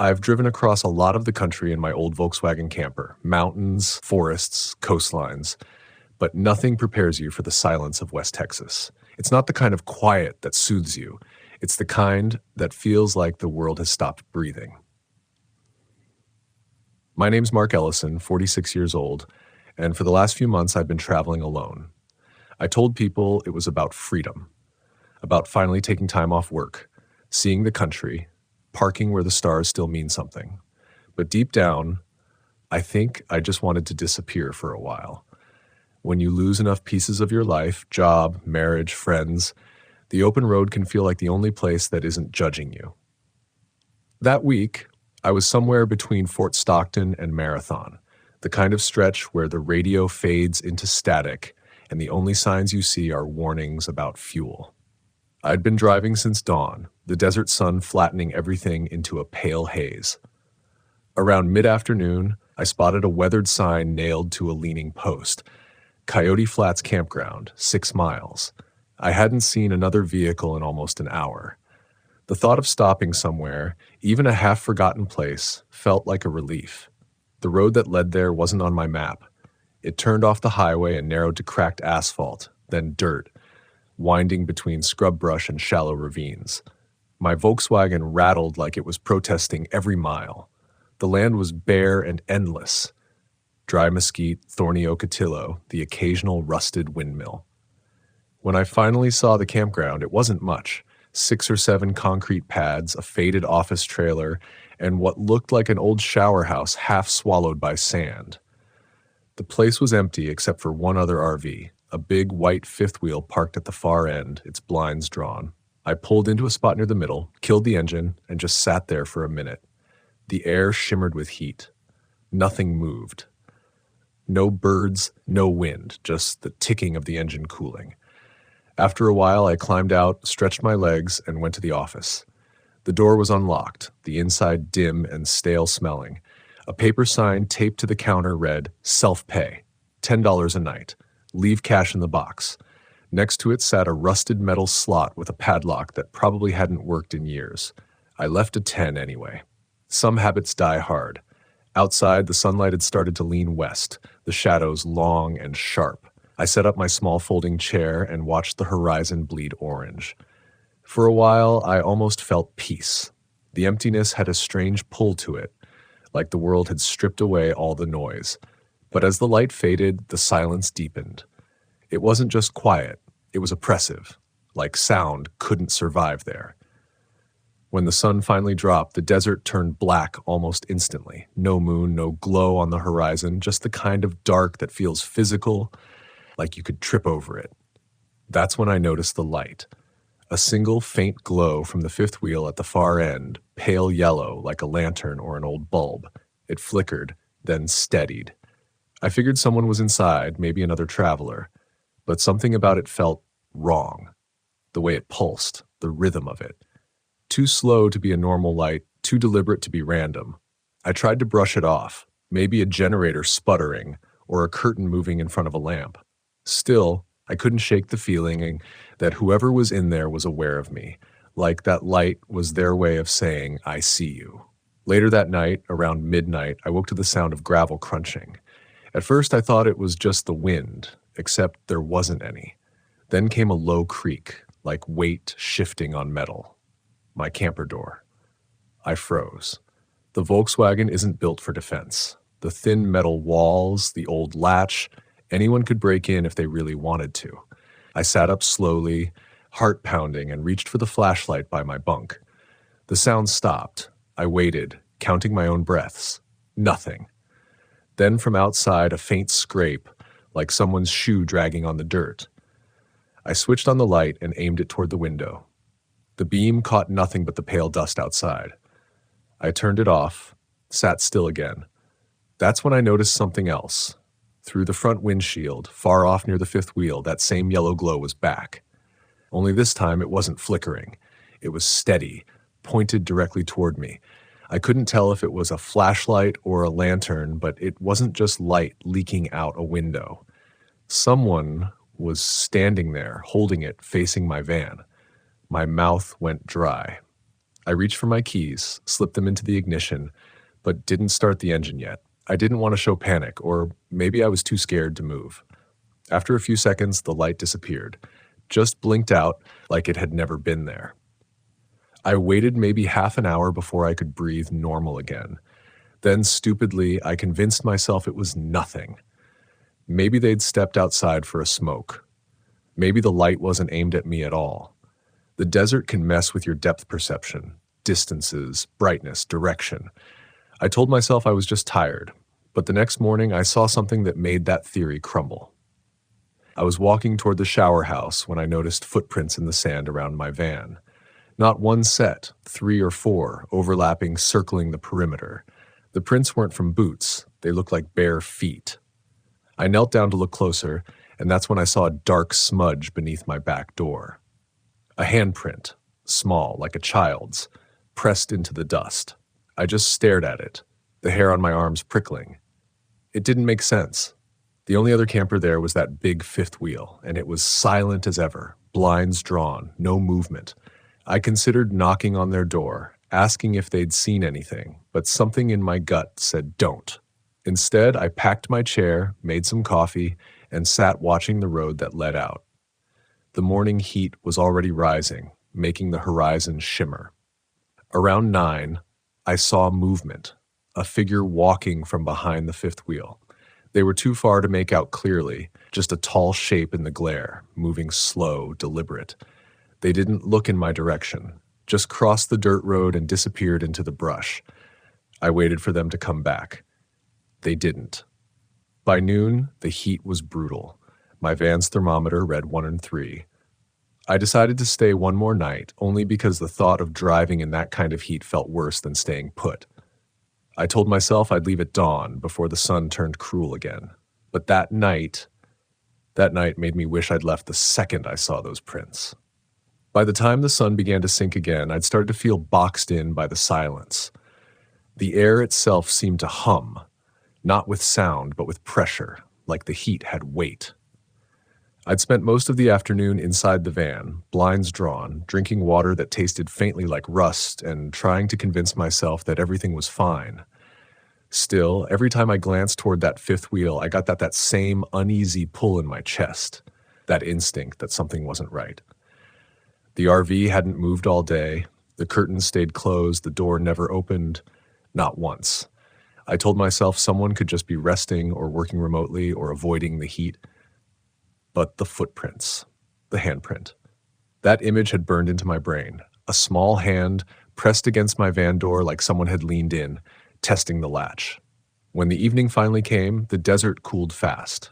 I've driven across a lot of the country in my old Volkswagen camper, mountains, forests, coastlines, but nothing prepares you for the silence of West Texas. It's not the kind of quiet that soothes you. It's the kind that feels like the world has stopped breathing. My name's Mark Ellison, 46 years old, and for the last few months I've been traveling alone. I told people it was about freedom, about finally taking time off work, seeing the country, parking where the stars still mean something. But deep down, I think I just wanted to disappear for a while. When you lose enough pieces of your life, job, marriage, friends, the open road can feel like the only place that isn't judging you. That week, I was somewhere between Fort Stockton and Marathon, the kind of stretch where the radio fades into static and the only signs you see are warnings about fuel. I'd been driving since dawn, the desert sun flattening everything into a pale haze. Around mid-afternoon, I spotted a weathered sign nailed to a leaning post. Coyote Flats Campground, 6 miles. I hadn't seen another vehicle in almost an hour. The thought of stopping somewhere, even a half-forgotten place, felt like a relief. The road that led there wasn't on my map. It turned off the highway and narrowed to cracked asphalt, then dirt, winding between scrub brush and shallow ravines. My Volkswagen rattled like it was protesting every mile. The land was bare and endless. Dry mesquite, thorny ocotillo, the occasional rusted windmill. When I finally saw the campground, it wasn't much. 6 or 7 concrete pads, a faded office trailer, and what looked like an old shower house half swallowed by sand. The place was empty except for one other RV, a big white fifth wheel parked at the far end, its blinds drawn. I pulled into a spot near the middle, killed the engine, and just sat there for a minute. The air shimmered with heat. Nothing moved. No birds, no wind, just the ticking of the engine cooling. After a while, I climbed out, stretched my legs, and went to the office. The door was unlocked, the inside dim and stale smelling. A paper sign taped to the counter read, "Self-pay, $10 a night. Leave cash in the box." Next to it sat a rusted metal slot with a padlock that probably hadn't worked in years. I left a 10 anyway. Some habits die hard. Outside, the sunlight had started to lean west, the shadows long and sharp. I set up my small folding chair and watched the horizon bleed orange. For a while, I almost felt peace. The emptiness had a strange pull to it, like the world had stripped away all the noise. But as the light faded, the silence deepened. It wasn't just quiet, it was oppressive, like sound couldn't survive there. When the sun finally dropped, the desert turned black almost instantly. No moon, no glow on the horizon, just the kind of dark that feels physical, like you could trip over it. That's when I noticed the light. A single faint glow from the fifth wheel at the far end, pale yellow like a lantern or an old bulb. It flickered, then steadied. I figured someone was inside, maybe another traveler, but something about it felt wrong. The way it pulsed, the rhythm of it. Too slow to be a normal light, too deliberate to be random. I tried to brush it off, maybe a generator sputtering or a curtain moving in front of a lamp. Still, I couldn't shake the feeling that whoever was in there was aware of me, like that light was their way of saying, "I see you." Later that night, around midnight, I woke to the sound of gravel crunching. At first, I thought it was just the wind, except there wasn't any. Then came a low creak, like weight shifting on metal. My camper door. I froze. The Volkswagen isn't built for defense. The thin metal walls, the old latch, anyone could break in if they really wanted to. I sat up slowly, heart pounding, and reached for the flashlight by my bunk. The sound stopped. I waited, counting my own breaths. Nothing. Then from outside, a faint scrape, like someone's shoe dragging on the dirt. I switched on the light and aimed it toward the window. The beam caught nothing but the pale dust outside. I turned it off, sat still again. That's when I noticed something else. Through the front windshield, far off near the fifth wheel, that same yellow glow was back. Only this time it wasn't flickering. It was steady, pointed directly toward me. I couldn't tell if it was a flashlight or a lantern, but it wasn't just light leaking out a window. Someone was standing there, holding it, facing my van. My mouth went dry. I reached for my keys, slipped them into the ignition, but didn't start the engine yet. I didn't want to show panic, or maybe I was too scared to move. After a few seconds, the light disappeared, just blinked out like it had never been there. I waited maybe half an hour before I could breathe normal again. Then, stupidly, I convinced myself it was nothing. Maybe they'd stepped outside for a smoke. Maybe the light wasn't aimed at me at all. The desert can mess with your depth perception, distances, brightness, direction. I told myself I was just tired, but the next morning I saw something that made that theory crumble. I was walking toward the shower house when I noticed footprints in the sand around my van. Not one set, 3 or 4, overlapping, circling the perimeter. The prints weren't from boots. They looked like bare feet. I knelt down to look closer, and that's when I saw a dark smudge beneath my back door. A handprint, small, like a child's, pressed into the dust. I just stared at it, the hair on my arms prickling. It didn't make sense. The only other camper there was that big fifth wheel, and it was silent as ever, blinds drawn, no movement. I considered knocking on their door, asking if they'd seen anything, but something in my gut said don't. Instead, I packed my chair, made some coffee, and sat watching the road that led out. The morning heat was already rising, making the horizon shimmer. Around 9, I saw movement, a figure walking from behind the fifth wheel. They were too far to make out clearly, just a tall shape in the glare, moving slow, deliberate. They didn't look in my direction, just crossed the dirt road and disappeared into the brush. I waited for them to come back. They didn't. By noon, the heat was brutal. My van's thermometer read 103. I decided to stay one more night, only because the thought of driving in that kind of heat felt worse than staying put. I told myself I'd leave at dawn before the sun turned cruel again. But that night made me wish I'd left the second I saw those prints. By the time the sun began to sink again, I'd started to feel boxed in by the silence. The air itself seemed to hum, not with sound, but with pressure, like the heat had weight. I'd spent most of the afternoon inside the van, blinds drawn, drinking water that tasted faintly like rust and trying to convince myself that everything was fine. Still, every time I glanced toward that fifth wheel, I got that same uneasy pull in my chest, that instinct that something wasn't right. The RV hadn't moved all day, the curtains stayed closed, the door never opened, not once. I told myself someone could just be resting or working remotely or avoiding the heat. But the footprints, the handprint. That image had burned into my brain, a small hand pressed against my van door like someone had leaned in, testing the latch. When the evening finally came, the desert cooled fast.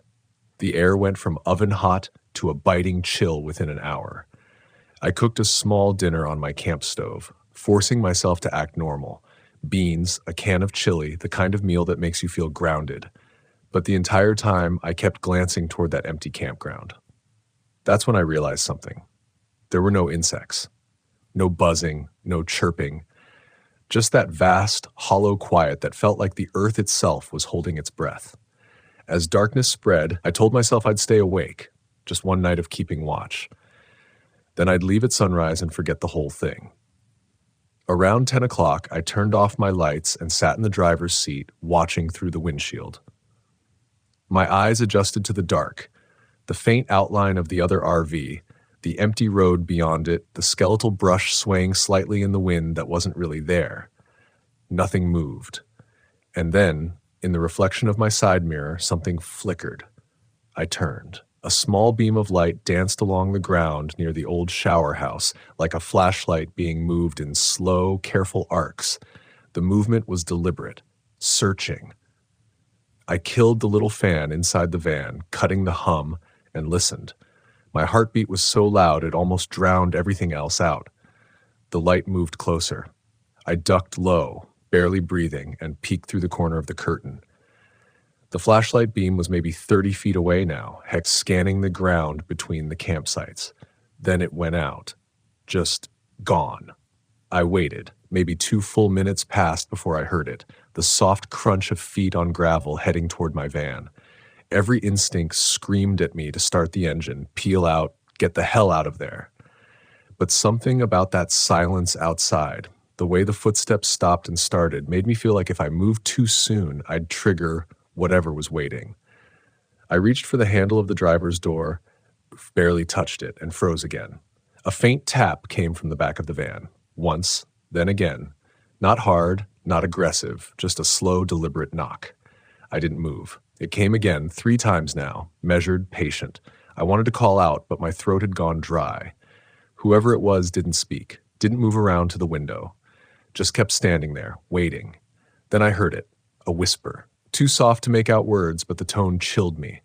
The air went from oven hot to a biting chill within an hour. I cooked a small dinner on my camp stove, forcing myself to act normal. Beans, a can of chili, the kind of meal that makes you feel grounded. But the entire time, I kept glancing toward that empty campground. That's when I realized something. There were no insects. No buzzing, no chirping. Just that vast, hollow quiet that felt like the earth itself was holding its breath. As darkness spread, I told myself I'd stay awake, just one night of keeping watch. Then I'd leave at sunrise and forget the whole thing. Around 10 o'clock, I turned off my lights and sat in the driver's seat, watching through the windshield. My eyes adjusted to the dark, the faint outline of the other RV, the empty road beyond it, the skeletal brush swaying slightly in the wind that wasn't really there. Nothing moved. And then, in the reflection of my side mirror, something flickered. I turned. A small beam of light danced along the ground near the old shower house, like a flashlight being moved in slow, careful arcs. The movement was deliberate, searching. I killed the little fan inside the van, cutting the hum, and listened. My heartbeat was so loud it almost drowned everything else out. The light moved closer. I ducked low, barely breathing, and peeked through the corner of the curtain. The flashlight beam was maybe 30 feet away now, scanning the ground between the campsites. Then it went out. Just gone. I waited. Maybe 2 full minutes passed before I heard it, the soft crunch of feet on gravel heading toward my van. Every instinct screamed at me to start the engine, peel out, get the hell out of there. But something about that silence outside, The way the footsteps stopped and started made me feel like if I moved too soon, I'd trigger whatever was waiting. I reached for the handle of the driver's door, barely touched it, and froze again. A faint tap came from the back of the van. Once, then again. Not hard, not aggressive, just a slow, deliberate knock. I didn't move. It came again, 3 times now, measured, patient. I wanted to call out, but my throat had gone dry. Whoever it was didn't speak, didn't move around to the window. Just kept standing there, waiting. Then I heard it, a whisper. Too soft to make out words, but the tone chilled me.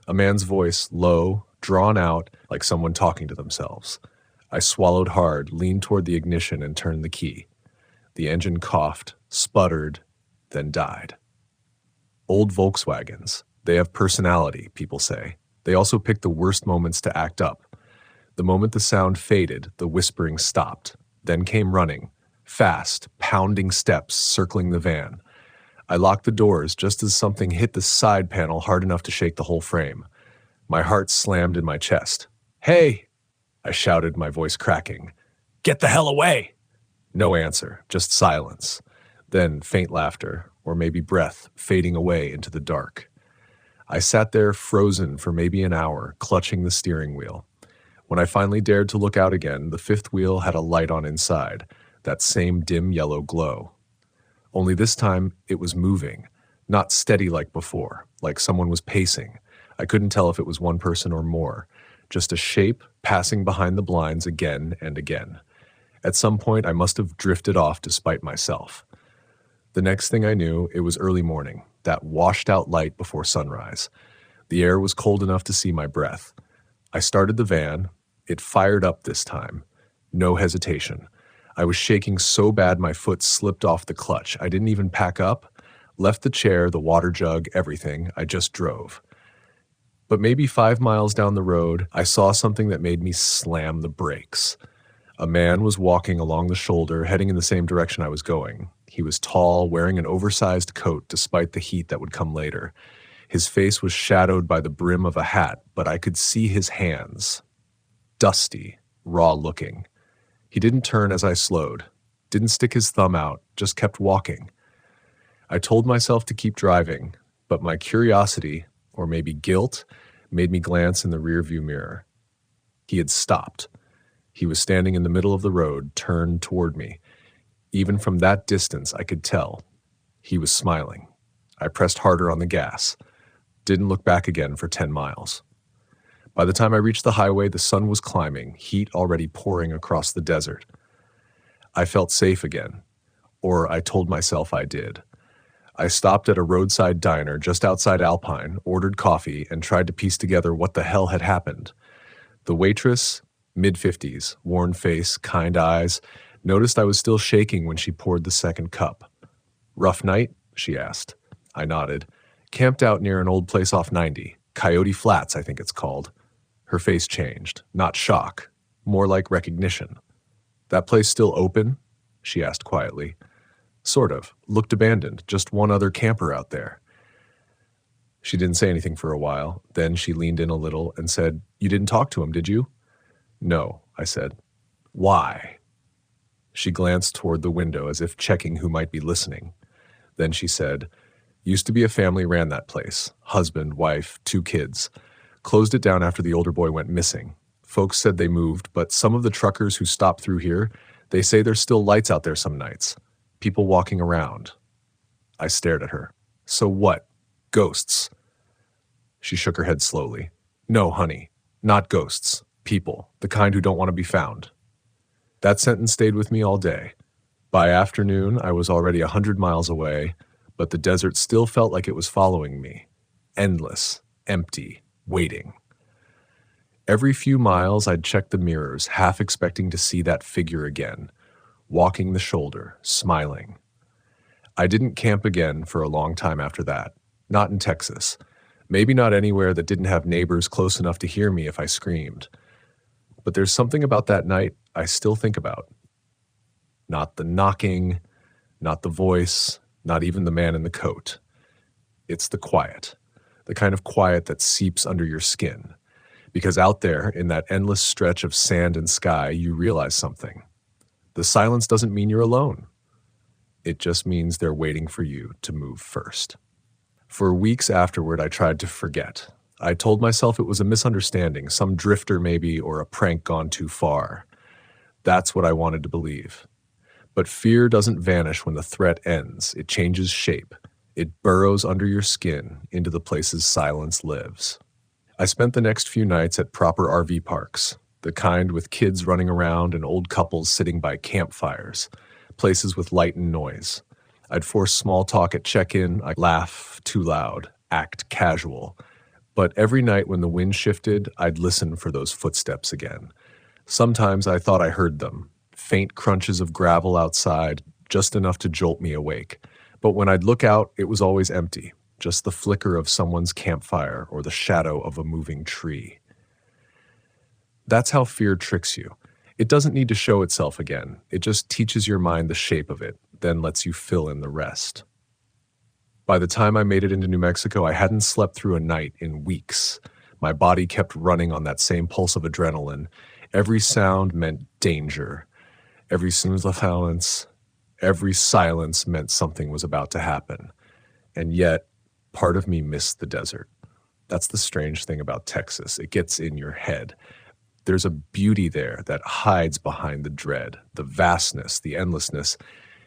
A man's voice, low, drawn out, like someone talking to themselves. I swallowed hard, leaned toward the ignition, and turned the key. The engine coughed, sputtered, then died. Old Volkswagens. They have personality, people say. They also pick the worst moments to act up. The moment the sound faded, the whispering stopped, then came running. Fast, pounding steps circling the van. I locked the doors just as something hit the side panel hard enough to shake the whole frame. My heart slammed in my chest. "Hey!" I shouted, my voice cracking. "Get the hell away!" No answer, just silence. Then faint laughter, or maybe breath, fading away into the dark. I sat there frozen for maybe an hour, clutching the steering wheel. When I finally dared to look out again, the 5th wheel had a light on inside, that same dim yellow glow. Only this time, it was moving, not steady like before, like someone was pacing. I couldn't tell if it was one person or more, just a shape passing behind the blinds again and again. At some point, I must have drifted off despite myself. The next thing I knew, it was early morning, that washed-out light before sunrise. The air was cold enough to see my breath. I started the van. It fired up this time. No hesitation. I was shaking so bad my foot slipped off the clutch. I didn't even pack up, left the chair, the water jug, everything. I just drove. But maybe 5 miles down the road, I saw something that made me slam the brakes. A man was walking along the shoulder, heading in the same direction I was going. He was tall, wearing an oversized coat despite the heat that would come later. His face was shadowed by the brim of a hat, but I could see his hands. Dusty, raw-looking. He didn't turn as I slowed, didn't stick his thumb out, just kept walking. I told myself to keep driving, but my curiosity, or maybe guilt, made me glance in the rearview mirror. He had stopped. He was standing in the middle of the road, turned toward me. Even from that distance, I could tell. He was smiling. I pressed harder on the gas. Didn't look back again for 10 miles. By the time I reached the highway, the sun was climbing, heat already pouring across the desert. I felt safe again, or I told myself I did. I stopped at a roadside diner just outside Alpine, ordered coffee, and tried to piece together what the hell had happened. The waitress, mid-50s, worn face, kind eyes, noticed I was still shaking when she poured the second cup. "Rough night?" she asked. I nodded. "Camped out near an old place off 90. Coyote Flats, I think it's called." Her face changed. Not shock. More like recognition. "That place still open?" she asked quietly. "Sort of. Looked abandoned. Just one other camper out there." She didn't say anything for a while. Then she leaned in a little and said, "You didn't talk to him, did you?" "No," I said. "Why?" She glanced toward the window as if checking who might be listening. Then she said, "Used to be a family ran that place. Husband, wife, 2 kids. Closed it down after the older boy went missing. Folks said they moved, but some of the truckers who stopped through here, they say there's still lights out there some nights. People walking around." I stared at her. "So what? Ghosts?" She shook her head slowly. "No, honey. Not ghosts. People. The kind who don't want to be found." That sentence stayed with me all day. By afternoon, I was already 100 miles away, but the desert still felt like it was following me. Endless. Empty. Waiting. Every few miles, I'd check the mirrors, half expecting to see that figure again, walking the shoulder, smiling. I didn't camp again for a long time after that. Not in Texas. Maybe not anywhere that didn't have neighbors close enough to hear me if I screamed. But there's something about that night I still think about. Not the knocking, not the voice, not even the man in the coat. It's the quiet. The kind of quiet that seeps under your skin. Because out there, in that endless stretch of sand and sky, you realize something. The silence doesn't mean you're alone. It just means they're waiting for you to move first. For weeks afterward, I tried to forget. I told myself it was a misunderstanding, some drifter maybe, or a prank gone too far. That's what I wanted to believe. But fear doesn't vanish when the threat ends. It changes shape. It burrows under your skin into the places silence lives. I spent the next few nights at proper RV parks, the kind with kids running around and old couples sitting by campfires, places with light and noise. I'd force small talk at check-in, I'd laugh too loud, act casual. But every night when the wind shifted, I'd listen for those footsteps again. Sometimes I thought I heard them, faint crunches of gravel outside, just enough to jolt me awake. But when I'd look out, it was always empty, just the flicker of someone's campfire or the shadow of a moving tree. That's how fear tricks you. It doesn't need to show itself again. It just teaches your mind the shape of it, then lets you fill in the rest. By the time I made it into New Mexico, I hadn't slept through a night in weeks. My body kept running on that same pulse of adrenaline. Every sound meant danger. Every silence, every silence meant something was about to happen. And yet, part of me missed the desert. That's the strange thing about Texas. It gets in your head. There's a beauty there that hides behind the dread, the vastness, the endlessness.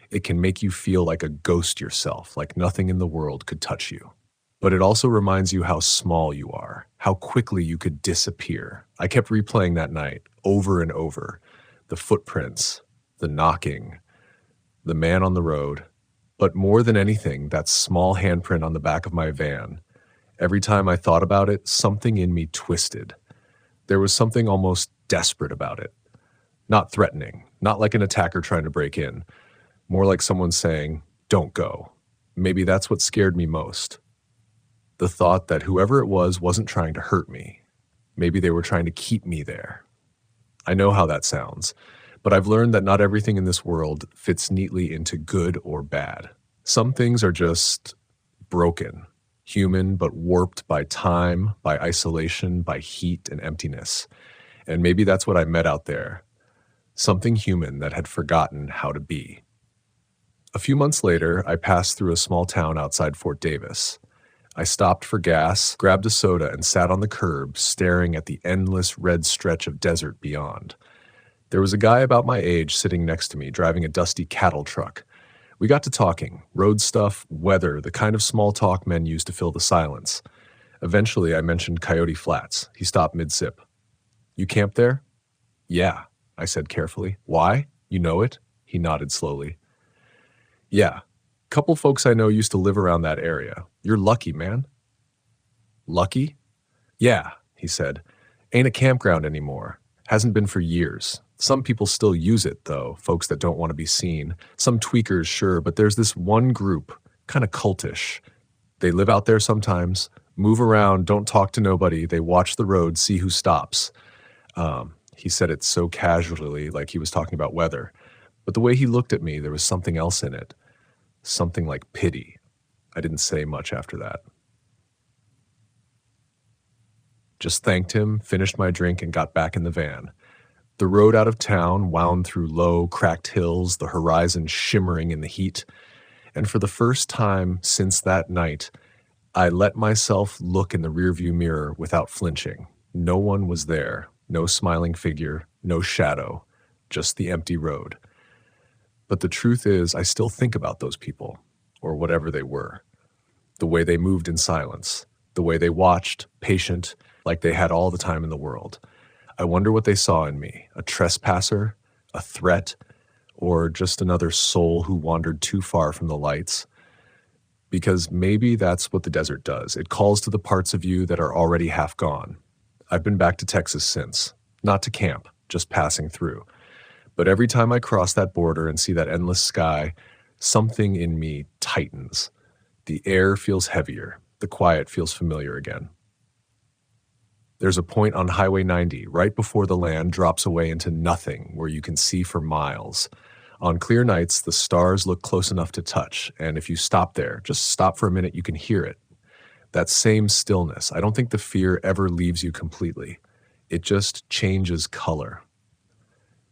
It can make you feel like a ghost yourself, like nothing in the world could touch you. But it also reminds you how small you are, how quickly you could disappear. I kept replaying that night over and over. The footprints, the knocking, the man on the road. But more than anything, that small handprint on the back of my van. Every time I thought about it, something in me twisted. There was something almost desperate about it. Not threatening, not like an attacker trying to break in. More like someone saying, "Don't go." Maybe that's what scared me most. The thought that whoever it was wasn't trying to hurt me. Maybe they were trying to keep me there. I know how that sounds, but I've learned that not everything in this world fits neatly into good or bad. Some things are just broken, human but warped by time, by isolation, by heat and emptiness. And maybe that's what I met out there. Something human that had forgotten how to be. A few months later, I passed through a small town outside Fort Davis. I stopped for gas, grabbed a soda, and sat on the curb, staring at the endless red stretch of desert beyond. There was a guy about my age sitting next to me, driving a dusty cattle truck. We got to talking, road stuff, weather, the kind of small talk men use to fill the silence. Eventually, I mentioned Coyote Flats. He stopped mid-sip. "You camp there?" "Yeah," I said carefully. "Why? You know it?" He nodded slowly. "Yeah. Couple folks I know used to live around that area. You're lucky, man." "Lucky?" "Yeah," he said. "Ain't a campground anymore. Hasn't been for years. Some people still use it, though, folks that don't want to be seen. Some tweakers, sure, but there's this one group, kind of cultish. They live out there sometimes, move around, don't talk to nobody. They watch the road, see who stops." He said it so casually, like he was talking about weather. But the way he looked at me, there was something else in it. Something like pity. I didn't say much after that. Just thanked him, finished my drink, and got back in the van. The road out of town wound through low, cracked hills, the horizon shimmering in the heat. And for the first time since that night, I let myself look in the rearview mirror without flinching. No one was there, no smiling figure, no shadow, just the empty road. But the truth is, I still think about those people, or whatever they were. The way they moved in silence, the way they watched, patient, like they had all the time in the world. I wonder what they saw in me, a trespasser, a threat, or just another soul who wandered too far from the lights. Because maybe that's what the desert does. It calls to the parts of you that are already half gone. I've been back to Texas since, not to camp, just passing through. But every time I cross that border and see that endless sky, something in me tightens. The air feels heavier. The quiet feels familiar again. There's a point on Highway 90, right before the land drops away into nothing, where you can see for miles. On clear nights, the stars look close enough to touch, and if you stop there, just stop for a minute, you can hear it. That same stillness. I don't think the fear ever leaves you completely. It just changes color.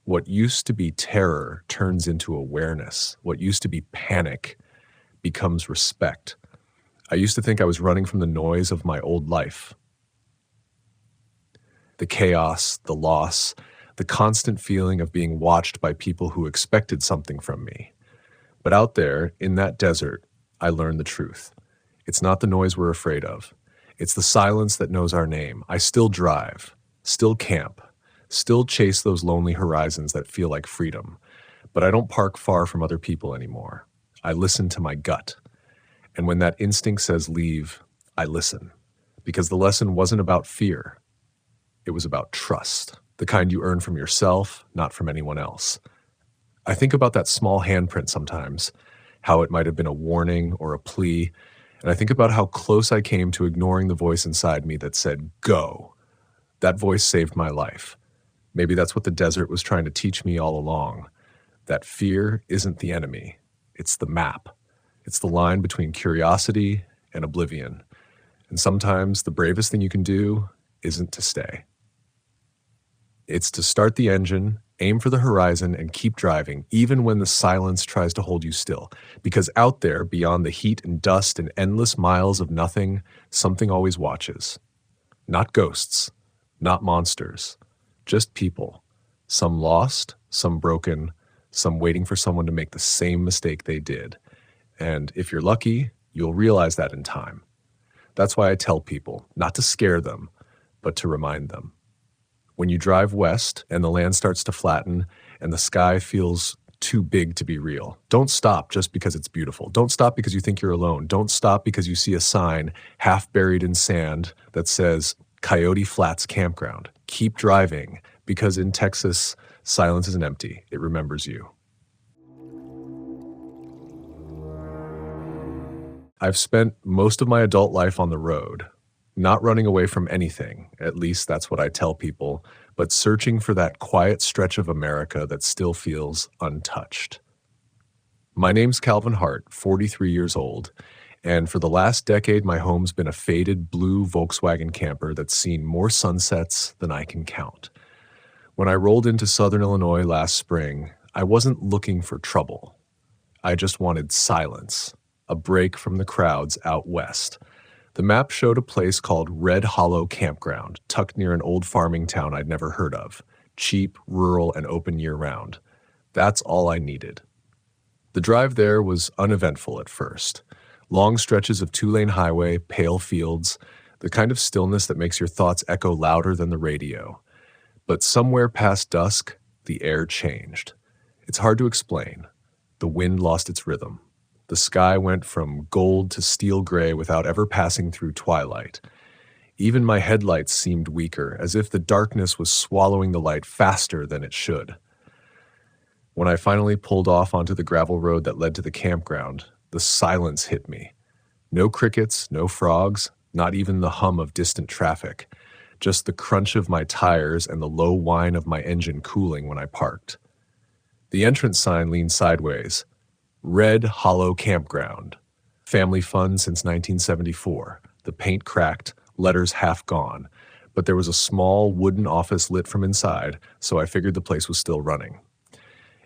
What used to be terror turns into awareness. What used to be panic becomes respect. I used to think I was running from the noise of my old life. The chaos, the loss, the constant feeling of being watched by people who expected something from me. But out there, in that desert, I learned the truth. It's not the noise we're afraid of. It's the silence that knows our name. I still drive, still camp, still chase those lonely horizons that feel like freedom. But I don't park far from other people anymore. I listen to my gut. And when that instinct says leave, I listen. Because the lesson wasn't about fear. It was about trust, the kind you earn from yourself, not from anyone else. I think about that small handprint sometimes, how it might have been a warning or a plea, and I think about how close I came to ignoring the voice inside me that said, go. That voice saved my life. Maybe that's what the desert was trying to teach me all along, that fear isn't the enemy, it's the map. It's the line between curiosity and oblivion. And sometimes the bravest thing you can do isn't to stay. It's to start the engine, aim for the horizon, and keep driving, even when the silence tries to hold you still. Because out there, beyond the heat and dust and endless miles of nothing, something always watches. Not ghosts, not monsters, just people. Some lost, some broken, some waiting for someone to make the same mistake they did. And if you're lucky, you'll realize that in time. That's why I tell people, not to scare them, but to remind them. When you drive west and the land starts to flatten and the sky feels too big to be real, don't stop just because it's beautiful. Don't stop because you think you're alone. Don't stop because you see a sign half buried in sand that says Coyote Flats Campground. Keep driving, because in Texas, silence isn't empty. It remembers you. I've spent most of my adult life on the road, not running away from anything, at least that's what I tell people, but searching for that quiet stretch of America that still feels untouched. My name's Calvin Hart, 43 years old, and for the last decade, my home's been a faded blue Volkswagen camper that's seen more sunsets than I can count. When I rolled into Southern Illinois last spring, I wasn't looking for trouble. I just wanted silence, a break from the crowds out west. The map showed a place called Red Hollow Campground, tucked near an old farming town I'd never heard of. Cheap, rural, and open year-round. That's all I needed. The drive there was uneventful at first. Long stretches of two-lane highway, pale fields, the kind of stillness that makes your thoughts echo louder than the radio. But somewhere past dusk, the air changed. It's hard to explain. The wind lost its rhythm. The sky went from gold to steel gray without ever passing through twilight. Even my headlights seemed weaker, as if the darkness was swallowing the light faster than it should. When I finally pulled off onto the gravel road that led to the campground, the silence hit me. No crickets, no frogs, not even the hum of distant traffic. Just the crunch of my tires and the low whine of my engine cooling when I parked. The entrance sign leaned sideways. Red Hollow Campground. Family fun since 1974. The paint cracked, letters half gone. But there was a small wooden office lit from inside, so I figured the place was still running.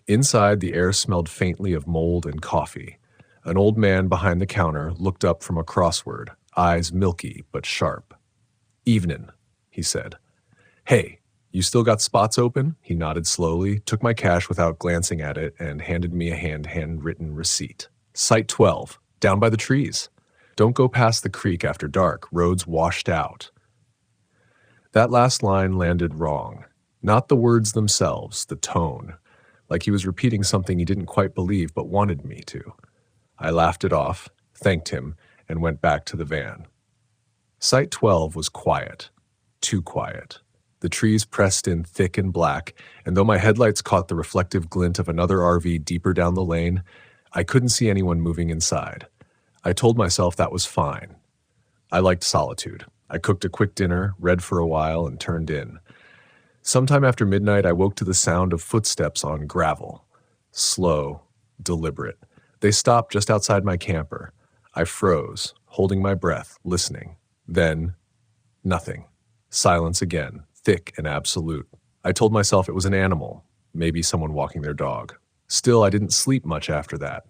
Inside, the air smelled faintly of mold and coffee. An old man behind the counter looked up from a crossword, eyes milky but sharp. "Evenin'," he said. "Hey, you still got spots open?" He nodded slowly, took my cash without glancing at it, and handed me a handwritten receipt. "Site 12, down by the trees. Don't go past the creek after dark, road's washed out." That last line landed wrong. Not the words themselves, the tone. Like he was repeating something he didn't quite believe but wanted me to. I laughed it off, thanked him, and went back to the van. Site 12 was quiet. Too quiet. The trees pressed in thick and black, and though my headlights caught the reflective glint of another RV deeper down the lane, I couldn't see anyone moving inside. I told myself that was fine. I liked solitude. I cooked a quick dinner, read for a while, and turned in. Sometime after midnight, I woke to the sound of footsteps on gravel. Slow, deliberate. They stopped just outside my camper. I froze, holding my breath, listening. Then, nothing. Silence again. Thick and absolute. I told myself it was an animal, maybe someone walking their dog. Still, I didn't sleep much after that.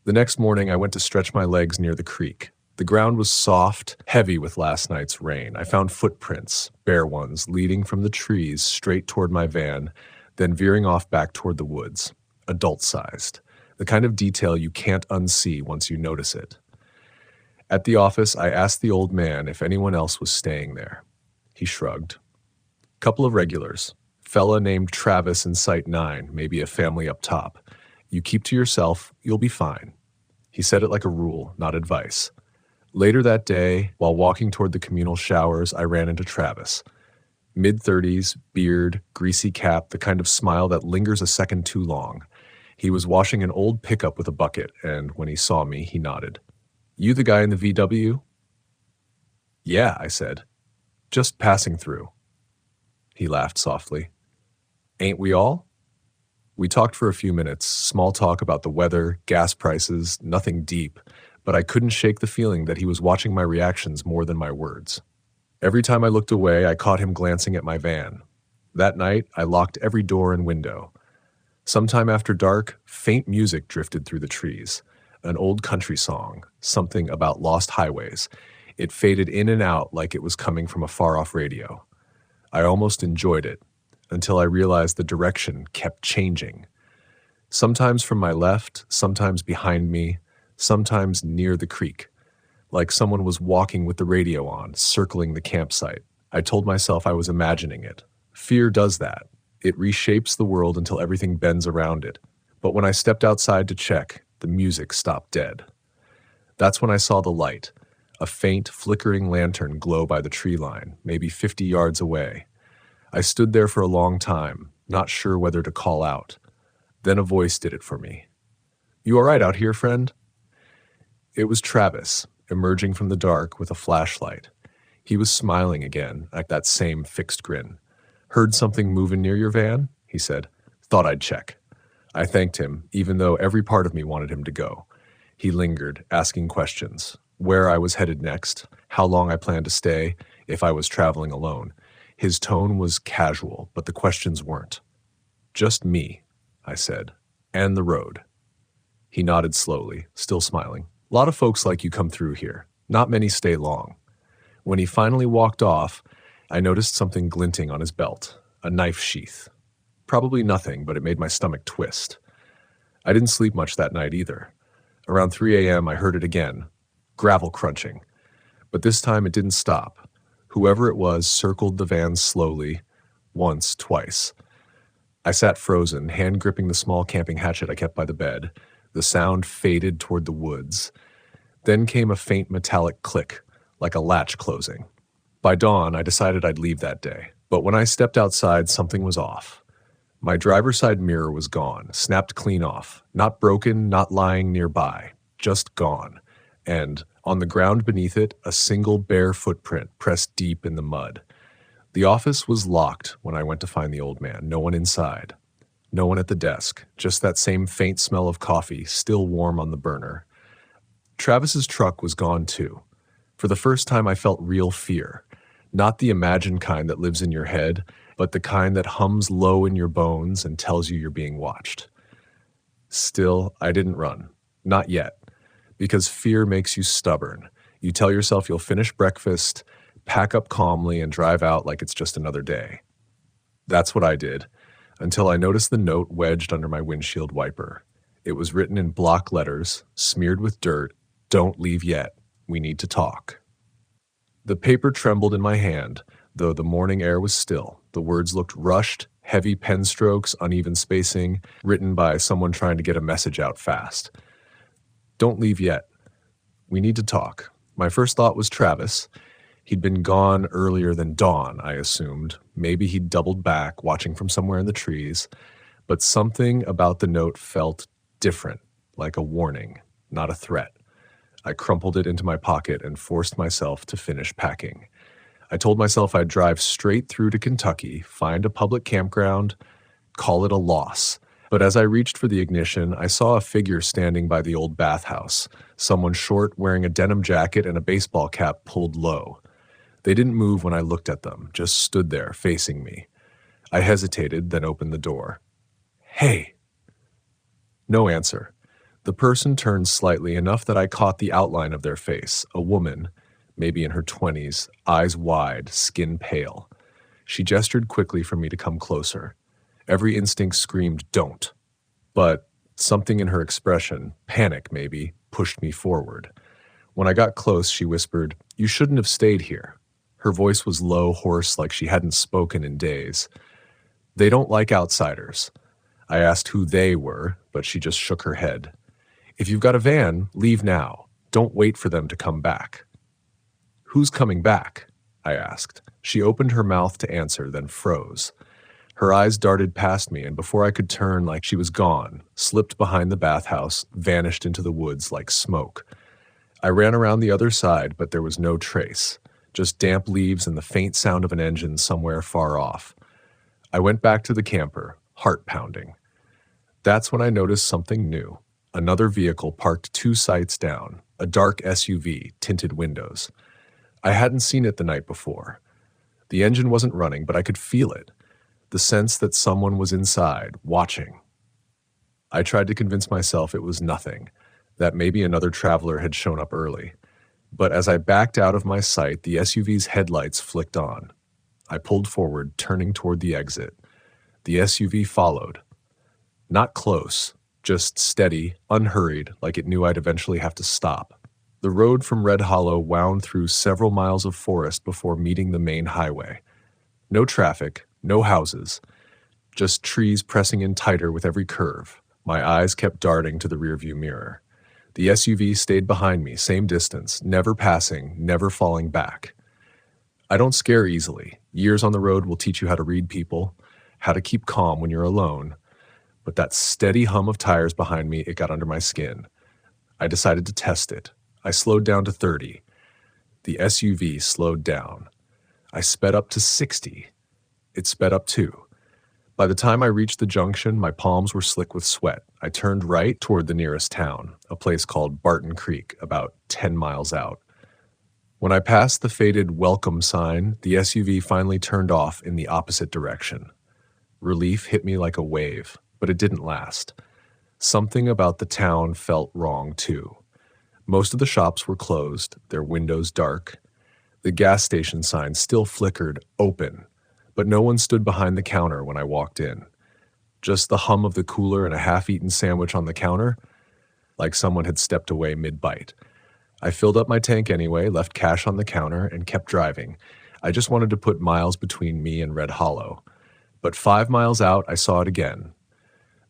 The next morning, I went to stretch my legs near the creek. The ground was soft, heavy with last night's rain. I found footprints, bare ones, leading from the trees straight toward my van, then veering off back toward the woods, adult-sized, the kind of detail you can't unsee once you notice it. At the office, I asked the old man if anyone else was staying there. He shrugged. Couple of regulars. Fella named Travis in Site 9, maybe a family up top. You keep to yourself, you'll be fine. He said it like a rule, not advice. Later that day, while walking toward the communal showers, I ran into Travis. Mid-30s, beard, greasy cap, the kind of smile that lingers a second too long. He was washing an old pickup with a bucket, and when he saw me, he nodded. You the guy in the VW? Yeah, I said. Just passing through. He laughed softly. Ain't we all? We talked for a few minutes, small talk about the weather, gas prices, nothing deep, but I couldn't shake the feeling that he was watching my reactions more than my words. Every time I looked away, I caught him glancing at my van. That night, I locked every door and window. Sometime after dark, faint music drifted through the trees. An old country song, something about lost highways. It faded in and out like it was coming from a far-off radio. I almost enjoyed it, until I realized the direction kept changing. Sometimes from my left, sometimes behind me, sometimes near the creek, like someone was walking with the radio on, circling the campsite. I told myself I was imagining it. Fear does that. It reshapes the world until everything bends around it. But when I stepped outside to check, the music stopped dead. That's when I saw the light, a faint, flickering lantern glow by the tree line, maybe 50 yards away. I stood there for a long time, not sure whether to call out. Then a voice did it for me. You all right out here, friend? It was Travis, emerging from the dark with a flashlight. He was smiling again, at that same fixed grin. Heard something moving near your van? He said. Thought I'd check. I thanked him, even though every part of me wanted him to go. He lingered, asking questions. Where I was headed next, how long I planned to stay, if I was traveling alone. His tone was casual, but the questions weren't. Just me, I said, and the road. He nodded slowly, still smiling. A lot of folks like you come through here. Not many stay long. When he finally walked off, I noticed something glinting on his belt, a knife sheath. Probably nothing, but it made my stomach twist. I didn't sleep much that night either. Around 3 a.m., I heard it again, gravel crunching. But this time it didn't stop. Whoever it was circled the van slowly, once, twice. I sat frozen, hand gripping the small camping hatchet I kept by the bed. The sound faded toward the woods. Then came a faint metallic click, like a latch closing. By dawn, I decided I'd leave that day. But when I stepped outside, something was off. My driver's side mirror was gone, snapped clean off. Not broken, not lying nearby. Just gone. And on the ground beneath it, a single bare footprint pressed deep in the mud. The office was locked when I went to find the old man. No one inside. No one at the desk. Just that same faint smell of coffee, still warm on the burner. Travis's truck was gone too. For the first time, I felt real fear. Not the imagined kind that lives in your head, but the kind that hums low in your bones and tells you you're being watched. Still, I didn't run. Not yet. Because fear makes you stubborn. You tell yourself you'll finish breakfast, pack up calmly, and drive out like it's just another day. That's what I did, until I noticed the note wedged under my windshield wiper. It was written in block letters, smeared with dirt, "Don't leave yet. We need to talk." The paper trembled in my hand, though the morning air was still. The words looked rushed, heavy pen strokes, uneven spacing, written by someone trying to get a message out fast. Don't leave yet. We need to talk. My first thought was Travis. He'd been gone earlier than dawn, I assumed. Maybe he'd doubled back, watching from somewhere in the trees. But something about the note felt different, like a warning, not a threat. I crumpled it into my pocket and forced myself to finish packing. I told myself I'd drive straight through to Kentucky, find a public campground, call it a loss. But as I reached for the ignition, I saw a figure standing by the old bathhouse, someone short wearing a denim jacket and a baseball cap pulled low. They didn't move when I looked at them, just stood there facing me. I hesitated, then opened the door. Hey. No answer. The person turned slightly enough that I caught the outline of their face, a woman, maybe in her 20s, eyes wide, skin pale. She gestured quickly for me to come closer. Every instinct screamed, "Don't." But something in her expression, panic maybe, pushed me forward. When I got close, she whispered, "You shouldn't have stayed here." Her voice was low, hoarse, like she hadn't spoken in days. "They don't like outsiders." I asked who they were, but she just shook her head. "If you've got a van, leave now. Don't wait for them to come back." "Who's coming back?" I asked. She opened her mouth to answer, then froze. Her eyes darted past me, and before I could turn, like she was gone, slipped behind the bathhouse, vanished into the woods like smoke. I ran around the other side, but there was no trace, just damp leaves and the faint sound of an engine somewhere far off. I went back to the camper, heart pounding. That's when I noticed something new. Another vehicle parked 2 sites down, a dark SUV, tinted windows. I hadn't seen it the night before. The engine wasn't running, but I could feel it. The sense that someone was inside, watching. I tried to convince myself it was nothing, that maybe another traveler had shown up early. But as I backed out of my sight, the SUV's headlights flicked on. I pulled forward, turning toward the exit. The SUV followed. Not close, just steady, unhurried, like it knew I'd eventually have to stop. The road from Red Hollow wound through several miles of forest before meeting the main highway. No traffic, no houses, just trees pressing in tighter with every curve. My eyes kept darting to the rearview mirror. The SUV stayed behind me, same distance, never passing, never falling back. I don't scare easily. Years on the road will teach you how to read people, how to keep calm when you're alone. But that steady hum of tires behind me, it got under my skin. I decided to test it. I slowed down to 30. The SUV slowed down. I sped up to 60. It sped up too. By the time I reached the junction, my palms were slick with sweat. I turned right toward the nearest town, a place called Barton Creek, about 10 miles out. When I passed the faded welcome sign, the SUV finally turned off in the opposite direction. Relief hit me like a wave, but it didn't last. Something about the town felt wrong too. Most of the shops were closed, their windows dark. The gas station sign still flickered, open, but no one stood behind the counter when I walked in. Just the hum of the cooler and a half-eaten sandwich on the counter, like someone had stepped away mid-bite. I filled up my tank anyway, left cash on the counter, and kept driving. I just wanted to put miles between me and Red Hollow. But 5 miles out, I saw it again.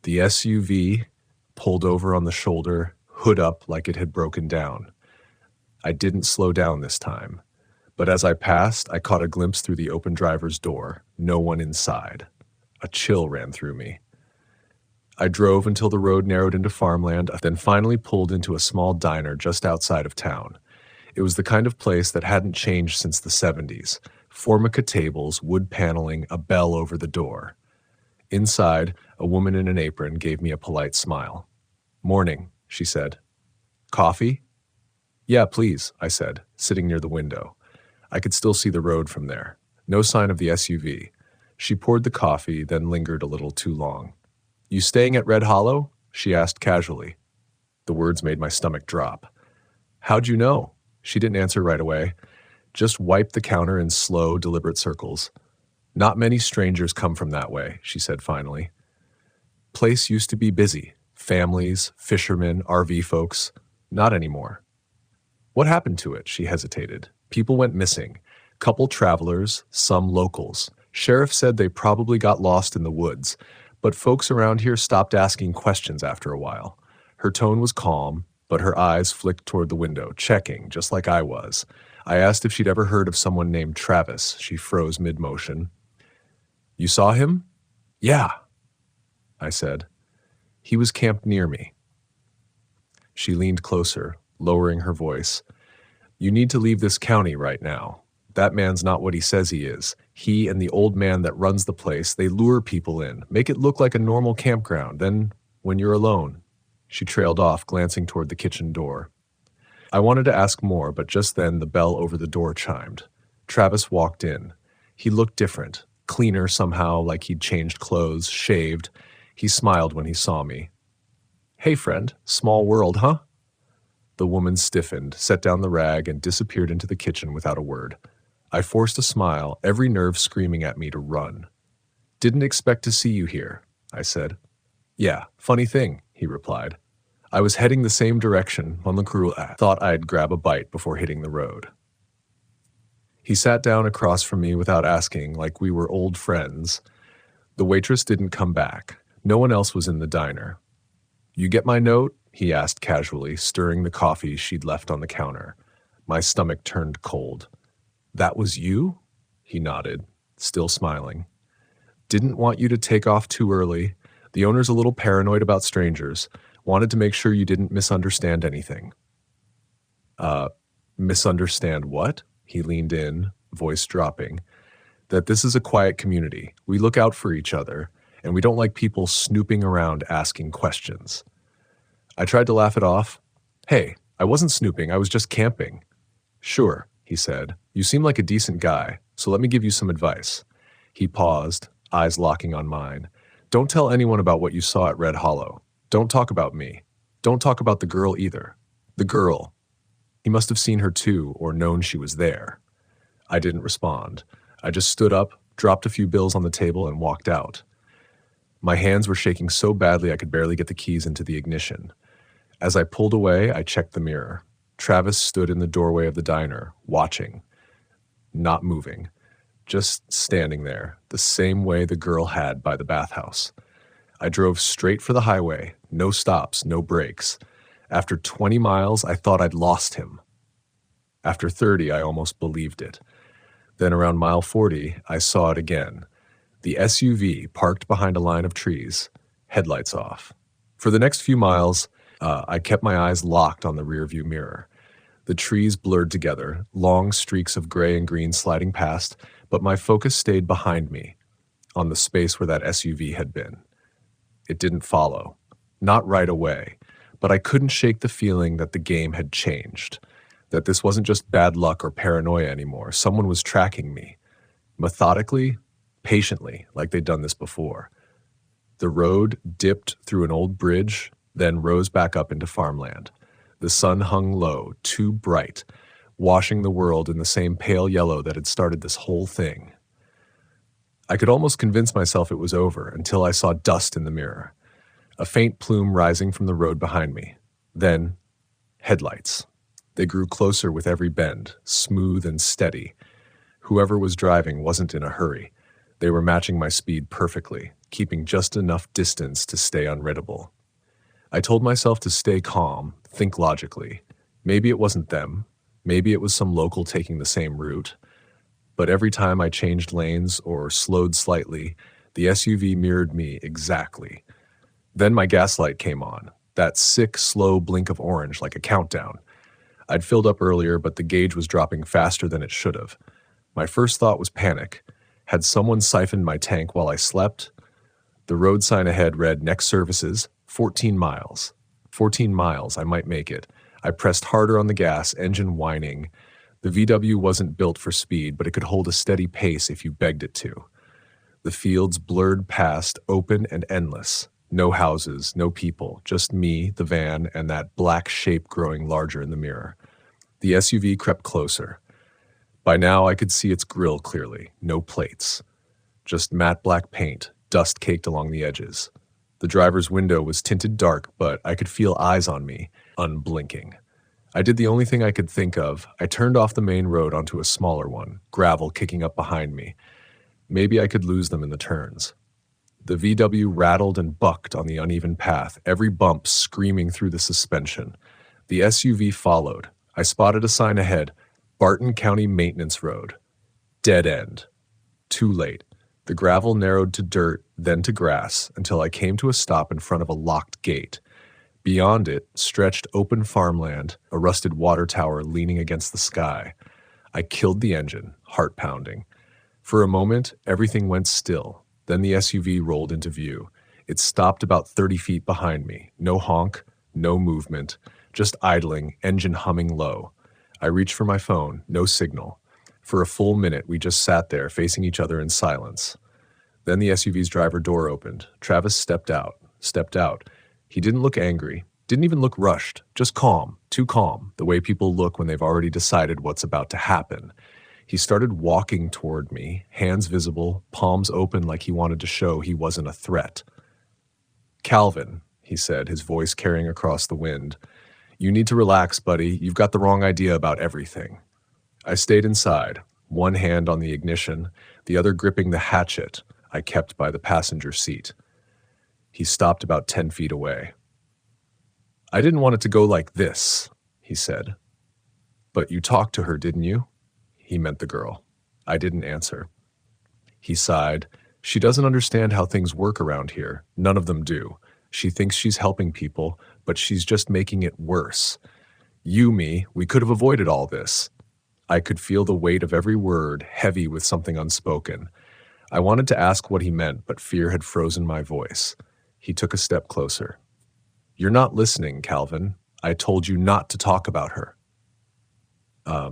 The SUV pulled over on the shoulder, hood up like it had broken down. I didn't slow down this time. But as I passed, I caught a glimpse through the open driver's door. No one inside. A chill ran through me. I drove until the road narrowed into farmland, then finally pulled into a small diner just outside of town. It was the kind of place that hadn't changed since the 70s. Formica tables, wood paneling, a bell over the door. Inside, a woman in an apron gave me a polite smile. "Morning," she said. "Coffee?" "Yeah, please," I said, sitting near the window. I could still see the road from there. No sign of the SUV. She poured the coffee, then lingered a little too long. "You staying at Red Hollow?" she asked casually. The words made my stomach drop. "How'd you know?" She didn't answer right away. Just wiped the counter in slow, deliberate circles. "Not many strangers come from that way," she said finally. "Place used to be busy. Families, fishermen, RV folks. Not anymore." "What happened to it?" She hesitated. "People went missing. Couple travelers, some locals. Sheriff said they probably got lost in the woods, but folks around here stopped asking questions after a while." Her tone was calm, but her eyes flicked toward the window, checking, just like I was. I asked if she'd ever heard of someone named Travis. She froze mid-motion. "You saw him?" "Yeah," I said. "He was camped near me." She leaned closer, lowering her voice. "You need to leave this county right now. That man's not what he says he is. He and the old man that runs the place, they lure people in, make it look like a normal campground. Then, when you're alone..." She trailed off, glancing toward the kitchen door. I wanted to ask more, but just then the bell over the door chimed. Travis walked in. He looked different, cleaner somehow, like he'd changed clothes, shaved. He smiled when he saw me. "Hey, friend, small world, huh?" The woman stiffened, set down the rag, and disappeared into the kitchen without a word. I forced a smile, every nerve screaming at me to run. "Didn't expect to see you here," I said. "Yeah, funny thing," he replied. I was heading the same direction when I thought I'd grab a bite before hitting the road. He sat down across from me without asking, like we were old friends. The waitress didn't come back. No one else was in the diner. "You get my note?" he asked casually, stirring the coffee she'd left on the counter. My stomach turned cold. "That was you?" He nodded, still smiling. "Didn't want you to take off too early. The owner's a little paranoid about strangers. Wanted to make sure you didn't misunderstand anything." Misunderstand what?" He leaned in, voice dropping. "That this is a quiet community. We look out for each other, and we don't like people snooping around asking questions." I tried to laugh it off. "Hey, I wasn't snooping, I was just camping." "Sure," he said. "You seem like a decent guy, so let me give you some advice." He paused, eyes locking on mine. "Don't tell anyone about what you saw at Red Hollow. Don't talk about me. Don't talk about the girl either." "The girl." He must have seen her too, or known she was there. I didn't respond. I just stood up, dropped a few bills on the table, and walked out. My hands were shaking so badly I could barely get the keys into the ignition. As I pulled away, I checked the mirror. Travis stood in the doorway of the diner, watching. Not moving. Just standing there, the same way the girl had by the bathhouse. I drove straight for the highway, no stops, no brakes. After 20 miles, I thought I'd lost him. After 30, I almost believed it. Then around mile 40, I saw it again. The SUV parked behind a line of trees, headlights off. For the next few miles, I kept my eyes locked on the rearview mirror. The trees blurred together, long streaks of gray and green sliding past, but my focus stayed behind me, on the space where that SUV had been. It didn't follow. Not right away. But I couldn't shake the feeling that the game had changed, that this wasn't just bad luck or paranoia anymore. Someone was tracking me, methodically, patiently, like they'd done this before. The road dipped through an old bridge, then rose back up into farmland. The sun hung low, too bright, washing the world in the same pale yellow that had started this whole thing. I could almost convince myself it was over until I saw dust in the mirror. A faint plume rising from the road behind me. Then, headlights. They grew closer with every bend, smooth and steady. Whoever was driving wasn't in a hurry. They were matching my speed perfectly, keeping just enough distance to stay unreadable. I told myself to stay calm, think logically. Maybe it wasn't them. Maybe it was some local taking the same route. But every time I changed lanes or slowed slightly, the SUV mirrored me exactly. Then my gas light came on, that sick, slow blink of orange like a countdown. I'd filled up earlier, but the gauge was dropping faster than it should have. My first thought was panic. Had someone siphoned my tank while I slept? The road sign ahead read next services, 14 miles. 14 miles, I might make it. I pressed harder on the gas, engine whining. The VW wasn't built for speed, but it could hold a steady pace if you begged it to. The fields blurred past, open and endless. No houses, no people, just me, the van, and that black shape growing larger in the mirror. The SUV crept closer. By now I could see its grille clearly, no plates. Just matte black paint, dust caked along the edges. The driver's window was tinted dark, but I could feel eyes on me, unblinking. I did the only thing I could think of. I turned off the main road onto a smaller one, gravel kicking up behind me. Maybe I could lose them in the turns. The VW rattled and bucked on the uneven path, every bump screaming through the suspension. The SUV followed. I spotted a sign ahead, Barton County Maintenance Road. Dead end. Too late. The gravel narrowed to dirt, then to grass, until I came to a stop in front of a locked gate. Beyond it stretched open farmland, a rusted water tower leaning against the sky. I killed the engine, heart pounding. For a moment, everything went still. Then the SUV rolled into view. It stopped about 30 feet behind me. No honk, no movement, just idling, engine humming low. I reached for my phone, no signal. For a full minute, we just sat there, facing each other in silence. Then the SUV's driver door opened. Travis stepped out. He didn't look angry, didn't even look rushed, just calm, too calm, the way people look when they've already decided what's about to happen. He started walking toward me, hands visible, palms open like he wanted to show he wasn't a threat. "Calvin," he said, his voice carrying across the wind, "you need to relax, buddy. You've got the wrong idea about everything." I stayed inside, one hand on the ignition, the other gripping the hatchet I kept by the passenger seat. He stopped about 10 feet away. "I didn't want it to go like this," he said. "But you talked to her, didn't you?" He meant the girl. I didn't answer. He sighed. "She doesn't understand how things work around here. None of them do. She thinks she's helping people, but she's just making it worse. We could have avoided all this." I could feel the weight of every word, heavy with something unspoken. I wanted to ask what he meant, but fear had frozen my voice. He took a step closer. "You're not listening, Calvin. I told you not to talk about her."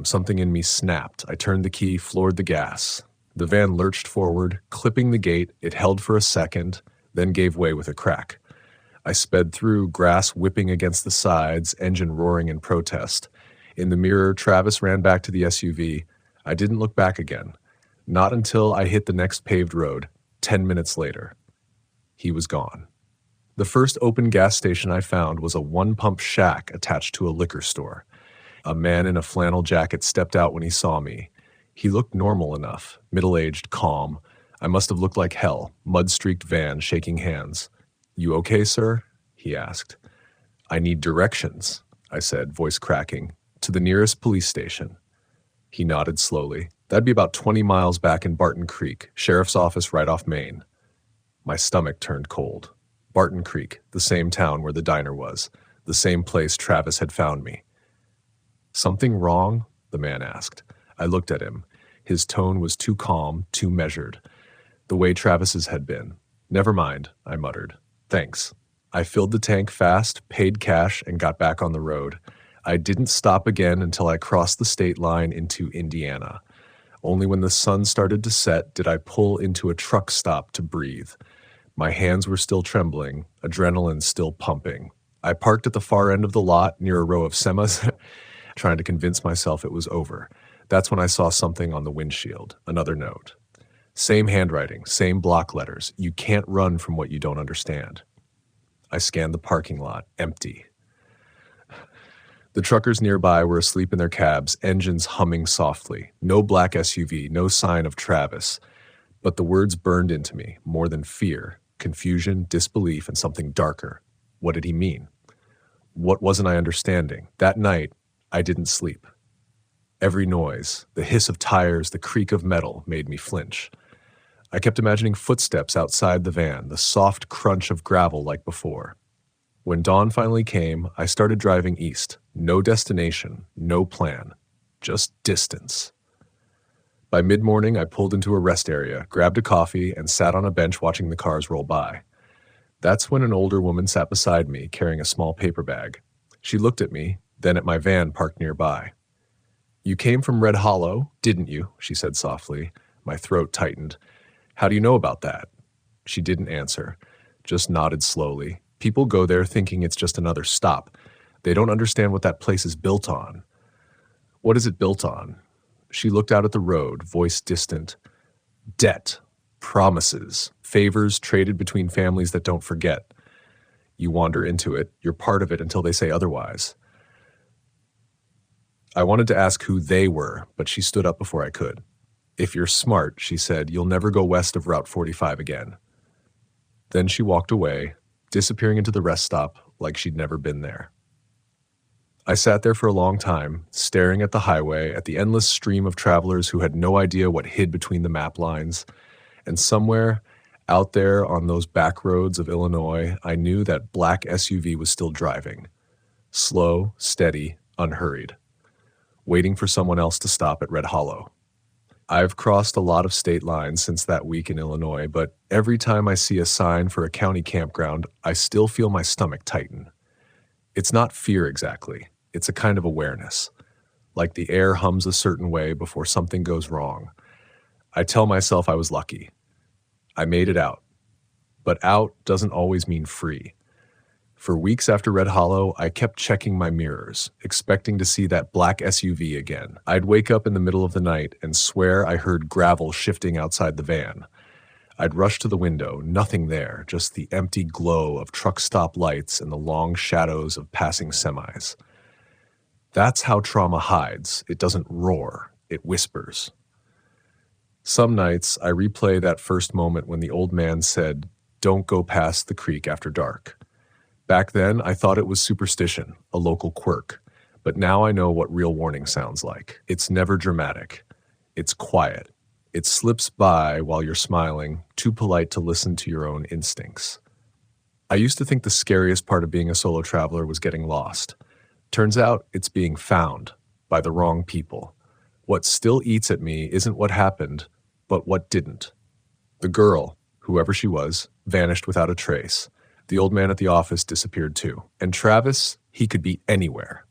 Something in me snapped. I turned the key, floored the gas. The van lurched forward, clipping the gate. It held for a second, then gave way with a crack. I sped through, grass whipping against the sides, engine roaring in protest. In the mirror, Travis ran back to the SUV. I didn't look back again. Not until I hit the next paved road, 10 minutes later. He was gone. The first open gas station I found was a one-pump shack attached to a liquor store. A man in a flannel jacket stepped out when he saw me. He looked normal enough, middle-aged, calm. I must have looked like hell, mud-streaked van, shaking hands. "You okay, sir?" he asked. "I need directions," I said, voice cracking. "To the nearest police station." He nodded slowly. "That'd be about 20 miles back in Barton Creek, sheriff's office right off Main." My stomach turned cold. Barton Creek, the same town where the diner was, the same place Travis had found me. "Something wrong?" the man asked. I looked at him. His tone was too calm, too measured, the way Travis's had been. "Never mind," I muttered. "Thanks." I filled the tank fast, paid cash, and got back on the road. I didn't stop again until I crossed the state line into Indiana. Only when the sun started to set did I pull into a truck stop to breathe. My hands were still trembling, adrenaline still pumping. I parked at the far end of the lot near a row of semis, trying to convince myself it was over. That's when I saw something on the windshield, another note. Same handwriting, same block letters. "You can't run from what you don't understand." I scanned the parking lot, empty. The truckers nearby were asleep in their cabs, engines humming softly. No black SUV, no sign of Travis. But the words burned into me, more than fear, confusion, disbelief, and something darker. What did he mean? What wasn't I understanding? That night, I didn't sleep. Every noise, the hiss of tires, the creak of metal, made me flinch. I kept imagining footsteps outside the van, the soft crunch of gravel like before. When dawn finally came, I started driving east. No destination, no plan, just distance. By mid-morning, I pulled into a rest area, grabbed a coffee, and sat on a bench watching the cars roll by. That's when an older woman sat beside me, carrying a small paper bag. She looked at me, then at my van parked nearby. "You came from Red Hollow, didn't you?" she said softly. My throat tightened. "How do you know about that?" She didn't answer, just nodded slowly. People go there thinking it's just another stop. They don't understand what that place is built on. "What is it built on?" She looked out at the road, voice distant. "Debt, promises, favors traded between families that don't forget. You wander into it, you're part of it until they say otherwise." I wanted to ask who they were, but she stood up before I could. "If you're smart," she said, "you'll never go west of Route 45 again." Then she walked away, disappearing into the rest stop like she'd never been there. I sat there for a long time, staring at the highway, at the endless stream of travelers who had no idea what hid between the map lines. And somewhere out there on those back roads of Illinois, I knew that black SUV was still driving. Slow, steady, unhurried. Waiting for someone else to stop at Red Hollow. I've crossed a lot of state lines since that week in Illinois, but every time I see a sign for a county campground, I still feel my stomach tighten. It's not fear exactly. It's a kind of awareness. Like the air hums a certain way before something goes wrong. I tell myself I was lucky. I made it out. But out doesn't always mean free. For weeks after Red Hollow, I kept checking my mirrors, expecting to see that black SUV again. I'd wake up in the middle of the night and swear I heard gravel shifting outside the van. I'd rush to the window, nothing there, just the empty glow of truck stop lights and the long shadows of passing semis. That's how trauma hides. It doesn't roar, it whispers. Some nights, I replay that first moment when the old man said, "Don't go past the creek after dark." Back then, I thought it was superstition, a local quirk. But now I know what real warning sounds like. It's never dramatic. It's quiet. It slips by while you're smiling, too polite to listen to your own instincts. I used to think the scariest part of being a solo traveler was getting lost. Turns out it's being found by the wrong people. What still eats at me isn't what happened, but what didn't. The girl, whoever she was, vanished without a trace. The old man at the office disappeared too. And Travis, he could be anywhere.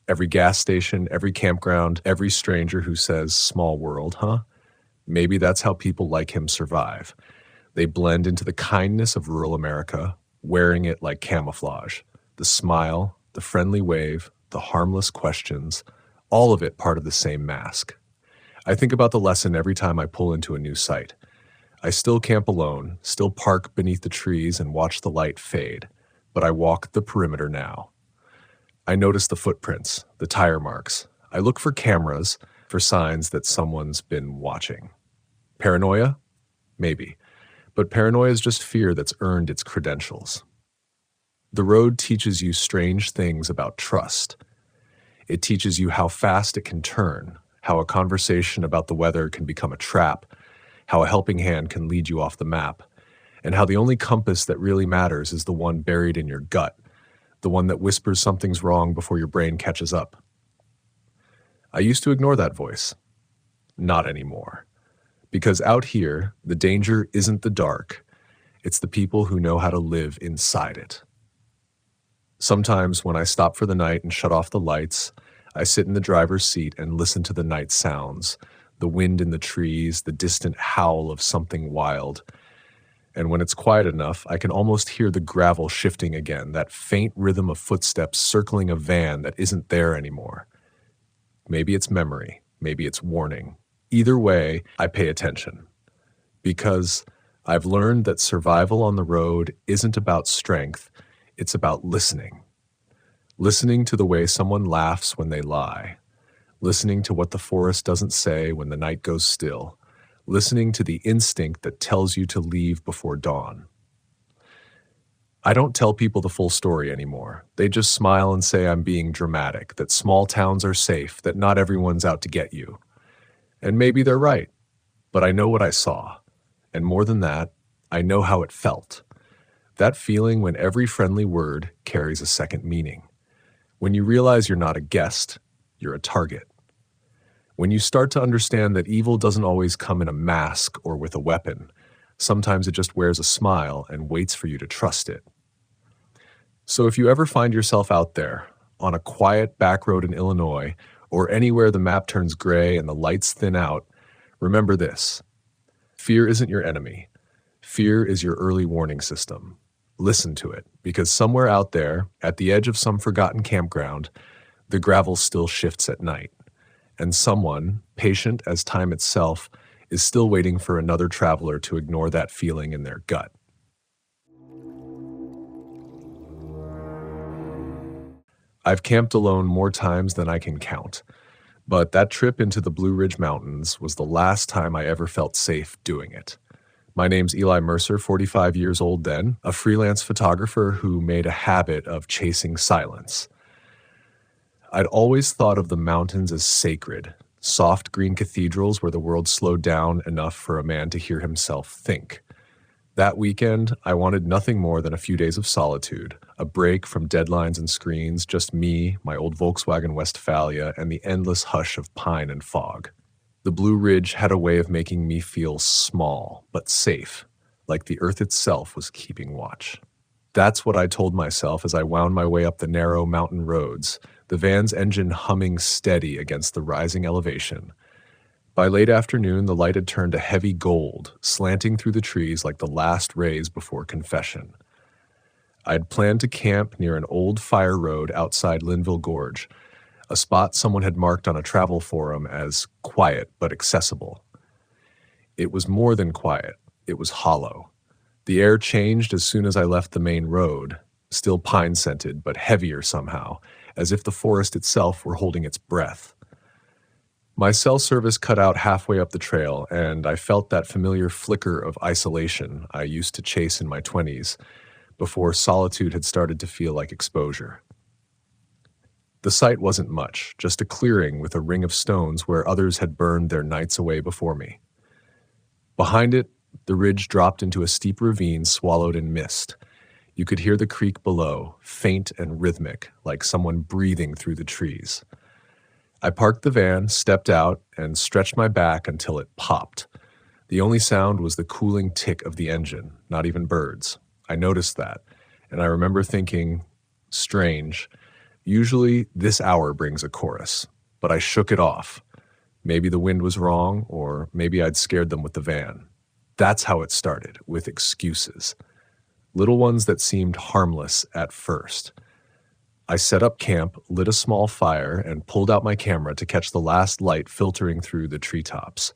Every gas station, every campground, every stranger who says, "Small world, huh?" Maybe that's how people like him survive. They blend into the kindness of rural America, wearing it like camouflage. The smile, the friendly wave, the harmless questions, all of it part of the same mask. I think about the lesson every time I pull into a new site. I still camp alone, still park beneath the trees and watch the light fade, but I walk the perimeter now. I notice the footprints, the tire marks. I look for cameras, for signs that someone's been watching. Paranoia? Maybe. But paranoia is just fear that's earned its credentials. The road teaches you strange things about trust. It teaches you how fast it can turn, how a conversation about the weather can become a trap, how a helping hand can lead you off the map, and how the only compass that really matters is the one buried in your gut, the one that whispers something's wrong before your brain catches up. I used to ignore that voice. Not anymore. Because out here, the danger isn't the dark, it's the people who know how to live inside it. Sometimes when I stop for the night and shut off the lights, I sit in the driver's seat and listen to the night sounds, the wind in the trees, the distant howl of something wild. And when it's quiet enough, I can almost hear the gravel shifting again, that faint rhythm of footsteps circling a van that isn't there anymore. Maybe it's memory, maybe it's warning. Either way, I pay attention. Because I've learned that survival on the road isn't about strength, it's about listening. Listening to the way someone laughs when they lie. Listening to what the forest doesn't say when the night goes still. Listening to the instinct that tells you to leave before dawn. I don't tell people the full story anymore. They just smile and say I'm being dramatic, that small towns are safe, that not everyone's out to get you. And maybe they're right, but I know what I saw. And more than that, I know how it felt. That feeling when every friendly word carries a second meaning. When you realize you're not a guest, you're a target. When you start to understand that evil doesn't always come in a mask or with a weapon, sometimes it just wears a smile and waits for you to trust it. So if you ever find yourself out there, on a quiet back road in Illinois, or anywhere the map turns gray and the lights thin out, remember this. Fear isn't your enemy. Fear is your early warning system. Listen to it, because somewhere out there, at the edge of some forgotten campground, the gravel still shifts at night, and someone, patient as time itself, is still waiting for another traveler to ignore that feeling in their gut. I've camped alone more times than I can count, but that trip into the Blue Ridge Mountains was the last time I ever felt safe doing it. My name's Eli Mercer, 45 years old then, a freelance photographer who made a habit of chasing silence. I'd always thought of the mountains as sacred, soft green cathedrals where the world slowed down enough for a man to hear himself think. That weekend, I wanted nothing more than a few days of solitude, a break from deadlines and screens, just me, my old Volkswagen Westphalia, and the endless hush of pine and fog. The Blue Ridge had a way of making me feel small, but safe, like the earth itself was keeping watch. That's what I told myself as I wound my way up the narrow mountain roads, the van's engine humming steady against the rising elevation. By late afternoon, the light had turned a heavy gold, slanting through the trees like the last rays before confession. I had planned to camp near an old fire road outside Linville Gorge, a spot someone had marked on a travel forum as quiet but accessible. It was more than quiet. It was hollow. The air changed as soon as I left the main road, still pine-scented but heavier somehow, as if the forest itself were holding its breath. My cell service cut out halfway up the trail, and I felt that familiar flicker of isolation I used to chase in my 20s, before solitude had started to feel like exposure. The site wasn't much, just a clearing with a ring of stones where others had burned their nights away before me. Behind it, the ridge dropped into a steep ravine swallowed in mist. You could hear the creek below, faint and rhythmic, like someone breathing through the trees. I parked the van, stepped out, and stretched my back until it popped. The only sound was the cooling tick of the engine, not even birds. I noticed that, and I remember thinking, strange. Usually this hour brings a chorus, but I shook it off. Maybe the wind was wrong, or maybe I'd scared them with the van. That's how it started, with excuses. Little ones that seemed harmless at first. I set up camp, lit a small fire, and pulled out my camera to catch the last light filtering through the treetops.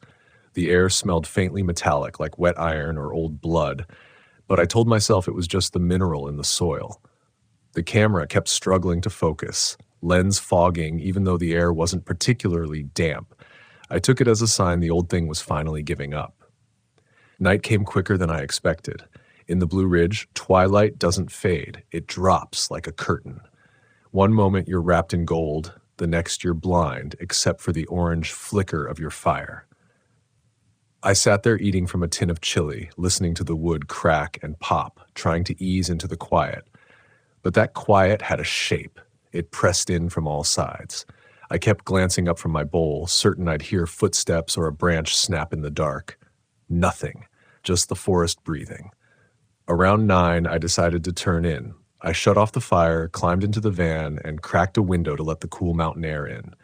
The air smelled faintly metallic, like wet iron or old blood, but I told myself it was just the mineral in the soil. The camera kept struggling to focus, lens fogging even though the air wasn't particularly damp. I took it as a sign the old thing was finally giving up. Night came quicker than I expected. In the Blue Ridge, twilight doesn't fade. It drops like a curtain. One moment you're wrapped in gold, the next you're blind, except for the orange flicker of your fire. I sat there eating from a tin of chili, listening to the wood crack and pop, trying to ease into the quiet. But that quiet had a shape. It pressed in from all sides. I kept glancing up from my bowl, certain I'd hear footsteps or a branch snap in the dark. Nothing, just the forest breathing. Around 9, I decided to turn in. I shut off the fire, climbed into the van, and cracked a window to let the cool mountain air in.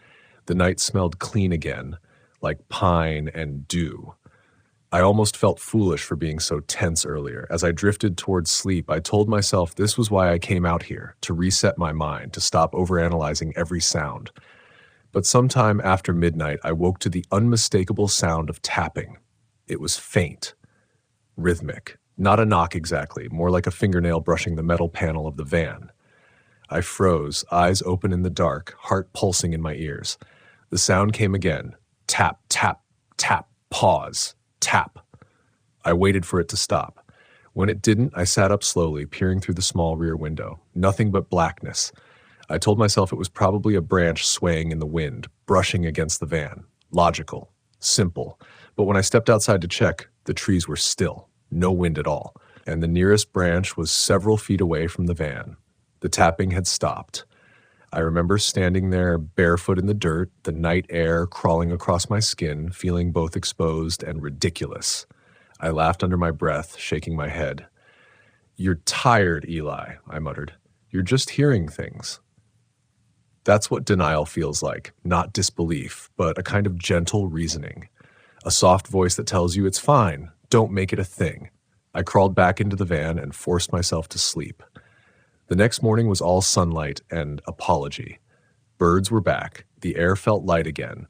The night smelled clean again, like pine and dew. I almost felt foolish for being so tense earlier. As I drifted towards sleep, I told myself this was why I came out here, to reset my mind, to stop overanalyzing every sound. But sometime after midnight, I woke to the unmistakable sound of tapping. It was faint, rhythmic. Not a knock exactly, more like a fingernail brushing the metal panel of the van. I froze, eyes open in the dark, heart pulsing in my ears. The sound came again. Tap, tap, tap, pause, tap. I waited for it to stop. When it didn't, I sat up slowly, peering through the small rear window. Nothing but blackness. I told myself it was probably a branch swaying in the wind, brushing against the van. Logical. Simple. But when I stepped outside to check, the trees were still. No wind at all, and the nearest branch was several feet away from the van. The tapping had stopped. I remember standing there barefoot in the dirt, the night air crawling across my skin, feeling both exposed and ridiculous. I laughed under my breath, shaking my head. "You're tired, Eli," I muttered. "You're just hearing things." That's what denial feels like, not disbelief, but a kind of gentle reasoning. A soft voice that tells you it's fine. Don't make it a thing. I crawled back into the van and forced myself to sleep. The next morning was all sunlight and apology. Birds were back. The air felt light again.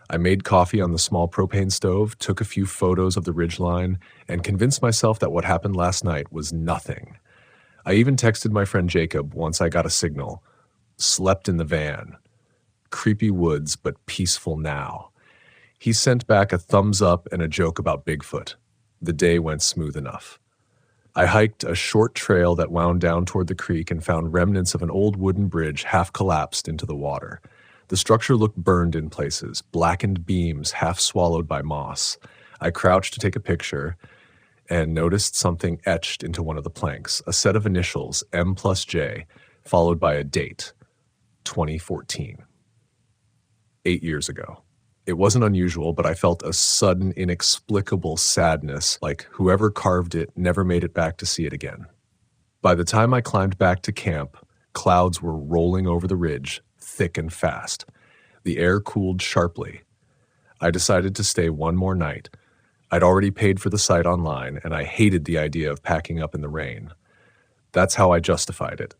I made coffee on the small propane stove, took a few photos of the ridgeline, and convinced myself that what happened last night was nothing. I even texted my friend Jacob once I got a signal. Slept in the van. Creepy woods, but peaceful now. He sent back a thumbs up and a joke about Bigfoot. The day went smooth enough. I hiked a short trail that wound down toward the creek and found remnants of an old wooden bridge half collapsed into the water. The structure looked burned in places, blackened beams half swallowed by moss. I crouched to take a picture and noticed something etched into one of the planks, a set of initials, M+J, followed by a date, 2014. 8 years ago. It wasn't unusual, but I felt a sudden, inexplicable sadness, like whoever carved it never made it back to see it again. By the time I climbed back to camp, clouds were rolling over the ridge, thick and fast. The air cooled sharply. I decided to stay one more night. I'd already paid for the site online, and I hated the idea of packing up in the rain. That's how I justified it.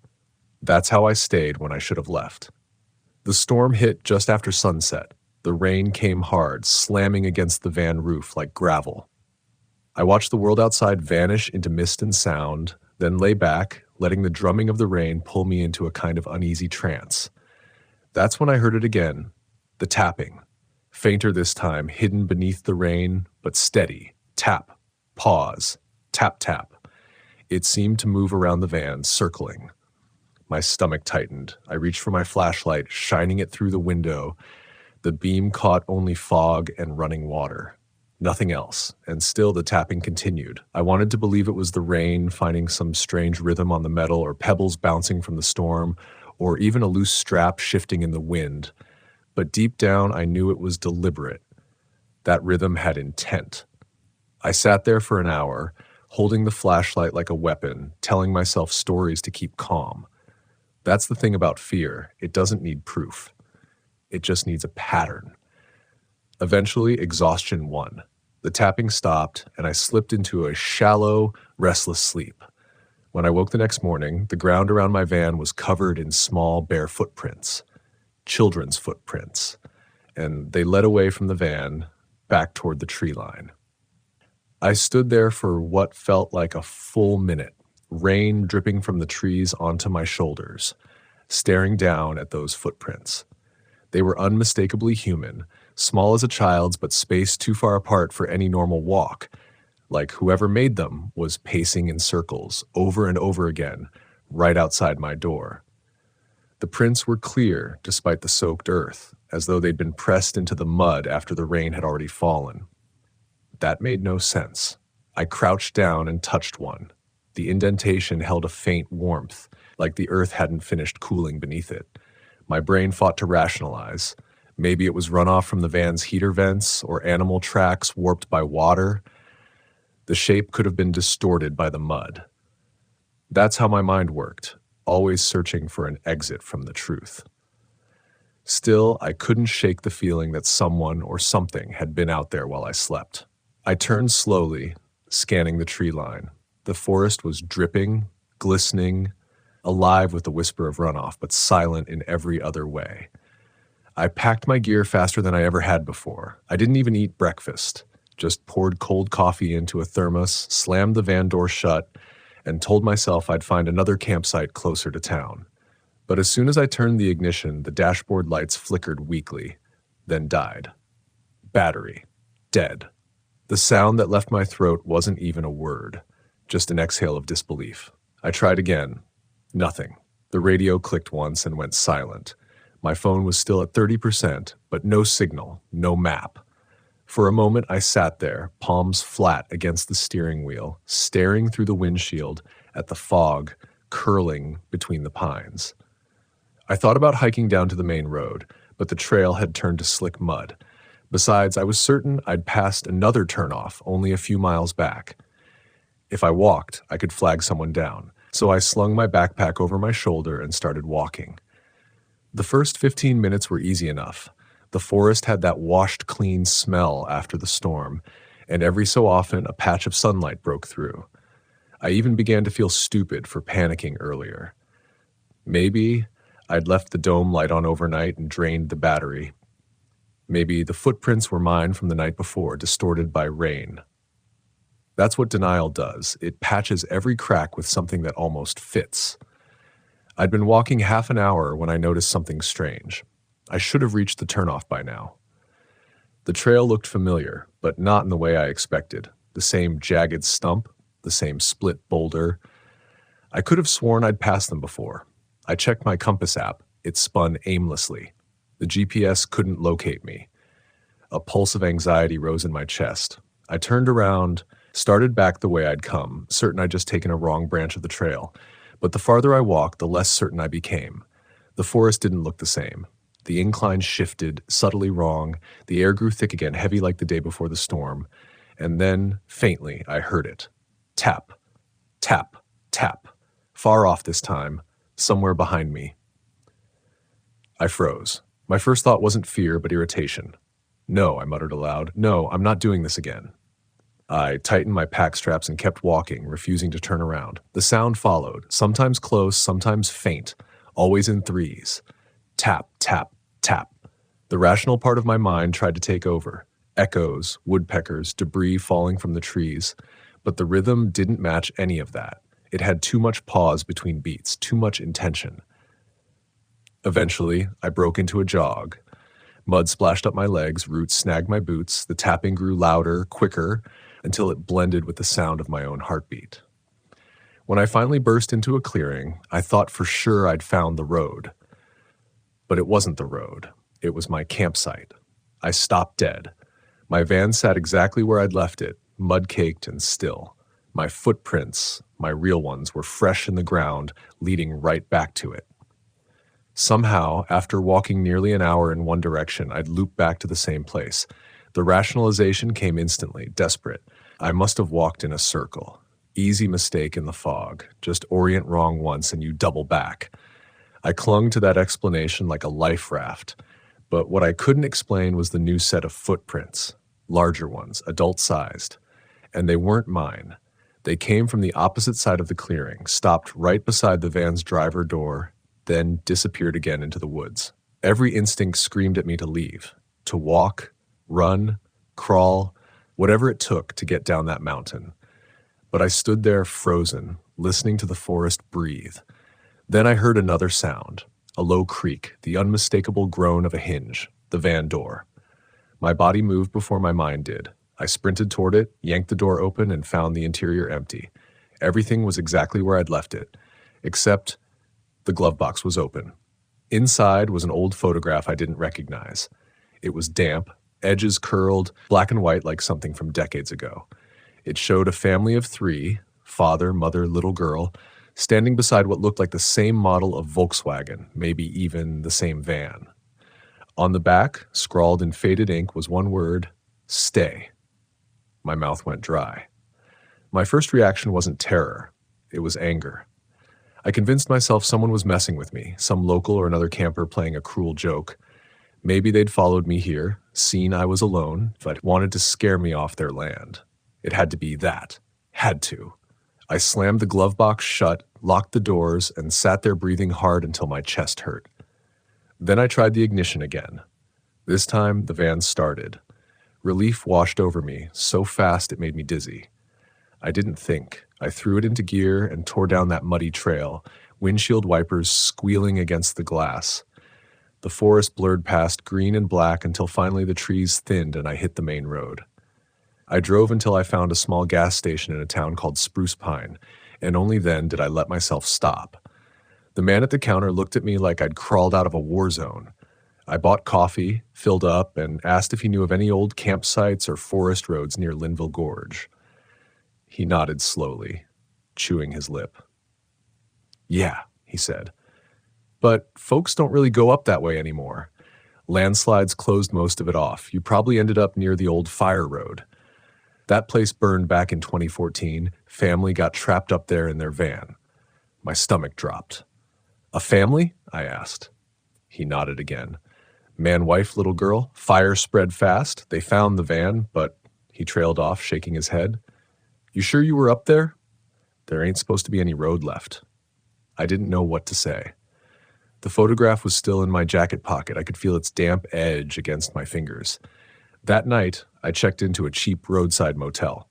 That's how I stayed when I should have left. The storm hit just after sunset. The rain came hard, slamming against the van roof like gravel. I watched the world outside vanish into mist and sound, then lay back, letting the drumming of the rain pull me into a kind of uneasy trance. That's when I heard it again, the tapping. Fainter this time, hidden beneath the rain, but steady. Tap, pause, tap, tap. It seemed to move around the van, circling. My stomach tightened. I reached for my flashlight, shining it through the window. The beam caught only fog and running water. Nothing else, and still the tapping continued. I wanted to believe it was the rain finding some strange rhythm on the metal, or pebbles bouncing from the storm, or even a loose strap shifting in the wind. But deep down, I knew it was deliberate. That rhythm had intent. I sat there for an hour, holding the flashlight like a weapon, telling myself stories to keep calm. That's the thing about fear. It doesn't need proof. It just needs a pattern. Eventually, exhaustion won. The tapping stopped, and I slipped into a shallow, restless sleep. When I woke the next morning, the ground around my van was covered in small, bare footprints. Children's footprints. And they led away from the van, back toward the tree line. I stood there for what felt like a full minute, rain dripping from the trees onto my shoulders, staring down at those footprints. They were unmistakably human, small as a child's but spaced too far apart for any normal walk, like whoever made them was pacing in circles over and over again, right outside my door. The prints were clear despite the soaked earth, as though they'd been pressed into the mud after the rain had already fallen. That made no sense. I crouched down and touched one. The indentation held a faint warmth, like the earth hadn't finished cooling beneath it. My brain fought to rationalize. Maybe it was runoff from the van's heater vents or animal tracks warped by water. The shape could have been distorted by the mud. That's how my mind worked, always searching for an exit from the truth. Still, I couldn't shake the feeling that someone or something had been out there while I slept. I turned slowly, scanning the tree line. The forest was dripping, glistening, alive with the whisper of runoff, but silent in every other way. I packed my gear faster than I ever had before. I didn't even eat breakfast, just poured cold coffee into a thermos, slammed the van door shut, and told myself I'd find another campsite closer to town. But as soon as I turned the ignition, the dashboard lights flickered weakly, then died. Battery. Dead. The sound that left my throat wasn't even a word, just an exhale of disbelief. I tried again. Nothing. The radio clicked once and went silent. My phone was still at 30%, but no signal, no map. For a moment, I sat there, palms flat against the steering wheel, staring through the windshield at the fog curling between the pines. I thought about hiking down to the main road, but the trail had turned to slick mud. Besides, I was certain I'd passed another turnoff only a few miles back. If I walked, I could flag someone down, so I slung my backpack over my shoulder and started walking. The first 15 minutes were easy enough. The forest had that washed clean smell after the storm, and every so often a patch of sunlight broke through. I even began to feel stupid for panicking earlier. Maybe I'd left the dome light on overnight and drained the battery. Maybe the footprints were mine from the night before, distorted by rain. That's what denial does. It patches every crack with something that almost fits. I'd been walking half an hour when I noticed something strange. I should have reached the turnoff by now. The trail looked familiar, but not in the way I expected. The same jagged stump, the same split boulder. I could have sworn I'd passed them before. I checked my compass app. It spun aimlessly. The GPS couldn't locate me. A pulse of anxiety rose in my chest. I turned around, started back the way I'd come, certain I'd just taken a wrong branch of the trail. But the farther I walked, the less certain I became. The forest didn't look the same. The incline shifted, subtly wrong. The air grew thick again, heavy like the day before the storm. And then, faintly, I heard it. Tap, tap, tap. Far off this time, somewhere behind me. I froze. My first thought wasn't fear, but irritation. No, I muttered aloud. No, I'm not doing this again. I tightened my pack straps and kept walking, refusing to turn around. The sound followed, sometimes close, sometimes faint, always in threes. Tap, tap, tap. The rational part of my mind tried to take over. Echoes, woodpeckers, debris falling from the trees. But the rhythm didn't match any of that. It had too much pause between beats, too much intention. Eventually, I broke into a jog. Mud splashed up my legs, roots snagged my boots, the tapping grew louder, quicker, until it blended with the sound of my own heartbeat. When I finally burst into a clearing, I thought for sure I'd found the road. But it wasn't the road. It was my campsite. I stopped dead. My van sat exactly where I'd left it, mud-caked and still. My footprints, my real ones, were fresh in the ground, leading right back to it. Somehow, after walking nearly an hour in one direction, I'd loop back to the same place. The rationalization came instantly, desperate. I must have walked in a circle. Easy mistake in the fog. Just orient wrong once and you double back. I clung to that explanation like a life raft. But what I couldn't explain was the new set of footprints. Larger ones, adult-sized. And they weren't mine. They came from the opposite side of the clearing, stopped right beside the van's driver door, then disappeared again into the woods. Every instinct screamed at me to leave, to walk, run, crawl, whatever it took to get down that mountain. But I stood there frozen, listening to the forest breathe. Then I heard another sound, a low creak, the unmistakable groan of a hinge, the van door. My body moved before my mind did. I sprinted toward it, yanked the door open, and found the interior empty. Everything was exactly where I'd left it, except the glove box was open. Inside was an old photograph I didn't recognize. It was damp, edges curled, black and white like something from decades ago. It showed a family of three, father, mother, little girl, standing beside what looked like the same model of Volkswagen, maybe even the same van. On the back, scrawled in faded ink, was one word, stay. My mouth went dry. My first reaction wasn't terror. It was anger. I convinced myself someone was messing with me, some local or another camper playing a cruel joke. Maybe they'd followed me here, seen I was alone, but wanted to scare me off their land. It had to be that. Had to. I slammed the glove box shut, locked the doors, and sat there breathing hard until my chest hurt. Then I tried the ignition again. This time, the van started. Relief washed over me, so fast it made me dizzy. I didn't think. I threw it into gear and tore down that muddy trail, windshield wipers squealing against the glass. The forest blurred past green and black until finally the trees thinned and I hit the main road. I drove until I found a small gas station in a town called Spruce Pine, and only then did I let myself stop. The man at the counter looked at me like I'd crawled out of a war zone. I bought coffee, filled up, and asked if he knew of any old campsites or forest roads near Linville Gorge. He nodded slowly, chewing his lip. Yeah, he said. But folks don't really go up that way anymore. Landslides closed most of it off. You probably ended up near the old fire road. That place burned back in 2014. Family got trapped up there in their van. My stomach dropped. A family? I asked. He nodded again. Man, wife, little girl. Fire spread fast. They found the van, but he trailed off, shaking his head. You sure you were up there? There ain't supposed to be any road left. I didn't know what to say. The photograph was still in my jacket pocket. I could feel its damp edge against my fingers. That night, I checked into a cheap roadside motel.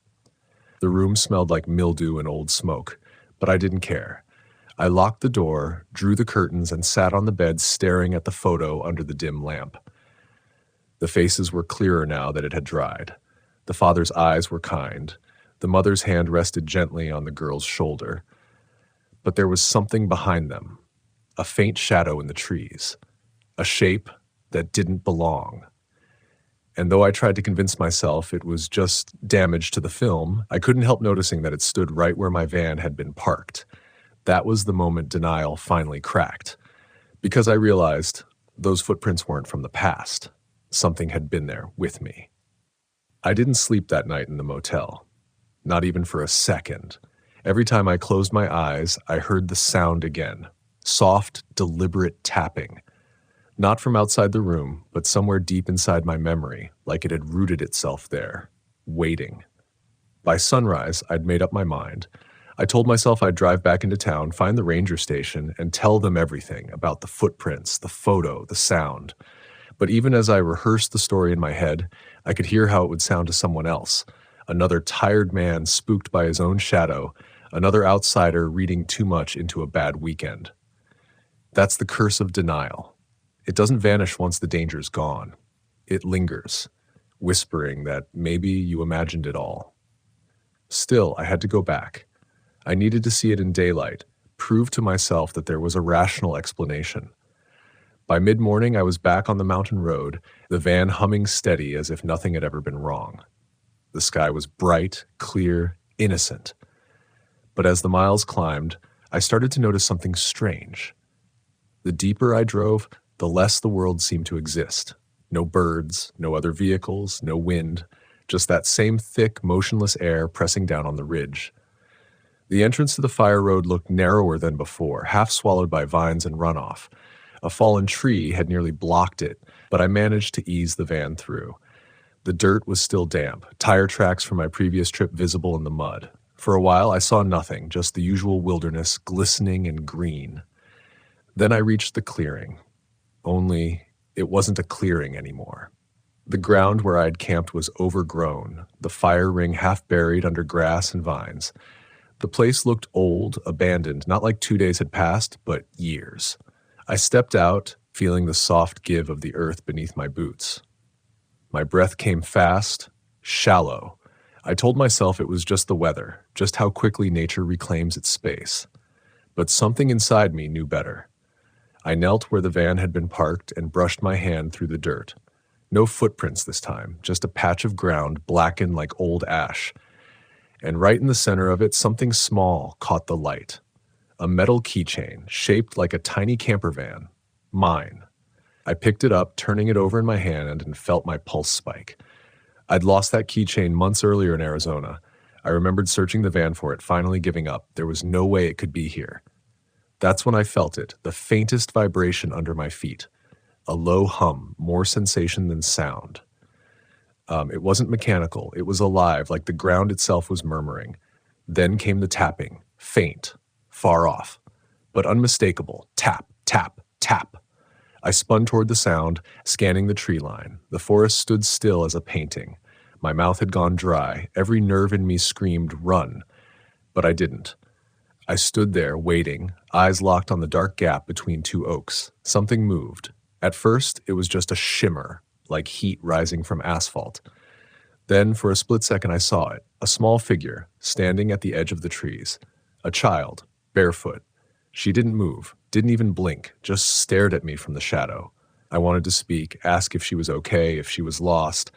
The room smelled like mildew and old smoke, but I didn't care. I locked the door, drew the curtains, and sat on the bed staring at the photo under the dim lamp. The faces were clearer now that it had dried. The father's eyes were kind. The mother's hand rested gently on the girl's shoulder. But there was something behind them, a faint shadow in the trees, a shape that didn't belong. And though I tried to convince myself it was just damage to the film, I couldn't help noticing that it stood right where my van had been parked. That was the moment denial finally cracked, because I realized those footprints weren't from the past. Something had been there with me. I didn't sleep that night in the motel. Not even for a second. Every time I closed my eyes, I heard the sound again. Soft, deliberate tapping. Not from outside the room, but somewhere deep inside my memory, like it had rooted itself there, waiting. By sunrise, I'd made up my mind. I told myself I'd drive back into town, find the ranger station, and tell them everything about the footprints, the photo, the sound. But even as I rehearsed the story in my head, I could hear how it would sound to someone else. Another tired man spooked by his own shadow, another outsider reading too much into a bad weekend. That's the curse of denial. It doesn't vanish once the danger's gone. It lingers, whispering that maybe you imagined it all. Still, I had to go back. I needed to see it in daylight, prove to myself that there was a rational explanation. By mid-morning, I was back on the mountain road, the van humming steady as if nothing had ever been wrong. The sky was bright, clear, innocent. But as the miles climbed, I started to notice something strange. The deeper I drove, the less the world seemed to exist. No birds, no other vehicles, no wind, just that same thick, motionless air pressing down on the ridge. The entrance to the fire road looked narrower than before, half swallowed by vines and runoff. A fallen tree had nearly blocked it, but I managed to ease the van through. The dirt was still damp, tire tracks from my previous trip visible in the mud. For a while, I saw nothing, just the usual wilderness, glistening and green. Then I reached the clearing. Only, it wasn't a clearing anymore. The ground where I had camped was overgrown, the fire ring half buried under grass and vines. The place looked old, abandoned, not like 2 days had passed, but years. I stepped out, feeling the soft give of the earth beneath my boots. My breath came fast, shallow. I told myself it was just the weather, just how quickly nature reclaims its space. But something inside me knew better. I knelt where the van had been parked and brushed my hand through the dirt. No footprints this time, just a patch of ground blackened like old ash. And right in the center of it, something small caught the light. A metal keychain, shaped like a tiny camper van. Mine. I picked it up, turning it over in my hand, and felt my pulse spike. I'd lost that keychain months earlier in Arizona. I remembered searching the van for it, finally giving up. There was no way it could be here. That's when I felt it, the faintest vibration under my feet. A low hum, more sensation than sound. It wasn't mechanical. It was alive, like the ground itself was murmuring. Then came the tapping, faint, far off, but unmistakable. Tap, tap, tap. I spun toward the sound, scanning the tree line. The forest stood still as a painting. My mouth had gone dry. Every nerve in me screamed, run. But I didn't. I stood there, waiting, eyes locked on the dark gap between two oaks. Something moved. At first, it was just a shimmer, like heat rising from asphalt. Then, for a split second, I saw it, a small figure, standing at the edge of the trees. A child, barefoot. She didn't move, didn't even blink, just stared at me from the shadow. I wanted to speak, ask if she was okay, if she was lost,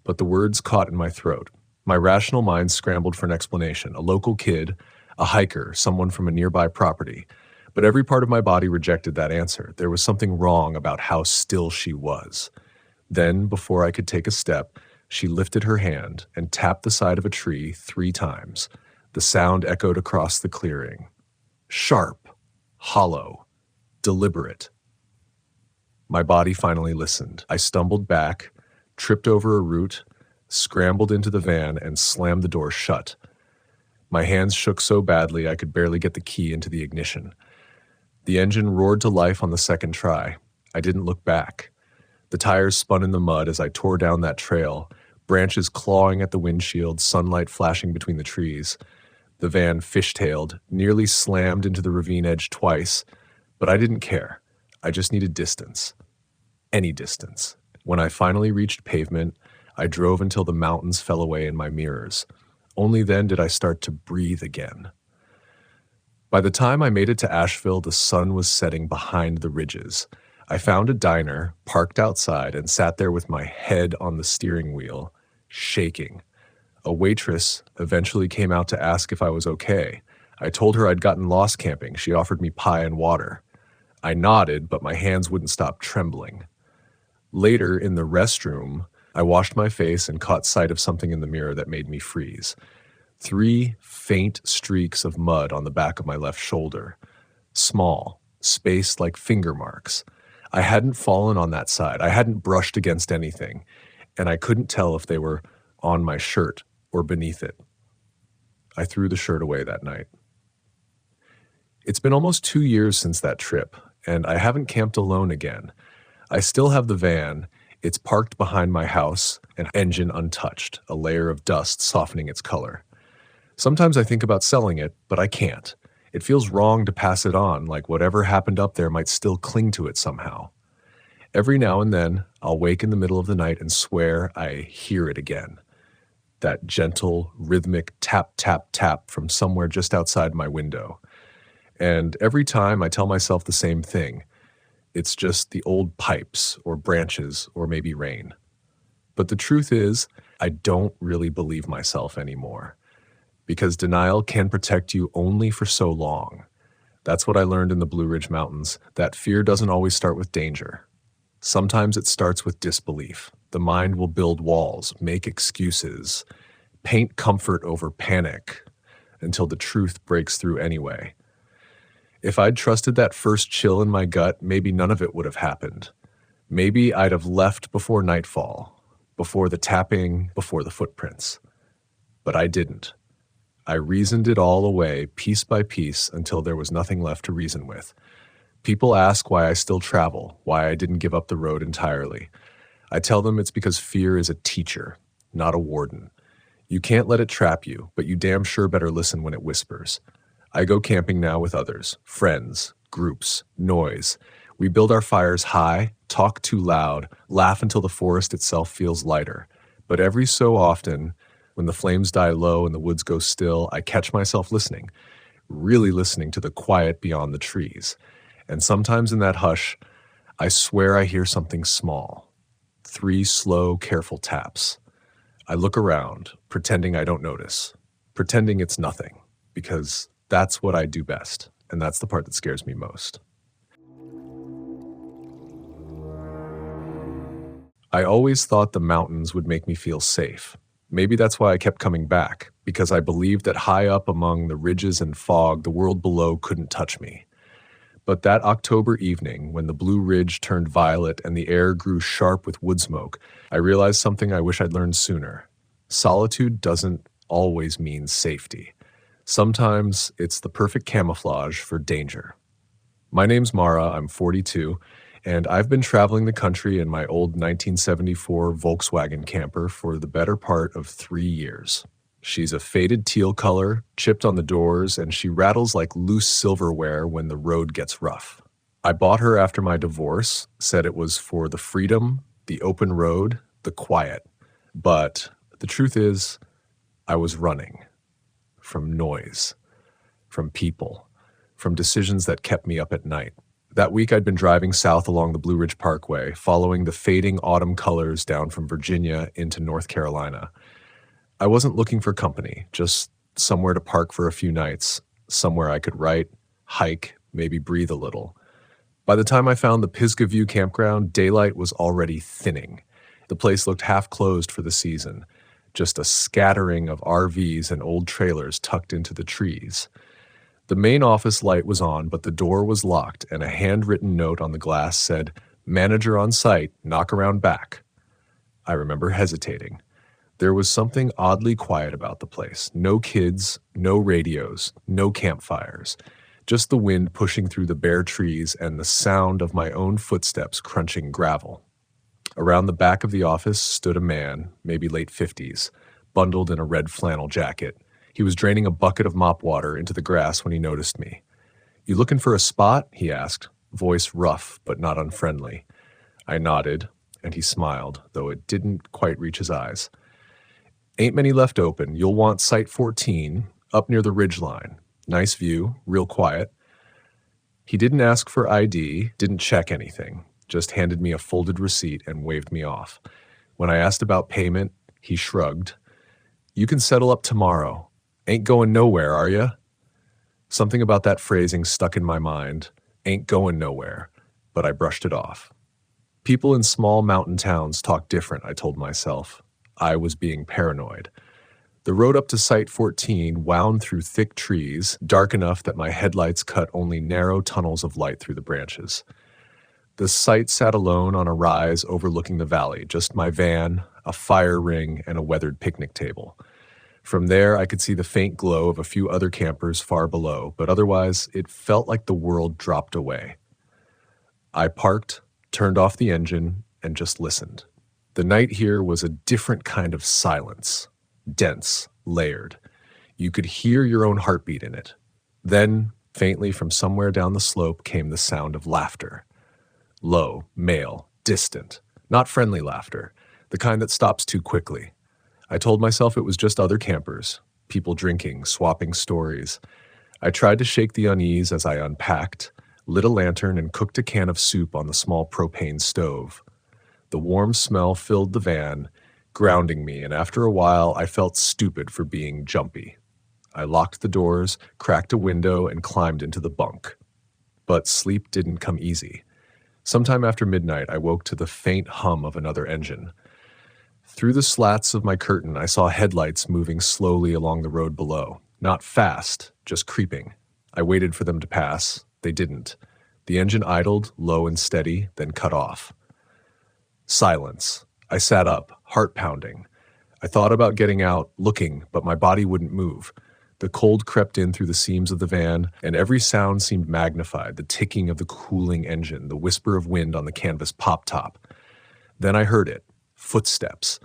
but the words caught in my throat. My rational mind scrambled for an explanation, a local kid, a hiker, someone from a nearby property. But every part of my body rejected that answer. There was something wrong about how still she was. Then, before I could take a step, she lifted her hand and tapped the side of a tree 3 times. The sound echoed across the clearing. Sharp, hollow, deliberate. My body finally listened. I stumbled back, tripped over a root, scrambled into the van, and slammed the door shut. My hands shook so badly I could barely get the key into the ignition. The engine roared to life on the second try. I didn't look back. The tires spun in the mud as I tore down that trail, branches clawing at the windshield, sunlight flashing between the trees. The van fishtailed, nearly slammed into the ravine edge twice, but I didn't care. I just needed distance. Any distance. When I finally reached pavement, I drove until the mountains fell away in my mirrors. Only then did I start to breathe again. By the time I made it to Asheville, the sun was setting behind the ridges. I found a diner, parked outside, and sat there with my head on the steering wheel, shaking. A waitress eventually came out to ask if I was okay. I told her I'd gotten lost camping. She offered me pie and water. I nodded, but my hands wouldn't stop trembling. Later, in the restroom, I washed my face and caught sight of something in the mirror that made me freeze. 3 faint streaks of mud on the back of my left shoulder. Small, spaced like finger marks. I hadn't fallen on that side. I hadn't brushed against anything, and I couldn't tell if they were on my shirt or beneath it. I threw the shirt away that night. It's been almost 2 years since that trip, and I haven't camped alone again. I still have the van. It's parked behind my house, an engine untouched, a layer of dust softening its color. Sometimes I think about selling it, but I can't. It feels wrong to pass it on, like whatever happened up there might still cling to it somehow. Every now and then, I'll wake in the middle of the night and swear I hear it again. That gentle, rhythmic tap, tap, tap from somewhere just outside my window. And every time I tell myself the same thing. It's just the old pipes or branches or maybe rain. But the truth is, I don't really believe myself anymore. Because denial can protect you only for so long. That's what I learned in the Blue Ridge Mountains, that fear doesn't always start with danger. Sometimes it starts with disbelief. The mind will build walls, make excuses, paint comfort over panic until the truth breaks through anyway. If I'd trusted that first chill in my gut, maybe none of it would have happened. Maybe I'd have left before nightfall, before the tapping, before the footprints. But I didn't. I reasoned it all away, piece by piece, until there was nothing left to reason with. People ask why I still travel, why I didn't give up the road entirely. I tell them it's because fear is a teacher, not a warden. You can't let it trap you, but you damn sure better listen when it whispers. I go camping now with others, friends, groups, noise. We build our fires high, talk too loud, laugh until the forest itself feels lighter. But every so often, when the flames die low and the woods go still, I catch myself listening, really listening to the quiet beyond the trees. And sometimes in that hush, I swear I hear something small. 3 slow, careful taps. I look around, pretending I don't notice, pretending it's nothing, because that's what I do best, and that's the part that scares me most. I always thought the mountains would make me feel safe. Maybe that's why I kept coming back, because I believed that high up among the ridges and fog, the world below couldn't touch me. But that October evening, when the Blue Ridge turned violet and the air grew sharp with wood smoke, I realized something I wish I'd learned sooner. Solitude doesn't always mean safety. Sometimes it's the perfect camouflage for danger. My name's Mara, I'm 42, and I've been traveling the country in my old 1974 Volkswagen camper for the better part of 3 years. She's a faded teal color, chipped on the doors, and she rattles like loose silverware when the road gets rough. I bought her after my divorce, said it was for the freedom, the open road, the quiet. But the truth is, I was running. From noise, from people, from decisions that kept me up at night. That week I'd been driving south along the Blue Ridge Parkway, following the fading autumn colors down from Virginia into North Carolina. I wasn't looking for company, just somewhere to park for a few nights, somewhere I could write, hike, maybe breathe a little. By the time I found the Pisgah View campground, daylight was already thinning. The place looked half closed for the season. Just a scattering of RVs and old trailers tucked into the trees. The main office light was on, but the door was locked, and a handwritten note on the glass said, "Manager on site, knock around back." I remember hesitating. There was something oddly quiet about the place. No kids, no radios, no campfires. Just the wind pushing through the bare trees and the sound of my own footsteps crunching gravel. Around the back of the office stood a man, maybe late 50s, bundled in a red flannel jacket. He was draining a bucket of mop water into the grass when he noticed me. "You looking for a spot?" he asked, voice rough but not unfriendly. I nodded, and he smiled, though it didn't quite reach his eyes. "Ain't many left open. You'll want Site 14, up near the ridge line. Nice view, real quiet." He didn't ask for ID, didn't check anything. Just handed me a folded receipt and waved me off. When I asked about payment, he shrugged. "You can settle up tomorrow. Ain't going nowhere, are ya?" Something about that phrasing stuck in my mind. Ain't going nowhere. But I brushed it off. People in small mountain towns talk different, I told myself. I was being paranoid. The road up to Site 14 wound through thick trees, dark enough that my headlights cut only narrow tunnels of light through the branches. The site sat alone on a rise overlooking the valley, just my van, a fire ring, and a weathered picnic table. From there, I could see the faint glow of a few other campers far below, but otherwise, it felt like the world dropped away. I parked, turned off the engine, and just listened. The night here was a different kind of silence, dense, layered. You could hear your own heartbeat in it. Then, faintly from somewhere down the slope, came the sound of laughter. Low, male, distant, not friendly laughter, the kind that stops too quickly. I told myself it was just other campers, people drinking, swapping stories. I tried to shake the unease as I unpacked, lit a lantern, and cooked a can of soup on the small propane stove. The warm smell filled the van, grounding me, and after a while, I felt stupid for being jumpy. I locked the doors, cracked a window, and climbed into the bunk. But sleep didn't come easy. Sometime after midnight, I woke to the faint hum of another engine. Through the slats of my curtain, I saw headlights moving slowly along the road below. Not fast, just creeping. I waited for them to pass. They didn't. The engine idled, low and steady, then cut off. Silence. I sat up, heart pounding. I thought about getting out, looking, but my body wouldn't move. The cold crept in through the seams of the van, and every sound seemed magnified, the ticking of the cooling engine, the whisper of wind on the canvas pop-top. Then I heard it, footsteps,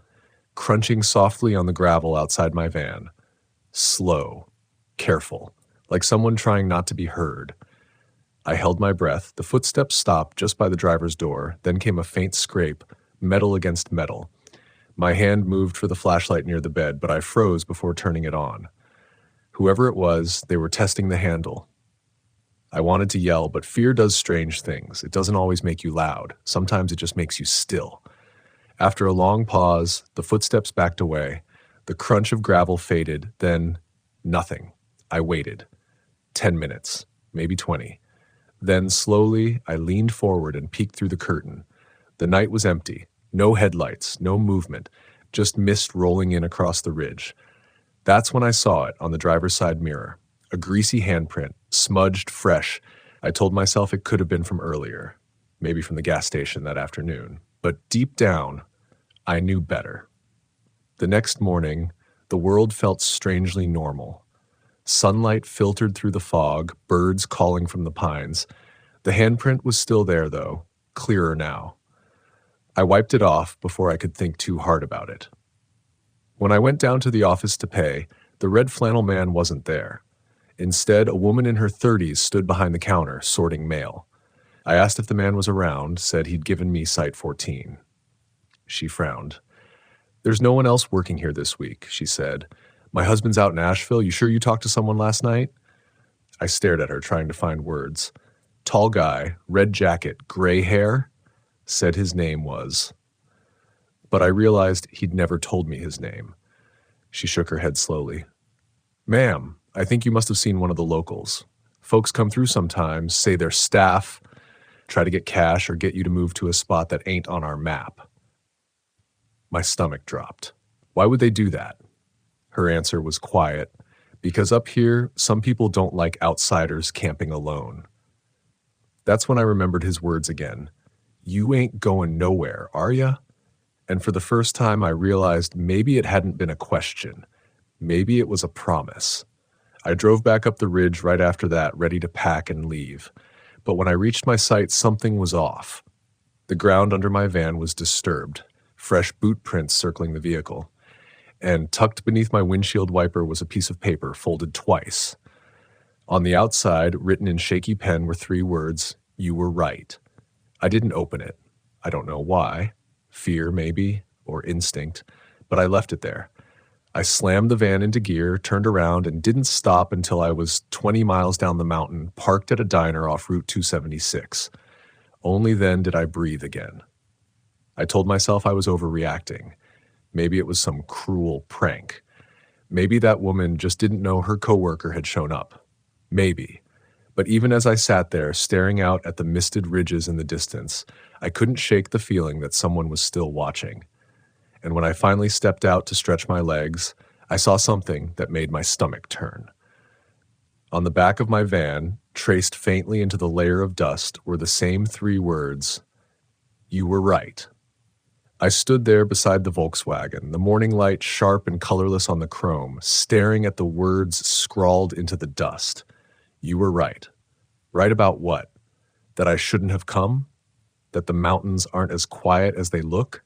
crunching softly on the gravel outside my van. Slow, careful, like someone trying not to be heard. I held my breath. The footsteps stopped just by the driver's door, then came a faint scrape, metal against metal. My hand moved for the flashlight near the bed, but I froze before turning it on. Whoever it was, they were testing the handle. I wanted to yell, but fear does strange things. It doesn't always make you loud. Sometimes it just makes you still. After a long pause, the footsteps backed away. The crunch of gravel faded, then nothing. I waited. 10 minutes, maybe 20. Then slowly, I leaned forward and peeked through the curtain. The night was empty. No headlights, no movement, just mist rolling in across the ridge. That's when I saw it on the driver's side mirror. A greasy handprint, smudged, fresh. I told myself it could have been from earlier, maybe from the gas station that afternoon. But deep down, I knew better. The next morning, the world felt strangely normal. Sunlight filtered through the fog, birds calling from the pines. The handprint was still there, though, clearer now. I wiped it off before I could think too hard about it. When I went down to the office to pay, the red flannel man wasn't there. Instead, a woman in her 30s stood behind the counter, sorting mail. I asked if the man was around, said he'd given me Site 14. She frowned. "There's no one else working here this week," she said. "My husband's out in Asheville. You sure you talked to someone last night?" I stared at her, trying to find words. Tall guy, red jacket, gray hair, said his name was. But I realized he'd never told me his name. She shook her head slowly. "Ma'am, I think you must have seen one of the locals. Folks come through sometimes, say they're staff, try to get cash or get you to move to a spot that ain't on our map." My stomach dropped. Why would they do that? Her answer was quiet. Because up here, some people don't like outsiders camping alone. That's when I remembered his words again. "You ain't going nowhere, are ya?" And for the first time, I realized maybe it hadn't been a question. Maybe it was a promise. I drove back up the ridge right after that, ready to pack and leave. But when I reached my site, something was off. The ground under my van was disturbed, fresh boot prints circling the vehicle. And tucked beneath my windshield wiper was a piece of paper folded twice. On the outside, written in shaky pen, were 3 words, "You were right." I didn't open it. I don't know why. Fear, maybe, or instinct, but I left it there. I slammed the van into gear, turned around, and didn't stop until I was 20 miles down the mountain, parked at a diner off Route 276. Only then did I breathe again. I told myself I was overreacting. Maybe it was some cruel prank. Maybe that woman just didn't know her coworker had shown up. Maybe. But even as I sat there, staring out at the misted ridges in the distance, I couldn't shake the feeling that someone was still watching. And when I finally stepped out to stretch my legs, I saw something that made my stomach turn. On the back of my van, traced faintly into the layer of dust, were the same 3 words, "You were right." I stood there beside the Volkswagen, the morning light sharp and colorless on the chrome, staring at the words scrawled into the dust. You were right. Right about what? That I shouldn't have come? That the mountains aren't as quiet as they look?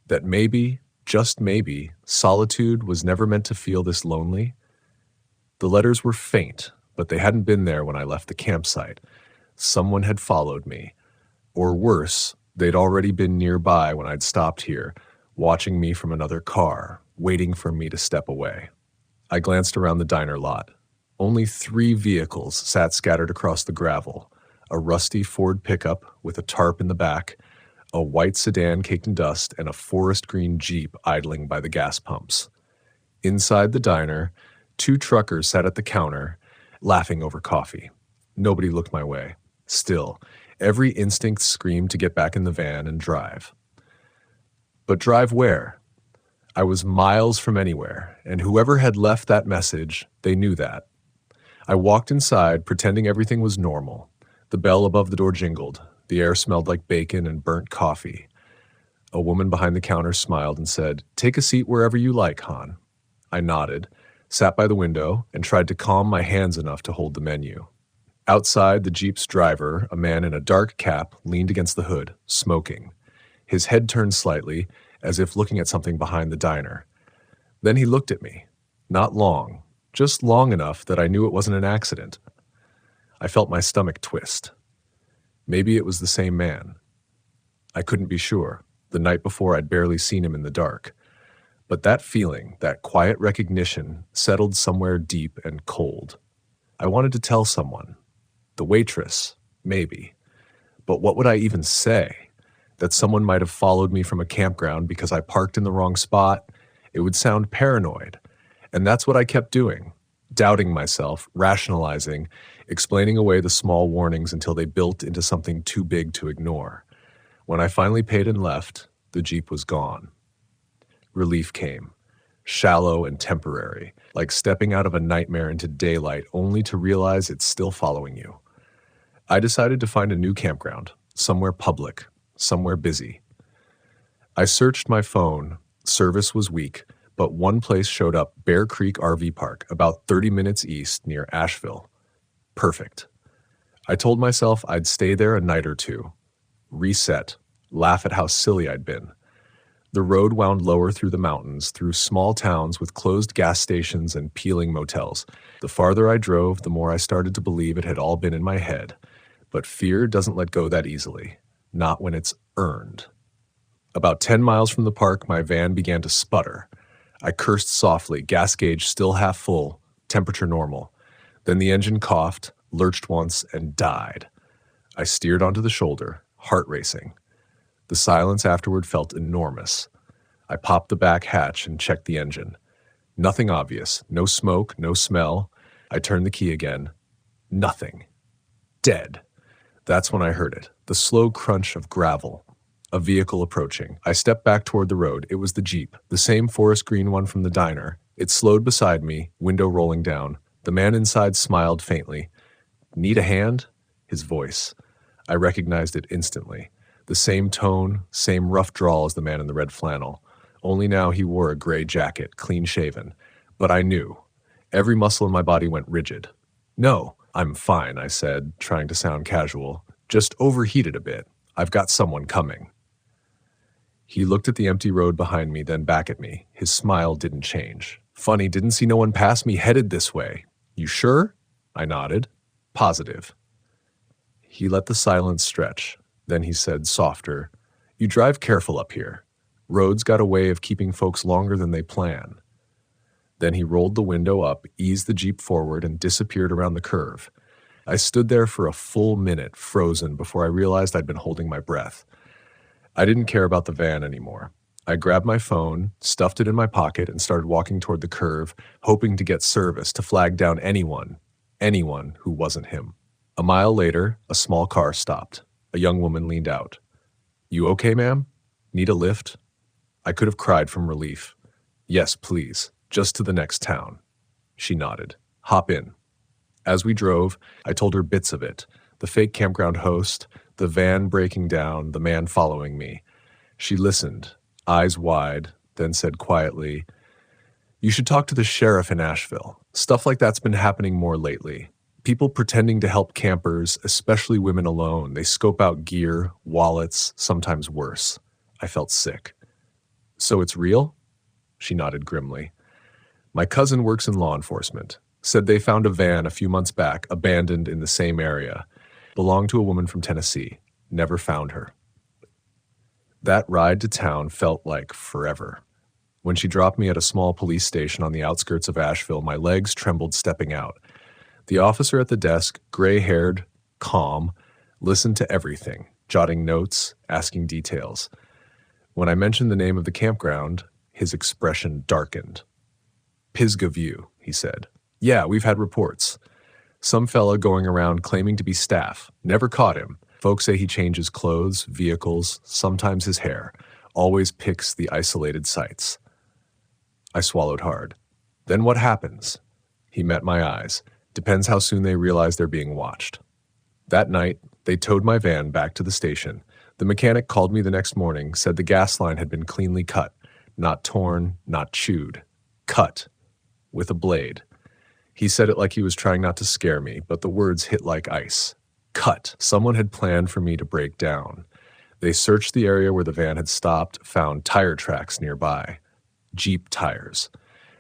That maybe, just maybe, solitude was never meant to feel this lonely? The letters were faint, but they hadn't been there when I left the campsite. Someone had followed me. Or worse, they'd already been nearby when I'd stopped here, watching me from another car, waiting for me to step away. I glanced around the diner lot. Only 3 vehicles sat scattered across the gravel. A rusty Ford pickup with a tarp in the back, a white sedan caked in dust, and a forest green Jeep idling by the gas pumps. Inside the diner, 2 truckers sat at the counter, laughing over coffee. Nobody looked my way. Still, every instinct screamed to get back in the van and drive. But drive where? I was miles from anywhere, and whoever had left that message, they knew that. I walked inside, pretending everything was normal. The bell above the door jingled. The air smelled like bacon and burnt coffee. A woman behind the counter smiled and said, "Take a seat wherever you like, Han." I nodded, sat by the window, and tried to calm my hands enough to hold the menu. Outside, the Jeep's driver, a man in a dark cap, leaned against the hood, smoking. His head turned slightly, as if looking at something behind the diner. Then he looked at me. Not long, just long enough that I knew it wasn't an accident. I felt my stomach twist. Maybe it was the same man. I couldn't be sure. The night before, I'd barely seen him in the dark. But that feeling, that quiet recognition, settled somewhere deep and cold. I wanted to tell someone. The waitress, maybe. But what would I even say? That someone might have followed me from a campground because I parked in the wrong spot? It would sound paranoid. And that's what I kept doing. Doubting myself, rationalizing, explaining away the small warnings until they built into something too big to ignore. When I finally paid and left, the Jeep was gone. Relief came, shallow and temporary, like stepping out of a nightmare into daylight only to realize it's still following you. I decided to find a new campground, somewhere public, somewhere busy. I searched my phone. Service was weak, but one place showed up, Bear Creek RV Park, about 30 minutes east near Asheville. Perfect. I told myself I'd stay there a night or 2, reset, laugh at how silly I'd been. The road wound lower through the mountains, through small towns with closed gas stations and peeling motels. The farther I drove, the more I started to believe it had all been in my head. But fear doesn't let go that easily, not when it's earned. About 10 miles from the park, my van began to sputter. I cursed softly, gas gauge still half full, temperature normal. Then the engine coughed, lurched once, and died. I steered onto the shoulder, heart racing. The silence afterward felt enormous. I popped the back hatch and checked the engine. Nothing obvious, no smoke, no smell. I turned the key again. Nothing. Dead. That's when I heard it, the slow crunch of gravel. A vehicle approaching. I stepped back toward the road. It was the Jeep, the same forest green one from the diner. It slowed beside me, window rolling down. The man inside smiled faintly. "Need a hand?" His voice. I recognized it instantly. The same tone, same rough drawl as the man in the red flannel. Only now he wore a gray jacket, clean-shaven. But I knew. Every muscle in my body went rigid. "No, I'm fine," I said, trying to sound casual. "Just overheated a bit. I've got someone coming." He looked at the empty road behind me, then back at me. His smile didn't change. "Funny, didn't see no one pass me headed this way. You sure?" I nodded. "Positive." He let the silence stretch. Then he said, softer, "You drive careful up here. Roads got a way of keeping folks longer than they plan." Then he rolled the window up, eased the Jeep forward, and disappeared around the curve. I stood there for a full minute, frozen, before I realized I'd been holding my breath. I didn't care about the van anymore. I grabbed my phone, stuffed it in my pocket, and started walking toward the curve, hoping to get service, to flag down anyone who wasn't him. A mile later, a small car stopped. A young woman leaned out. "You okay, ma'am? Need a lift?" I could have cried from relief. "Yes, please. Just to the next town." She nodded. "Hop in." As we drove, I told her bits of it: the fake campground host, the van breaking down, the man following me. She listened, eyes wide, then said quietly, "You should talk to the sheriff in Asheville. Stuff like that's been happening more lately. People pretending to help campers, especially women alone. They scope out gear, wallets, sometimes worse." I felt sick. "So it's real?" She nodded grimly. "My cousin works in law enforcement. Said they found a van a few months back, abandoned in the same area. Belonged to a woman from Tennessee. Never found her." That ride to town felt like forever. When she dropped me at a small police station on the outskirts of Asheville, my legs trembled stepping out. The officer at the desk, gray-haired, calm, listened to everything, jotting notes, asking details. When I mentioned the name of the campground, his expression darkened. "Pisgah View," he said. "Yeah, we've had reports. Some fella going around claiming to be staff. Never caught him. Folks say he changes clothes, vehicles, sometimes his hair. Always picks the isolated sites." I swallowed hard. "Then what happens?" He met my eyes. "Depends how soon they realize they're being watched." That night, they towed my van back to the station. The mechanic called me the next morning, said the gas line had been cleanly cut. Not torn, not chewed. Cut. With a blade. He said it like he was trying not to scare me, but the words hit like ice. Cut. Someone had planned for me to break down. They searched the area where the van had stopped, found tire tracks nearby. Jeep tires.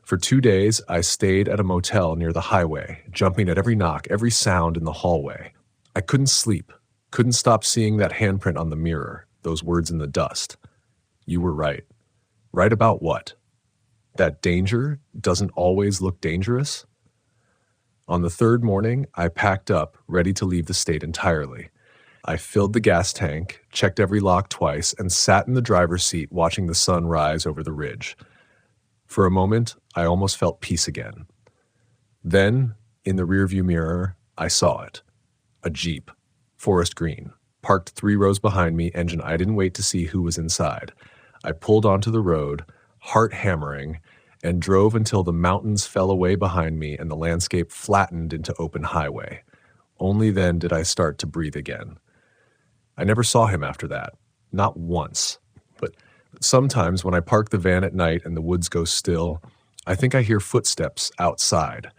For 2 days, I stayed at a motel near the highway, jumping at every knock, every sound in the hallway. I couldn't sleep, couldn't stop seeing that handprint on the mirror, those words in the dust. You were right. Right about what? That danger doesn't always look dangerous? On the third morning, I packed up, ready to leave the state entirely. I filled the gas tank, checked every lock twice, and sat in the driver's seat watching the sun rise over the ridge. For a moment, I almost felt peace again. Then, in the rearview mirror, I saw it. A Jeep, forest green, parked 3 rows behind me, engine. I didn't wait to see who was inside. I pulled onto the road, heart hammering, and drove until the mountains fell away behind me and the landscape flattened into open highway. Only then did I start to breathe again. I never saw him after that, not once. But sometimes when I park the van at night and the woods go still, I think I hear footsteps outside.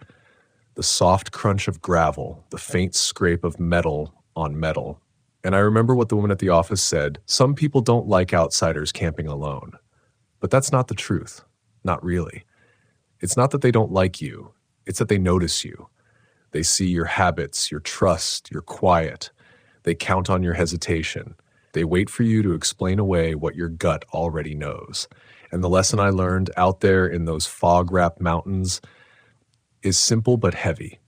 The soft crunch of gravel, the faint scrape of metal on metal. And I remember what the woman at the office said: some people don't like outsiders camping alone. But that's not the truth. Not really. It's not that they don't like you. It's that they notice you. They see your habits, your trust, your quiet. They count on your hesitation. They wait for you to explain away what your gut already knows. And the lesson I learned out there in those fog-wrapped mountains is simple but heavy.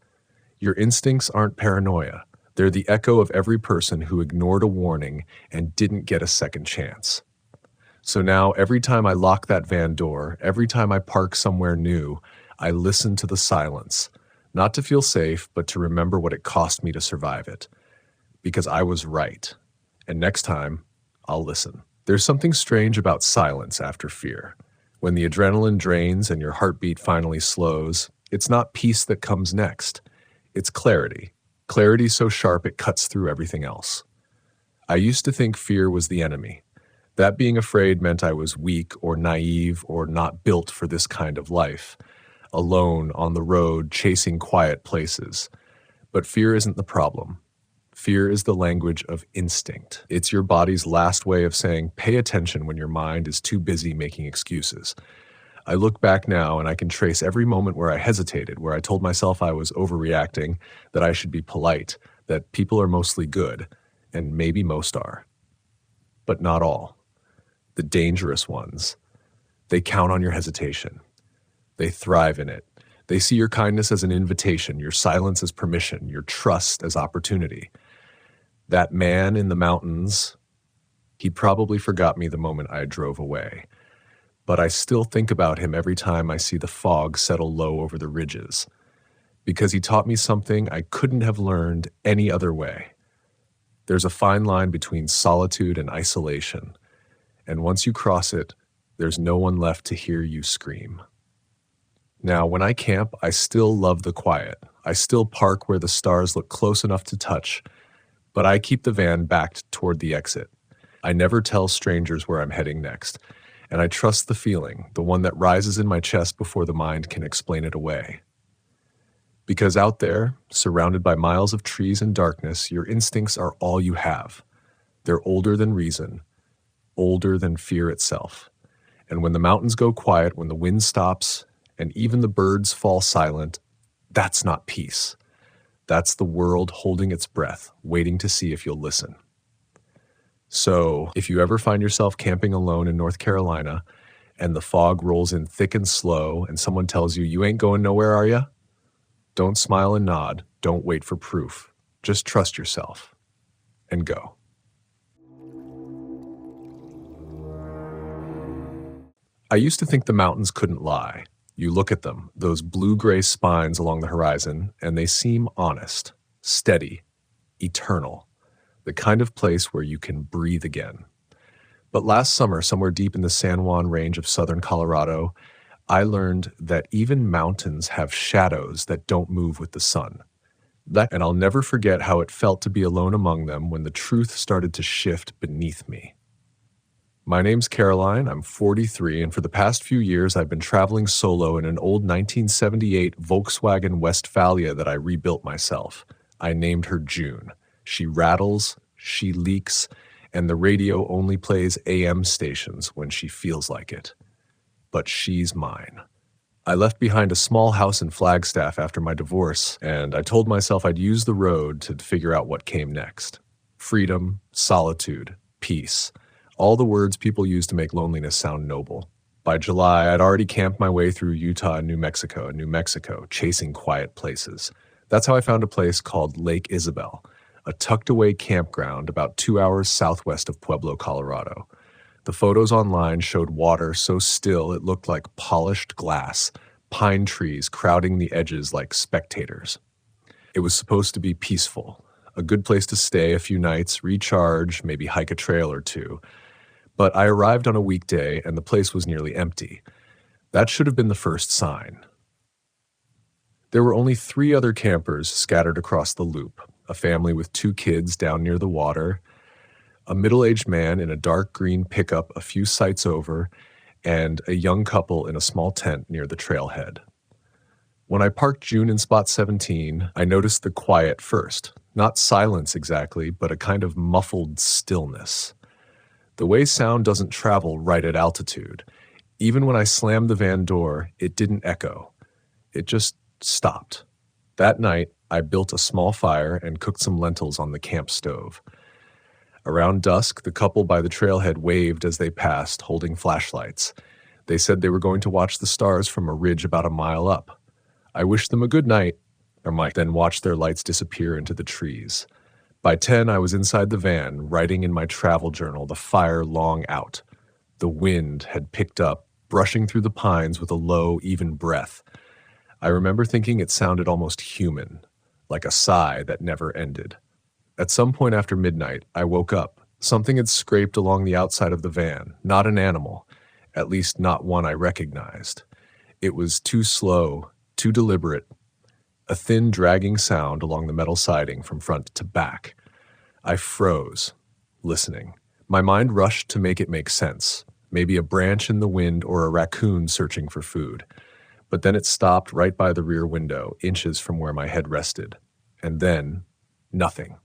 Your instincts aren't paranoia. They're the echo of every person who ignored a warning and didn't get a second chance. So now, every time I lock that van door, every time I park somewhere new, I listen to the silence, not to feel safe, but to remember what it cost me to survive it. Because I was right. And next time, I'll listen. There's something strange about silence after fear. When the adrenaline drains and your heartbeat finally slows, it's not peace that comes next. It's clarity. Clarity so sharp it cuts through everything else. I used to think fear was the enemy. That being afraid meant I was weak or naive or not built for this kind of life. Alone, on the road, chasing quiet places. But fear isn't the problem. Fear is the language of instinct. It's your body's last way of saying, pay attention when your mind is too busy making excuses. I look back now and I can trace every moment where I hesitated, where I told myself I was overreacting, that I should be polite, that people are mostly good, and maybe most are. But not all. The dangerous ones. They count on your hesitation. They thrive in it. They see your kindness as an invitation, your silence as permission, your trust as opportunity. That man in the mountains, he probably forgot me the moment I drove away. But I still think about him every time I see the fog settle low over the ridges, because he taught me something I couldn't have learned any other way. There's a fine line between solitude and isolation, and once you cross it, there's no one left to hear you scream. Now, when I camp, I still love the quiet. I still park where the stars look close enough to touch, but I keep the van backed toward the exit. I never tell strangers where I'm heading next, and I trust the feeling, the one that rises in my chest before the mind can explain it away. Because out there, surrounded by miles of trees and darkness, your instincts are all you have. They're older than reason, older than fear itself. And when the mountains go quiet, when the wind stops, and even the birds fall silent, that's not peace. That's the world holding its breath, waiting to see if you'll listen. So, if you ever find yourself camping alone in North Carolina, and the fog rolls in thick and slow, and someone tells you, "You ain't going nowhere, are ya?" Don't smile and nod. Don't wait for proof. Just trust yourself and go. I used to think the mountains couldn't lie. You look at them, those blue-gray spines along the horizon, and they seem honest, steady, eternal, the kind of place where you can breathe again. But last summer, somewhere deep in the San Juan Range of southern Colorado, I learned that even mountains have shadows that don't move with the sun. And I'll never forget how it felt to be alone among them when the truth started to shift beneath me. My name's Caroline, I'm 43, and for the past few years I've been traveling solo in an old 1978 Volkswagen Westfalia that I rebuilt myself. I named her June. She rattles, she leaks, and the radio only plays AM stations when she feels like it. But she's mine. I left behind a small house in Flagstaff after my divorce, and I told myself I'd use the road to figure out what came next. Freedom, solitude, peace. All the words people use to make loneliness sound noble. By July, I'd already camped my way through Utah and New Mexico, chasing quiet places. That's how I found a place called Lake Isabel, a tucked-away campground about 2 hours southwest of Pueblo, Colorado. The photos online showed water so still it looked like polished glass, pine trees crowding the edges like spectators. It was supposed to be peaceful, a good place to stay a few nights, recharge, maybe hike a trail or two. But I arrived on a weekday and the place was nearly empty. That should have been the first sign. There were only 3 other campers scattered across the loop, a family with 2 kids down near the water, a middle-aged man in a dark green pickup a few sites over, and a young couple in a small tent near the trailhead. When I parked June in spot 17, I noticed the quiet first. Not silence exactly, but a kind of muffled stillness. The way sound doesn't travel right at altitude. Even when I slammed the van door, it didn't echo. It just stopped. That night, I built a small fire and cooked some lentils on the camp stove. Around dusk, the couple by the trailhead waved as they passed, holding flashlights. They said they were going to watch the stars from a ridge about a mile up. I wished them a good night, or might then watch their lights disappear into the trees. By 10, I was inside the van, writing in my travel journal, the fire long out. The wind had picked up, brushing through the pines with a low, even breath. I remember thinking it sounded almost human, like a sigh that never ended. At some point after midnight, I woke up. Something had scraped along the outside of the van, not an animal, at least not one I recognized. It was too slow, too deliberate, a thin, dragging sound along the metal siding from front to back. I froze, listening. My mind rushed to make it make sense, maybe a branch in the wind or a raccoon searching for food. But then it stopped right by the rear window, inches from where my head rested. And then, nothing.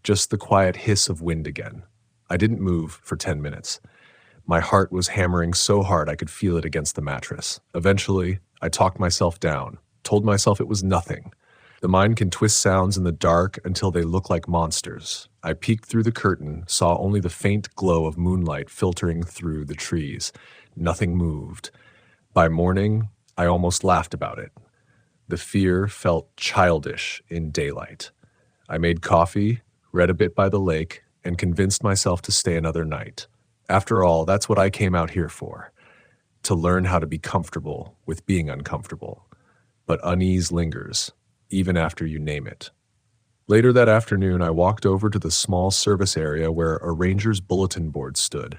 Just the quiet hiss of wind again. I didn't move for 10 minutes. My heart was hammering so hard I could feel it against the mattress. Eventually, I talked myself down, told myself it was nothing. The mind can twist sounds in the dark until they look like monsters. I peeked through the curtain, saw only the faint glow of moonlight filtering through the trees. Nothing moved. By morning, I almost laughed about it. The fear felt childish in daylight. I made coffee, read a bit by the lake, and convinced myself to stay another night. After all, that's what I came out here for, to learn how to be comfortable with being uncomfortable. But unease lingers, even after you name it. Later that afternoon, I walked over to the small service area where a ranger's bulletin board stood.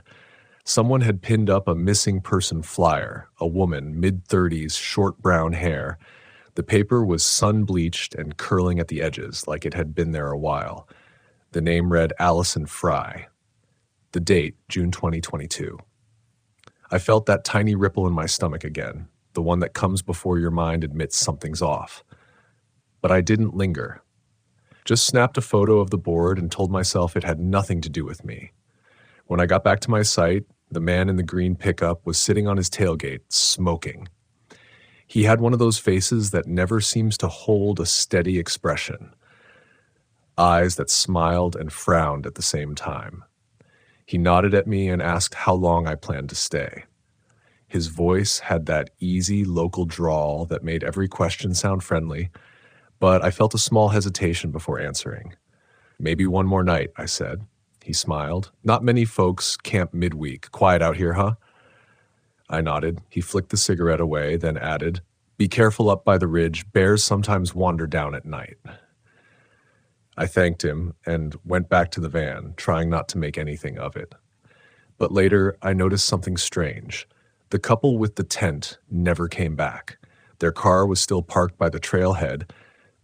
Someone had pinned up a missing person flyer, a woman, mid-30s, short brown hair. The paper was sun-bleached and curling at the edges like it had been there a while. The name read Allison Fry. The date, June 2022. I felt that tiny ripple in my stomach again, the one that comes before your mind admits something's off. But I didn't linger. Just snapped a photo of the board and told myself it had nothing to do with me. When I got back to my site, the man in the green pickup was sitting on his tailgate, smoking. He had one of those faces that never seems to hold a steady expression. Eyes that smiled and frowned at the same time. He nodded at me and asked how long I planned to stay. His voice had that easy local drawl that made every question sound friendly, but I felt a small hesitation before answering. Maybe one more night, I said. He smiled. Not many folks camp midweek. Quiet out here, huh? I nodded. He flicked the cigarette away, then added, "Be careful up by the ridge. Bears sometimes wander down at night." I thanked him and went back to the van, trying not to make anything of it. But later, I noticed something strange. The couple with the tent never came back. Their car was still parked by the trailhead,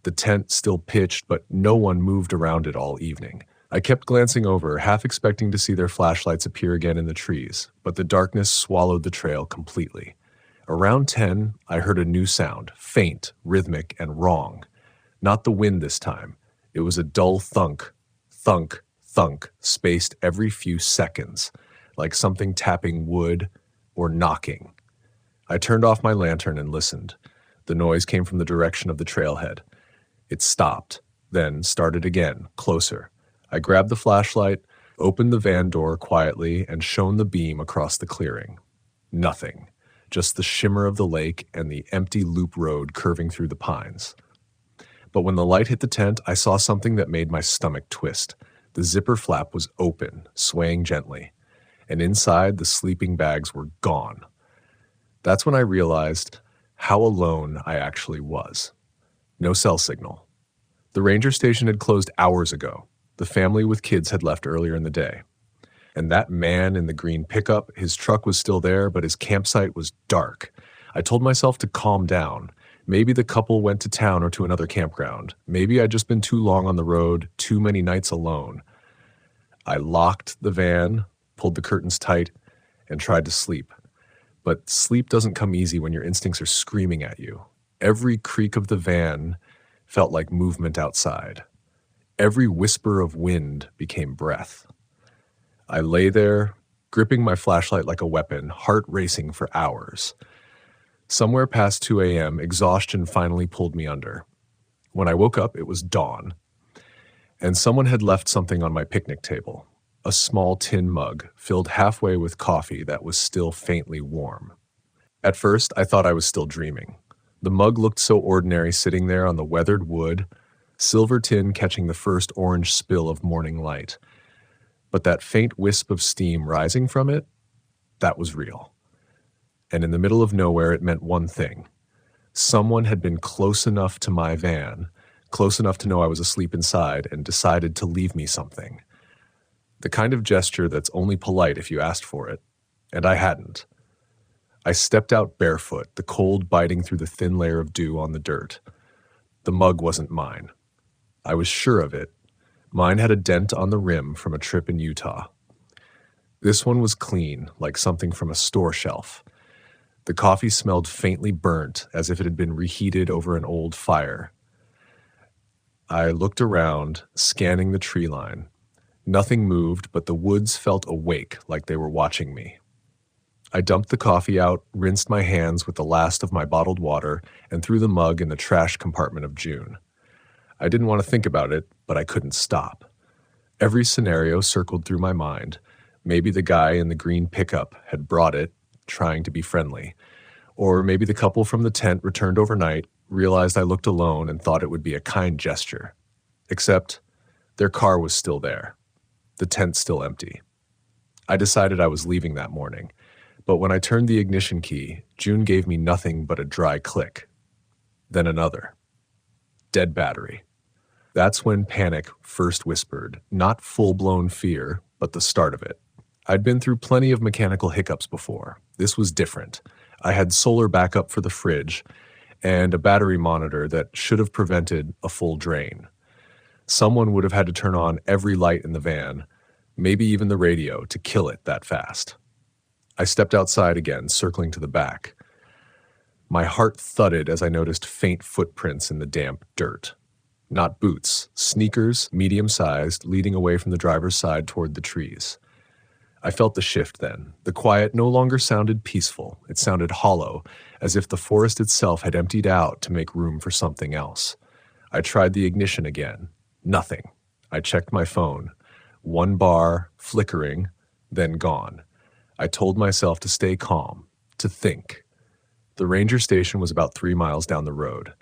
the tent still pitched, but no one moved around it all evening. I kept glancing over, half expecting to see their flashlights appear again in the trees, but the darkness swallowed the trail completely. Around 10, I heard a new sound, faint, rhythmic, and wrong. Not the wind this time. It was a dull thunk, thunk, thunk, spaced every few seconds, like something tapping wood or knocking. I turned off my lantern and listened. The noise came from the direction of the trailhead. It stopped, then started again, closer. I grabbed the flashlight, opened the van door quietly, and shone the beam across the clearing. Nothing. Just the shimmer of the lake and the empty loop road curving through the pines. But when the light hit the tent, I saw something that made my stomach twist. The zipper flap was open, swaying gently, and inside the sleeping bags were gone. That's when I realized how alone I actually was. No cell signal. The ranger station had closed hours ago. The family with kids had left earlier in the day. And that man in the green pickup, his truck was still there, but his campsite was dark. I told myself to calm down. Maybe the couple went to town or to another campground. Maybe I'd just been too long on the road, too many nights alone. I locked the van, pulled the curtains tight, and tried to sleep. But sleep doesn't come easy when your instincts are screaming at you. Every creak of the van felt like movement outside. Every whisper of wind became breath. I lay there, gripping my flashlight like a weapon, heart racing for hours. Somewhere past 2 a.m., exhaustion finally pulled me under. When I woke up, it was dawn, and someone had left something on my picnic table, a small tin mug filled halfway with coffee that was still faintly warm. At first, I thought I was still dreaming. The mug looked so ordinary sitting there on the weathered wood, silver tin catching the first orange spill of morning light. But that faint wisp of steam rising from it, that was real. And in the middle of nowhere, it meant one thing. Someone had been close enough to my van, close enough to know I was asleep inside, and decided to leave me something. The kind of gesture that's only polite if you asked for it, and I hadn't. I stepped out barefoot, the cold biting through the thin layer of dew on the dirt. The mug wasn't mine. I was sure of it. Mine had a dent on the rim from a trip in Utah. This one was clean, like something from a store shelf. The coffee smelled faintly burnt, as if it had been reheated over an old fire. I looked around, scanning the tree line. Nothing moved, but the woods felt awake, like they were watching me. I dumped the coffee out, rinsed my hands with the last of my bottled water, and threw the mug in the trash compartment of June. I didn't want to think about it, but I couldn't stop. Every scenario circled through my mind. Maybe the guy in the green pickup had brought it, trying to be friendly. Or maybe the couple from the tent returned overnight, realized I looked alone, and thought it would be a kind gesture. Except their car was still there. The tent still empty. I decided I was leaving that morning, but when I turned the ignition key, June gave me nothing but a dry click. Then another. Dead battery. That's when panic first whispered, not full-blown fear, but the start of it. I'd been through plenty of mechanical hiccups before. This was different. I had solar backup for the fridge, and a battery monitor that should have prevented a full drain. Someone would have had to turn on every light in the van, maybe even the radio, to kill it that fast. I stepped outside again, circling to the back. My heart thudded as I noticed faint footprints in the damp dirt. Not boots, sneakers, medium-sized, leading away from the driver's side toward the trees. I felt the shift then. The quiet no longer sounded peaceful. It sounded hollow, as if the forest itself had emptied out to make room for something else. I tried the ignition again. Nothing. I checked my phone. 1 bar, flickering, then gone. I told myself to stay calm, to think. The ranger station was about 3 miles down the road.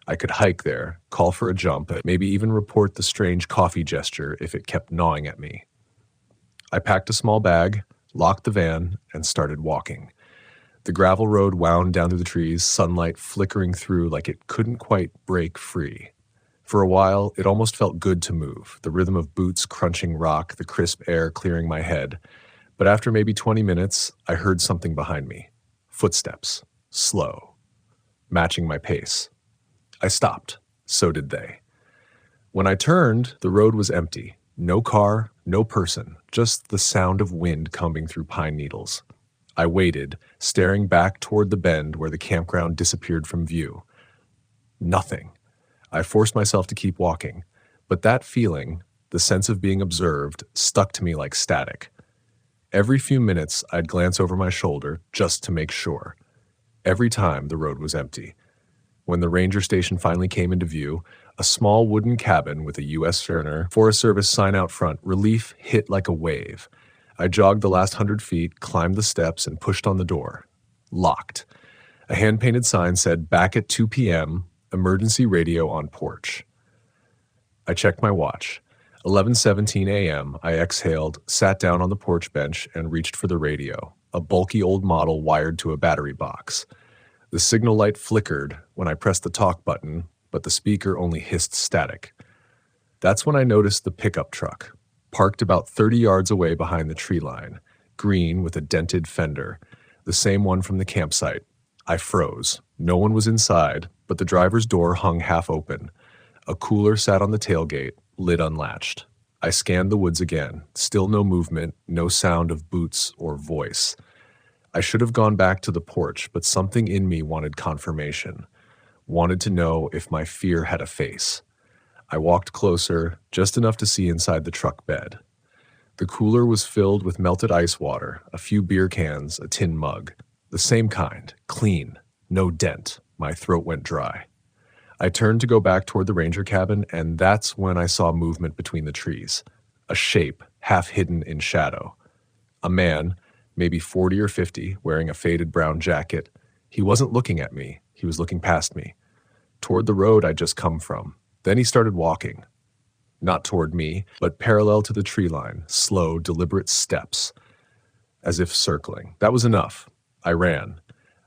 I could hike there, call for a jump, maybe even report the strange coffee gesture if it kept gnawing at me. I packed a small bag, locked the van, and started walking. The gravel road wound down through the trees, sunlight flickering through like it couldn't quite break free. For a while, it almost felt good to move, the rhythm of boots crunching rock, the crisp air clearing my head. But after maybe 20 minutes, I heard something behind me. Footsteps. Slow. Matching my pace. I stopped. So did they. When I turned, the road was empty. No car, no person, just the sound of wind combing through pine needles. I waited, staring back toward the bend where the campground disappeared from view. Nothing. I forced myself to keep walking, but that feeling, the sense of being observed, stuck to me like static. Every few minutes, I'd glance over my shoulder just to make sure. Every time, the road was empty. When the ranger station finally came into view, a small wooden cabin with a U.S. Forest Service sign out front, relief hit like a wave. I jogged the last 100 feet, climbed the steps, and pushed on the door. Locked. A hand-painted sign said, "Back at 2 p.m., emergency radio on porch." I checked my watch. 11:17 a.m., I exhaled, sat down on the porch bench, and reached for the radio, a bulky old model wired to a battery box. The signal light flickered when I pressed the talk button, but the speaker only hissed static. That's when I noticed the pickup truck, parked about 30 yards away behind the tree line, green with a dented fender, the same one from the campsite. I froze. No one was inside, but the driver's door hung half open. A cooler sat on the tailgate, lid unlatched. I scanned the woods again. Still no movement, no sound of boots or voice. I should have gone back to the porch, but something in me wanted confirmation. Wanted to know if my fear had a face. I walked closer, just enough to see inside the truck bed. The cooler was filled with melted ice water, a few beer cans, a tin mug. The same kind, clean, no dent. My throat went dry. I turned to go back toward the ranger cabin, and that's when I saw movement between the trees. A shape, half hidden in shadow. A man, maybe 40 or 50, wearing a faded brown jacket. He wasn't looking at me. He was looking past me, toward the road I'd just come from. Then he started walking. Not toward me, but parallel to the tree line, slow, deliberate steps, as if circling. That was enough. I ran.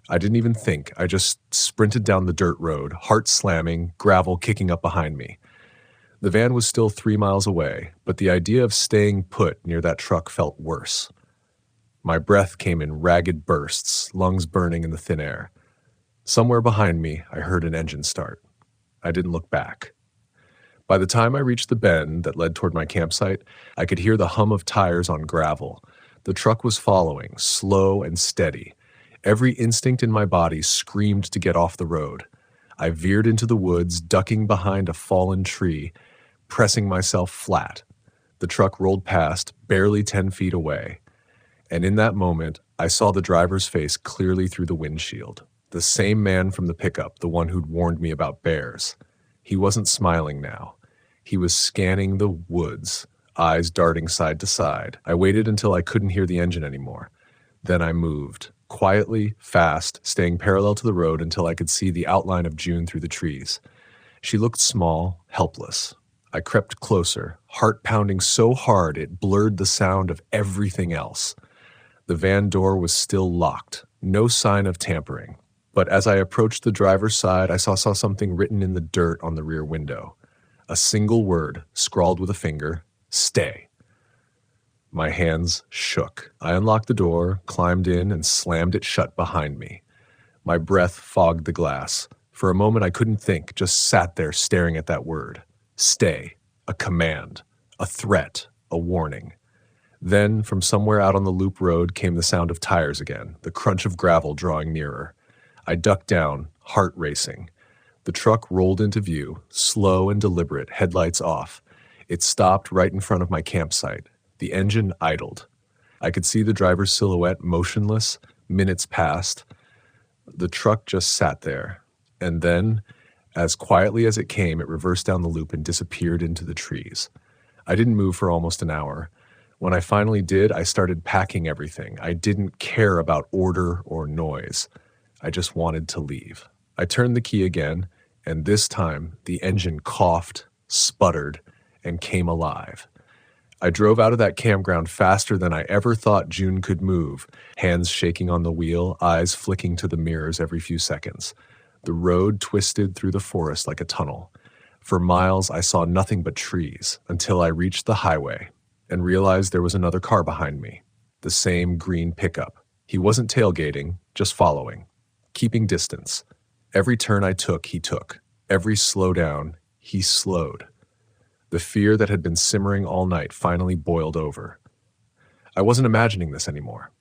I didn't even think. I just sprinted down the dirt road, heart slamming, gravel kicking up behind me. The van was still 3 miles away, but the idea of staying put near that truck felt worse. My breath came in ragged bursts, lungs burning in the thin air. Somewhere behind me, I heard an engine start. I didn't look back. By the time I reached the bend that led toward my campsite, I could hear the hum of tires on gravel. The truck was following, slow and steady. Every instinct in my body screamed to get off the road. I veered into the woods, ducking behind a fallen tree, pressing myself flat. The truck rolled past, barely 10 feet away. And in that moment, I saw the driver's face clearly through the windshield. The same man from the pickup, the one who'd warned me about bears. He wasn't smiling now. He was scanning the woods, eyes darting side to side. I waited until I couldn't hear the engine anymore. Then I moved, quietly, fast, staying parallel to the road until I could see the outline of June through the trees. She looked small, helpless. I crept closer, heart pounding so hard it blurred the sound of everything else. The van door was still locked, no sign of tampering. But as I approached the driver's side, I saw something written in the dirt on the rear window. A single word, scrawled with a finger, "Stay." My hands shook. I unlocked the door, climbed in, and slammed it shut behind me. My breath fogged the glass. For a moment I couldn't think, just sat there staring at that word. Stay. A command. A threat. A warning. Then, from somewhere out on the loop road came the sound of tires again, the crunch of gravel drawing nearer. I ducked down, heart racing. The truck rolled into view, slow and deliberate, headlights off. It stopped right in front of my campsite. The engine idled. I could see the driver's silhouette motionless. Minutes passed. The truck just sat there. And then, as quietly as it came, it reversed down the loop and disappeared into the trees. I didn't move for almost an hour. When I finally did, I started packing everything. I didn't care about order or noise. I just wanted to leave. I turned the key again, and this time the engine coughed, sputtered, and came alive. I drove out of that campground faster than I ever thought June could move, hands shaking on the wheel, eyes flicking to the mirrors every few seconds. The road twisted through the forest like a tunnel. For miles, I saw nothing but trees until I reached the highway and realized there was another car behind me, the same green pickup. He wasn't tailgating, just following, keeping distance. Every turn I took, he took. Every slowdown, he slowed. The fear that had been simmering all night finally boiled over. I wasn't imagining this anymore.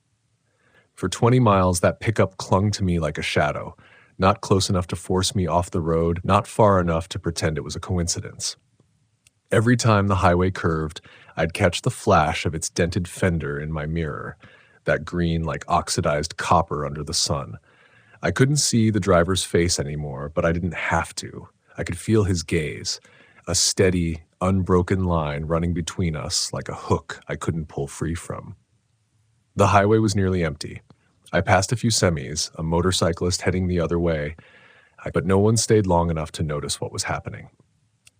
For 20 miles, that pickup clung to me like a shadow, not close enough to force me off the road, not far enough to pretend it was a coincidence. Every time the highway curved, I'd catch the flash of its dented fender in my mirror, that green like oxidized copper under the sun. I couldn't see the driver's face anymore, but I didn't have to. I could feel his gaze, a steady, unbroken line running between us like a hook I couldn't pull free from. The highway was nearly empty. I passed a few semis, a motorcyclist heading the other way, but no one stayed long enough to notice what was happening.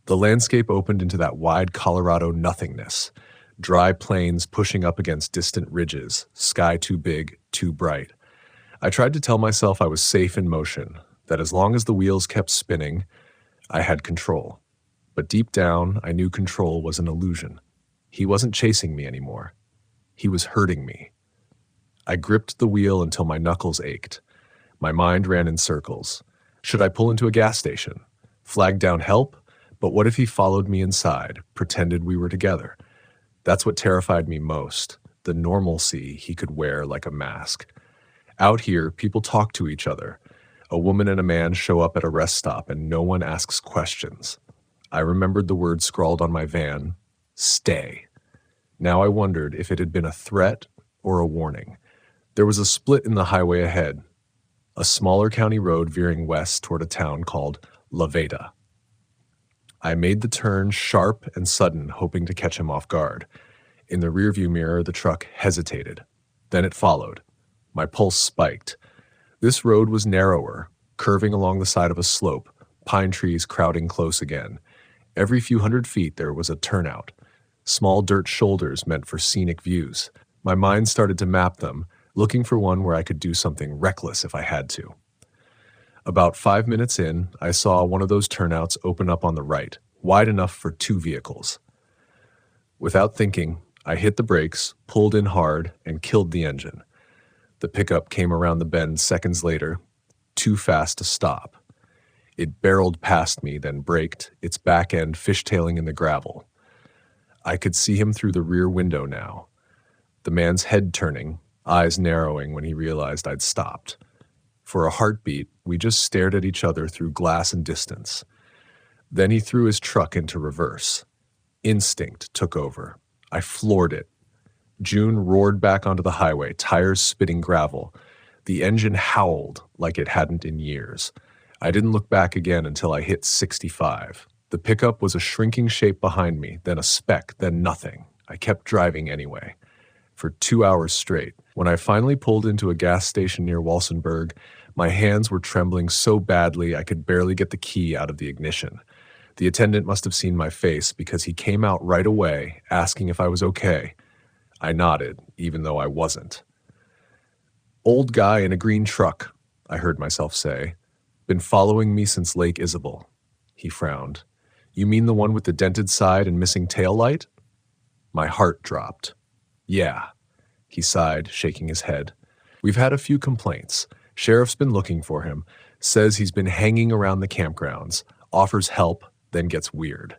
The landscape opened into that wide Colorado nothingness, dry plains pushing up against distant ridges, sky too big, too bright. I tried to tell myself I was safe in motion, that as long as the wheels kept spinning, I had control. But deep down, I knew control was an illusion. He wasn't chasing me anymore. He was hurting me. I gripped the wheel until my knuckles ached. My mind ran in circles. Should I pull into a gas station? Flag down help? But what if he followed me inside, pretended we were together? That's what terrified me most, the normalcy he could wear like a mask. Out here, people talk to each other. A woman and a man show up at a rest stop and no one asks questions. I remembered the word scrawled on my van, stay. Now I wondered if it had been a threat or a warning. There was a split in the highway ahead, a smaller county road veering west toward a town called La Veta. I made the turn sharp and sudden, hoping to catch him off guard. In the rearview mirror, the truck hesitated. Then it followed. My pulse spiked. This road was narrower, curving along the side of a slope, pine trees crowding close again. Every few hundred feet there was a turnout. Small dirt shoulders meant for scenic views. My mind started to map them, looking for one where I could do something reckless if I had to. About 5 minutes in, I saw one of those turnouts open up on the right, wide enough for 2 vehicles. Without thinking, I hit the brakes, pulled in hard, and killed the engine. The pickup came around the bend seconds later, too fast to stop. It barreled past me, then braked, its back end fishtailing in the gravel. I could see him through the rear window now, the man's head turning, eyes narrowing when he realized I'd stopped. For a heartbeat, we just stared at each other through glass and distance. Then he threw his truck into reverse. Instinct took over. I floored it. June roared back onto the highway, tires spitting gravel. The engine howled like it hadn't in years. I didn't look back again until I hit 65. The pickup was a shrinking shape behind me, then a speck, then nothing. I kept driving anyway. For 2 hours straight. When I finally pulled into a gas station near Walsenburg, my hands were trembling so badly I could barely get the key out of the ignition. The attendant must have seen my face because he came out right away, asking if I was okay. I nodded, even though I wasn't. "Old guy in a green truck," I heard myself say. "Been following me since Lake Isabel." He frowned. "You mean the one with the dented side and missing tail light?" My heart dropped. "Yeah," he sighed, shaking his head. "We've had a few complaints. Sheriff's been looking for him. says he's been hanging around the campgrounds, offers help, then gets weird.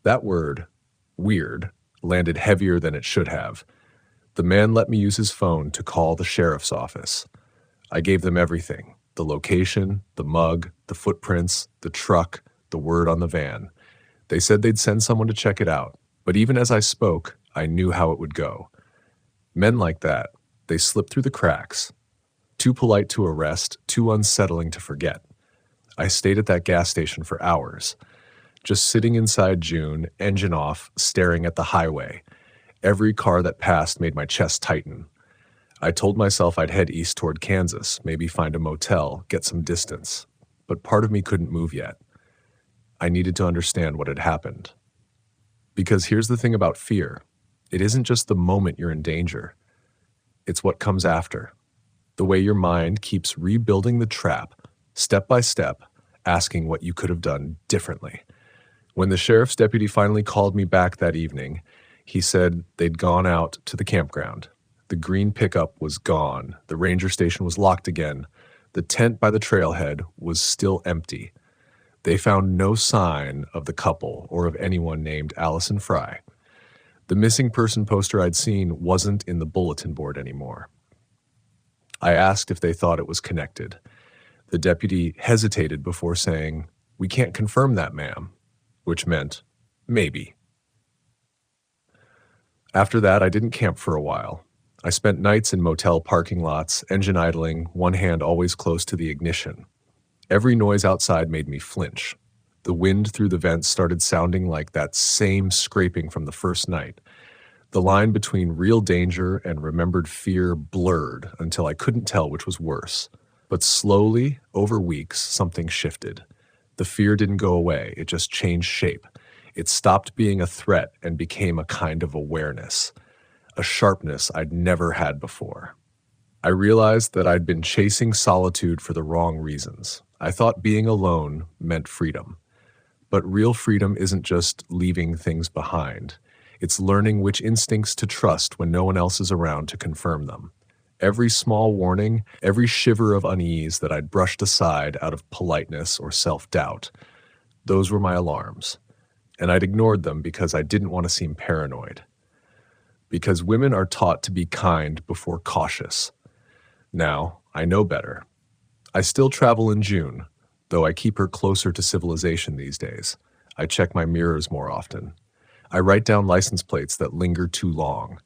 That word, weird, landed heavier than it should have. The man let me use his phone to call the sheriff's office. I gave them everything: the location, the mug, the footprints, the truck, the word on the van. They said they'd send someone to check it out, but even as I spoke, I knew how it would go. Men like that, they slip through the cracks. Too polite to arrest, too unsettling to forget. I stayed at that gas station for hours, just sitting inside June, engine off, staring at the highway. Every car that passed made my chest tighten. I told myself I'd head east toward Kansas, maybe find a motel, get some distance. But part of me couldn't move yet. I needed to understand what had happened. Because here's the thing about fear. It isn't just the moment you're in danger. It's what comes after. The way your mind keeps rebuilding the trap, step by step, asking what you could have done differently. When the sheriff's deputy finally called me back that evening, he said they'd gone out to the campground. The green pickup was gone. The ranger station was locked again. The tent by the trailhead was still empty. They found no sign of the couple or of anyone named Allison Fry. The missing person poster I'd seen wasn't in the bulletin board anymore. I asked if they thought it was connected. The deputy hesitated before saying, "We can't confirm that, ma'am," which meant, maybe. After that, I didn't camp for a while. I spent nights in motel parking lots, engine idling, one hand always close to the ignition. Every noise outside made me flinch. The wind through the vents started sounding like that same scraping from the first night. The line between real danger and remembered fear blurred until I couldn't tell which was worse. But slowly, over weeks, something shifted. The fear didn't go away, it just changed shape. It stopped being a threat and became a kind of awareness, a sharpness I'd never had before. I realized that I'd been chasing solitude for the wrong reasons. I thought being alone meant freedom. But real freedom isn't just leaving things behind. It's learning which instincts to trust when no one else is around to confirm them. Every small warning, every shiver of unease that I'd brushed aside out of politeness or self-doubt, those were my alarms. And I'd ignored them because I didn't want to seem paranoid. Because women are taught to be kind before cautious. Now, I know better. I still travel in June, though I keep her closer to civilization these days. I check my mirrors more often. I write down license plates that linger too long.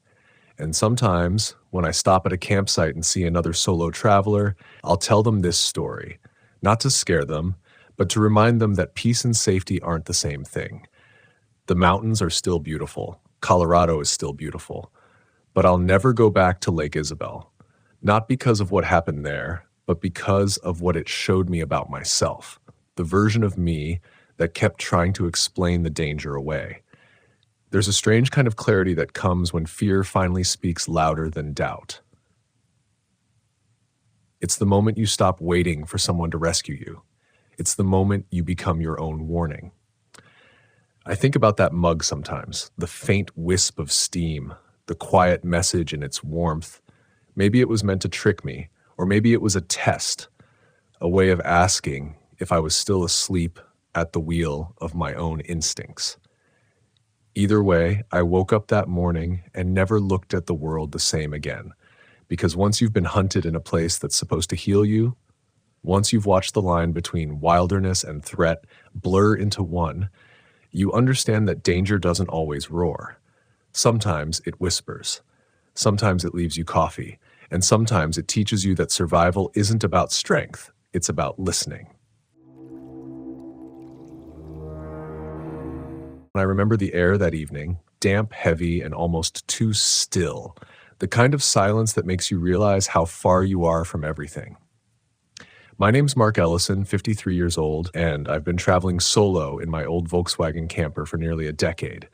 And sometimes, when I stop at a campsite and see another solo traveler, I'll tell them this story, not to scare them, but to remind them that peace and safety aren't the same thing. The mountains are still beautiful. Colorado is still beautiful. But I'll never go back to Lake Isabel. Not because of what happened there, but because of what it showed me about myself, the version of me that kept trying to explain the danger away. There's a strange kind of clarity that comes when fear finally speaks louder than doubt. It's the moment you stop waiting for someone to rescue you. It's the moment you become your own warning. I think about that mug sometimes, the faint wisp of steam, the quiet message in its warmth. Maybe it was meant to trick me, or maybe it was a test, a way of asking if I was still asleep at the wheel of my own instincts. Either way, I woke up that morning and never looked at the world the same again, because once you've been hunted in a place that's supposed to heal you, once you've watched the line between wilderness and threat blur into one, you understand that danger doesn't always roar. Sometimes it whispers. Sometimes it leaves you coffee. And sometimes it teaches you that survival isn't about strength, it's about listening. I remember the air that evening, damp, heavy, and almost too still, the kind of silence that makes you realize how far you are from everything. My name's Mark Ellison, 53 years old, and I've been traveling solo in my old Volkswagen camper for nearly a decade.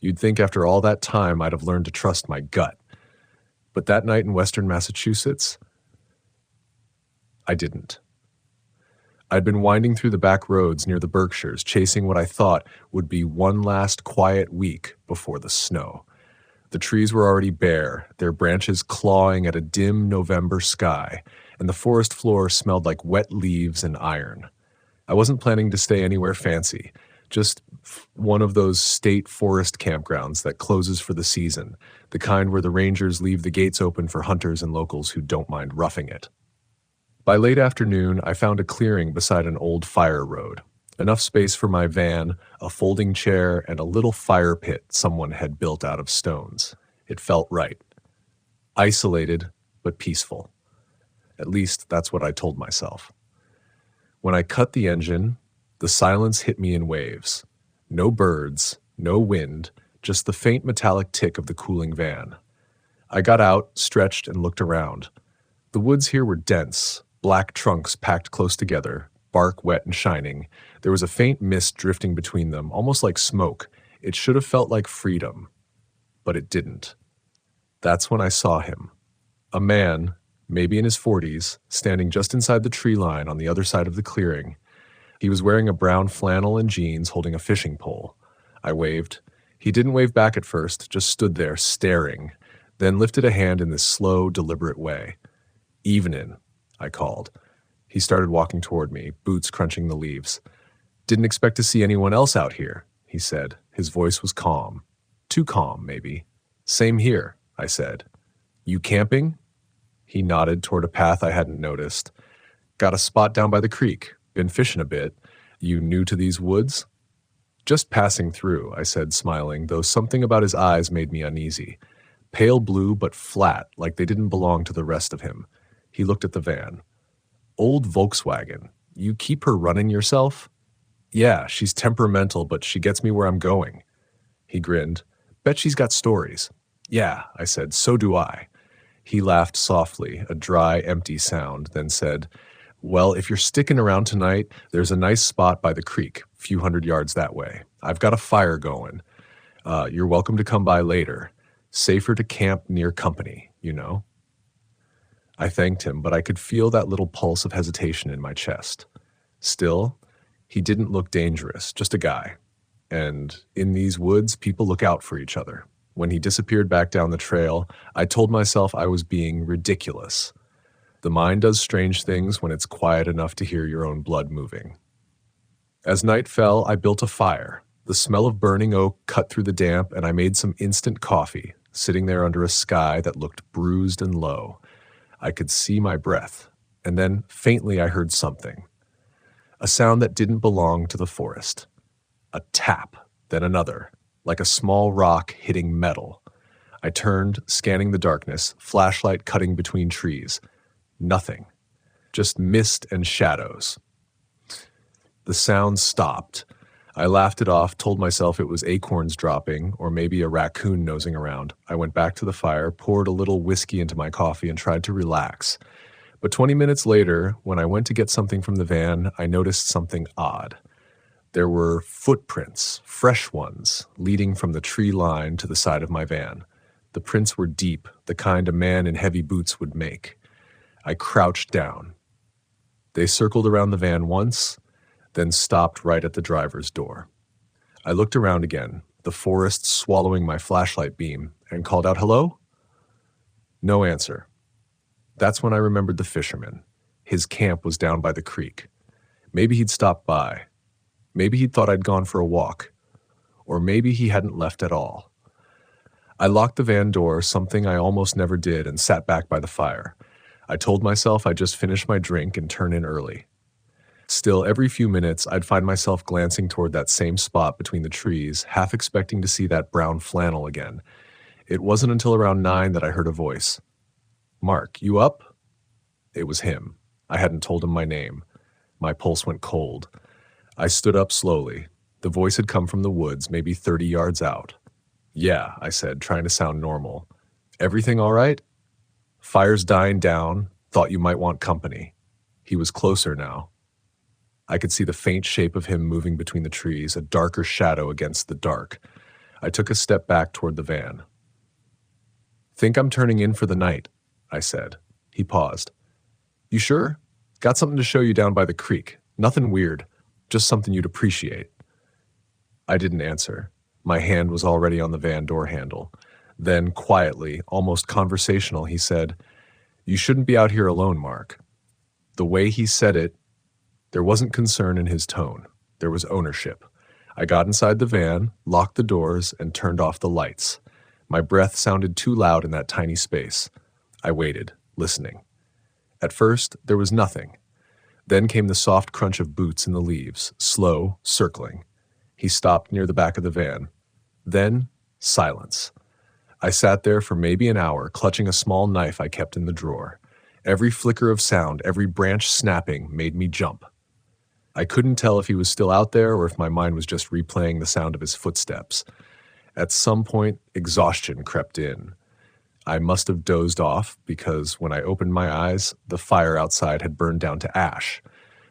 You'd think after all that time I'd have learned to trust my gut. But that night in Western Massachusetts, I didn't. I'd been winding through the back roads near the Berkshires, chasing what I thought would be one last quiet week before the snow. The trees were already bare, their branches clawing at a dim November sky, and the forest floor smelled like wet leaves and iron. I wasn't planning to stay anywhere fancy, just one of those state forest campgrounds that closes for the season, the kind where the rangers leave the gates open for hunters and locals who don't mind roughing it. By late afternoon, I found a clearing beside an old fire road. Enough space for my van, a folding chair, and a little fire pit someone had built out of stones. It felt right. Isolated, but peaceful. At least that's what I told myself. When I cut the engine, the silence hit me in waves. No birds, no wind, just the faint metallic tick of the cooling van. I got out, stretched, and looked around. The woods here were dense, black trunks packed close together, bark wet and shining. There was a faint mist drifting between them, almost like smoke. It should have felt like freedom, but it didn't. That's when I saw him. A man, maybe in his 40s, standing just inside the tree line on the other side of the clearing. He was wearing a brown flannel and jeans, holding a fishing pole. I waved. He didn't wave back at first, just stood there, staring, then lifted a hand in this slow, deliberate way. "Evenin'," I called. He started walking toward me, boots crunching the leaves. "Didn't expect to see anyone else out here," he said. His voice was calm. Too calm, maybe. "Same here," I said. "You camping?" He nodded toward a path I hadn't noticed. "Got a spot down by the creek. Been fishing a bit. You new to these woods?" "Just passing through," I said, smiling, though something about his eyes made me uneasy. Pale blue, but flat, like they didn't belong to the rest of him. He looked at the van. "Old Volkswagen. You keep her running yourself?" "Yeah, she's temperamental, but she gets me where I'm going." He grinned. "Bet she's got stories." "Yeah," I said, "so do I." He laughed softly, a dry, empty sound, then said, "Well, if you're sticking around tonight, there's a nice spot by the creek, a few hundred yards that way. I've got a fire going. You're welcome to come by later. Safer to camp near company, you know." I thanked him, but I could feel that little pulse of hesitation in my chest. Still, he didn't look dangerous, just a guy. And in these woods, people look out for each other. When he disappeared back down the trail, I told myself I was being ridiculous. The mind does strange things when it's quiet enough to hear your own blood moving. As night fell, I built a fire. The smell of burning oak cut through the damp, and I made some instant coffee, sitting there under a sky that looked bruised and low. I could see my breath, and then faintly I heard something. A sound that didn't belong to the forest. A tap, then another, like a small rock hitting metal. I turned, scanning the darkness, flashlight cutting between trees. Nothing. Just mist and shadows. The sound stopped. I laughed it off, told myself it was acorns dropping, or maybe a raccoon nosing around. I went back to the fire, poured a little whiskey into my coffee, and tried to relax. But 20 minutes later, when I went to get something from the van, I noticed something odd. There were footprints, fresh ones, leading from the tree line to the side of my van. The prints were deep, the kind a man in heavy boots would make. I crouched down. They circled around the van once, then stopped right at the driver's door. I looked around again, the forest swallowing my flashlight beam, and called out, "Hello?" No answer. That's when I remembered the fisherman. His camp was down by the creek. Maybe he'd stopped by. Maybe he'd thought I'd gone for a walk. Or maybe he hadn't left at all. I locked the van door, something I almost never did, and sat back by the fire. I told myself I'd just finish my drink and turn in early. Still, every few minutes, I'd find myself glancing toward that same spot between the trees, half expecting to see that brown flannel again. It wasn't until around 9 that I heard a voice. "Mark, you up?" It was him. I hadn't told him my name. My pulse went cold. I stood up slowly. The voice had come from the woods, maybe 30 yards out. "Yeah," I said, trying to sound normal. "Everything all right?" "Fire's dying down. Thought you might want company." He was closer now. I could see the faint shape of him moving between the trees, a darker shadow against the dark. I took a step back toward the van. "Think I'm turning in for the night," I said. He paused. "You sure? Got something to show you down by the creek. Nothing weird. Just something you'd appreciate." I didn't answer. My hand was already on the van door handle. Then, quietly, almost conversational, he said, "You shouldn't be out here alone, Mark. The way he said it, there wasn't concern in his tone. There was ownership. I got inside the van, locked the doors, and turned off the lights. My breath sounded too loud in that tiny space. I waited, listening. At first, there was nothing. Then came the soft crunch of boots in the leaves, slow, circling. He stopped near the back of the van. Then, silence. I sat there for maybe an hour, clutching a small knife I kept in the drawer. Every flicker of sound, every branch snapping, made me jump. I couldn't tell if he was still out there or if my mind was just replaying the sound of his footsteps. At some point, exhaustion crept in. I must have dozed off because when I opened my eyes, the fire outside had burned down to ash.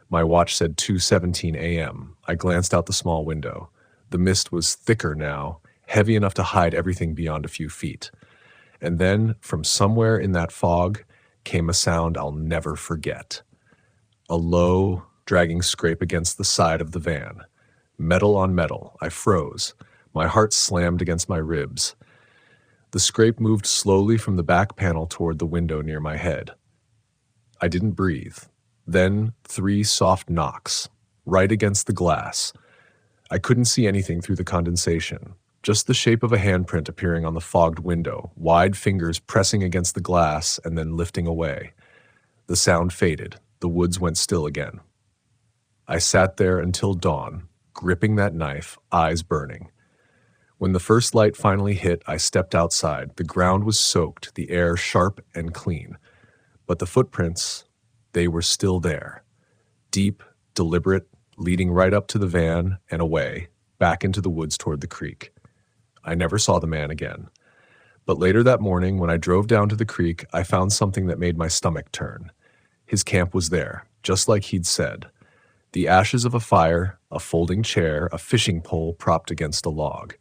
My watch said 2:17 a.m. I glanced out the small window. The mist was thicker now, heavy enough to hide everything beyond a few feet. And then, from somewhere in that fog, came a sound I'll never forget. A low, dragging scrape against the side of the van. Metal on metal. I froze. My heart slammed against my ribs. The scrape moved slowly from the back panel toward the window near my head. I didn't breathe. Then 3 soft knocks, right against the glass. I couldn't see anything through the condensation, just the shape of a handprint appearing on the fogged window, wide fingers pressing against the glass and then lifting away. The sound faded. The woods went still again. I sat there until dawn, gripping that knife, eyes burning. When the first light finally hit, I stepped outside. The ground was soaked, the air sharp and clean. But the footprints, they were still there. Deep, deliberate, leading right up to the van and away, back into the woods toward the creek. I never saw the man again. But later that morning, when I drove down to the creek, I found something that made my stomach turn. His camp was there, just like he'd said. The ashes of a fire, a folding chair, a fishing pole propped against a log.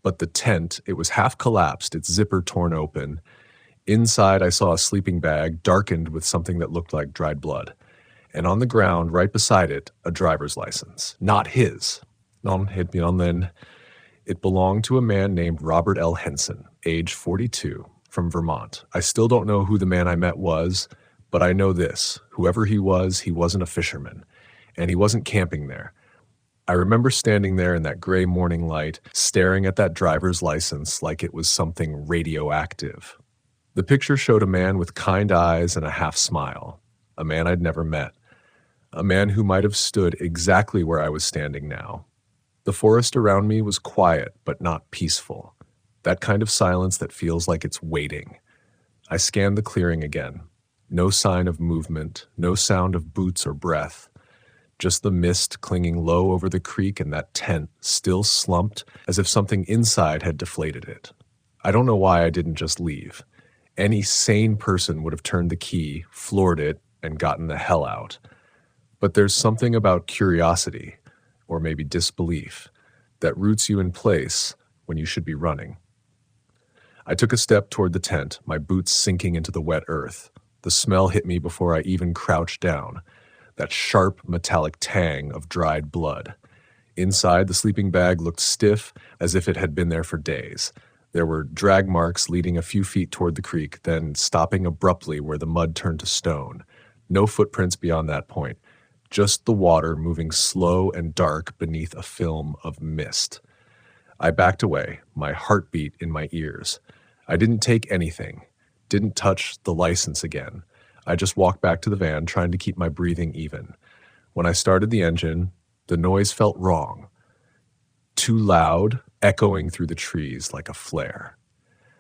But the tent, it was half collapsed, its zipper torn open. Inside, I saw a sleeping bag darkened with something that looked like dried blood. And on the ground, right beside it, a driver's license. Not his. It belonged to a man named Robert L. Henson, age 42, from Vermont. I still don't know who the man I met was, but I know this. Whoever he wasn't a fisherman. And he wasn't camping there. I remember standing there in that gray morning light, staring at that driver's license like it was something radioactive. The picture showed a man with kind eyes and a half smile. A man I'd never met. A man who might have stood exactly where I was standing now. The forest around me was quiet, but not peaceful. That kind of silence that feels like it's waiting. I scanned the clearing again. No sign of movement, no sound of boots or breath. Just the mist clinging low over the creek and that tent still slumped as if something inside had deflated it. I don't know why I didn't just leave. Any sane person would have turned the key, floored it, and gotten the hell out. But there's something about curiosity, or maybe disbelief, that roots you in place when you should be running. I took a step toward the tent, my boots sinking into the wet earth. The smell hit me before I even crouched down. That sharp, metallic tang of dried blood. Inside, the sleeping bag looked stiff, as if it had been there for days. There were drag marks leading a few feet toward the creek, then stopping abruptly where the mud turned to stone. No footprints beyond that point. Just the water moving slow and dark beneath a film of mist. I backed away, my heartbeat in my ears. I didn't take anything. Didn't touch the license again. I just walked back to the van, trying to keep my breathing even. When I started the engine, the noise felt wrong. Too loud, echoing through the trees like a flare.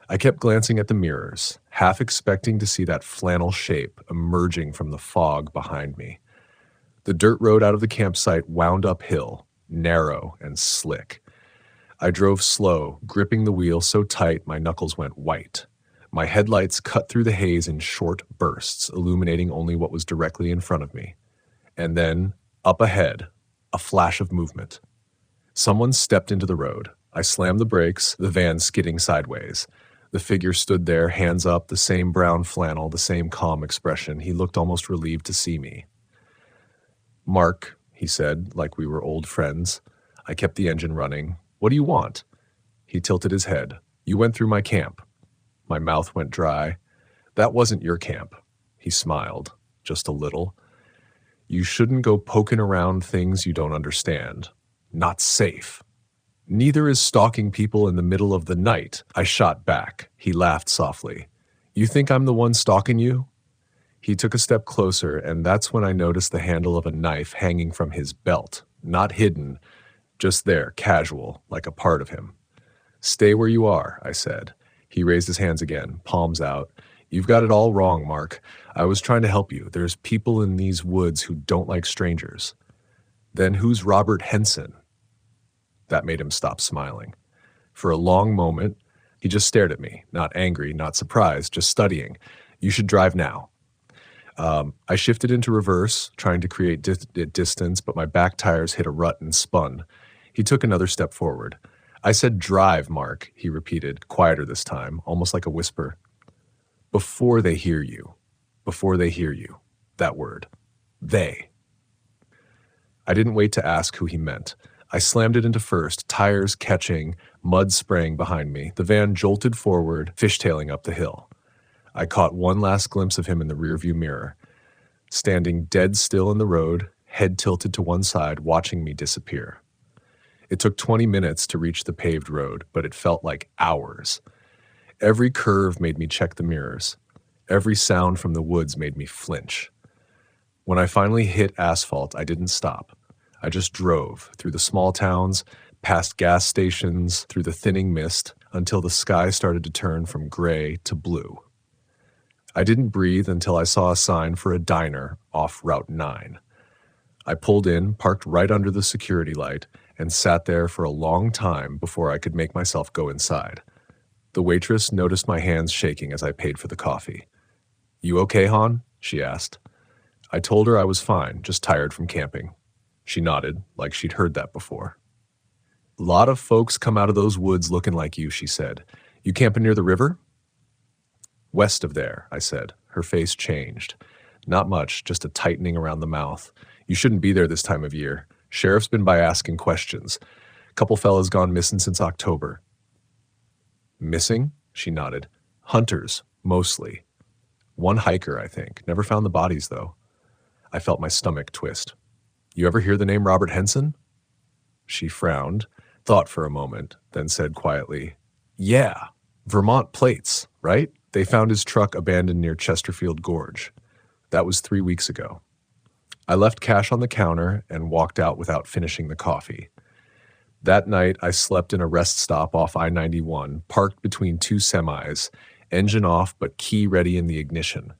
I kept glancing at the mirrors, half expecting to see that flannel shape emerging from the fog behind me. The dirt road out of the campsite wound uphill, narrow and slick. I drove slow, gripping the wheel so tight my knuckles went white. My headlights cut through the haze in short bursts, illuminating only what was directly in front of me. And then, up ahead, a flash of movement. Someone stepped into the road. I slammed the brakes, the van skidding sideways. The figure stood there, hands up, the same brown flannel, the same calm expression. He looked almost relieved to see me. "Mark," he said, like we were old friends. I kept the engine running. "What do you want?" He tilted his head. "You went through my camp." My mouth went dry. "That wasn't your camp." He smiled, just a little. You shouldn't go poking around things you don't understand. Not safe. Neither is stalking people in the middle of the night, I shot back. He laughed softly. You think I'm the one stalking you? He took a step closer, and that's when I noticed the handle of a knife hanging from his belt. Not hidden, just there, casual, like a part of him. Stay where you are, I said. He raised his hands again, palms out. You've got it all wrong, Mark. I was trying to help you. There's people in these woods who don't like strangers. Then who's Robert Henson? That made him stop smiling. For a long moment, he just stared at me, not angry, not surprised, just studying. You should drive now. I shifted into reverse, trying to create distance, but my back tires hit a rut and spun. He took another step forward. I said drive, Mark, he repeated, quieter this time, almost like a whisper. Before they hear you. Before they hear you. That word. They. I didn't wait to ask who he meant. I slammed it into first, tires catching, mud spraying behind me. The van jolted forward, fishtailing up the hill. I caught one last glimpse of him in the rearview mirror, standing dead still in the road, head tilted to one side, watching me disappear. It took 20 minutes to reach the paved road, but it felt like hours. Every curve made me check the mirrors. Every sound from the woods made me flinch. When I finally hit asphalt, I didn't stop. I just drove through the small towns, past gas stations, through the thinning mist, until the sky started to turn from gray to blue. I didn't breathe until I saw a sign for a diner off Route 9. I pulled in, parked right under the security light, and sat there for a long time before I could make myself go inside. The waitress noticed my hands shaking as I paid for the coffee. You okay, Han? She asked. I told her I was fine, just tired from camping. She nodded, like she'd heard that before. Lot of folks come out of those woods looking like you, she said. You camping near the river? West of there, I said. Her face changed. Not much, just a tightening around the mouth. You shouldn't be there this time of year. Sheriff's been by asking questions. Couple fellas gone missing since October. Missing? She nodded. Hunters, mostly. One hiker, I think. Never found the bodies, though. I felt my stomach twist. You ever hear the name Robert Henson? She frowned, thought for a moment, then said quietly, Yeah, Vermont plates, right? They found his truck abandoned near Chesterfield Gorge. That was 3 weeks ago. I left cash on the counter and walked out without finishing the coffee. That night, I slept in a rest stop off I-91, parked between two semis, engine off but key ready in the ignition.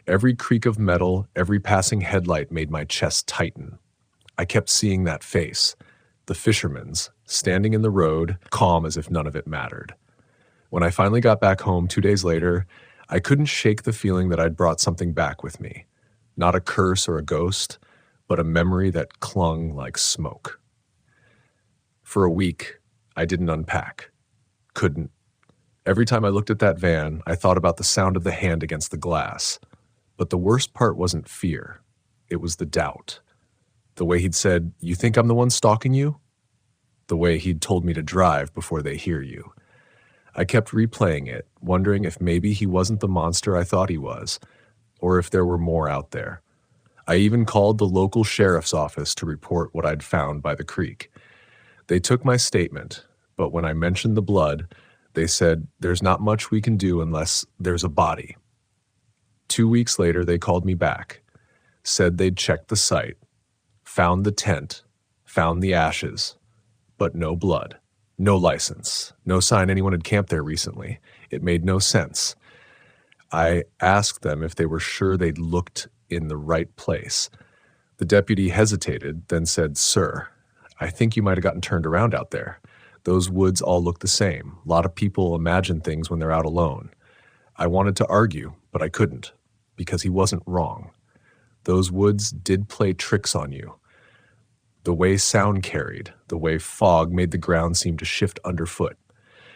Every creak of metal, every passing headlight made my chest tighten. I kept seeing that face, the fisherman's, standing in the road, calm as if none of it mattered. When I finally got back home 2 days later, I couldn't shake the feeling that I'd brought something back with me. Not a curse or a ghost, but a memory that clung like smoke. For a week, I didn't unpack. Couldn't. Every time I looked at that van, I thought about the sound of the hand against the glass. But the worst part wasn't fear. It was the doubt. The way he'd said, You think I'm the one stalking you? The way he'd told me to drive before they hear you. I kept replaying it, wondering if maybe he wasn't the monster I thought he was, or if there were more out there. I even called the local sheriff's office to report what I'd found by the creek. They took my statement, but when I mentioned the blood, they said, There's not much we can do unless there's a body. 2 weeks later, they called me back, said they'd checked the site, found the tent, found the ashes, but no blood. No license, no sign anyone had camped there recently. It made no sense. I asked them if they were sure they'd looked in the right place. The deputy hesitated, then said, Sir, I think you might have gotten turned around out there. Those woods all look the same. A lot of people imagine things when they're out alone. I wanted to argue, but I couldn't, because he wasn't wrong. Those woods did play tricks on you. The way sound carried, the way fog made the ground seem to shift underfoot.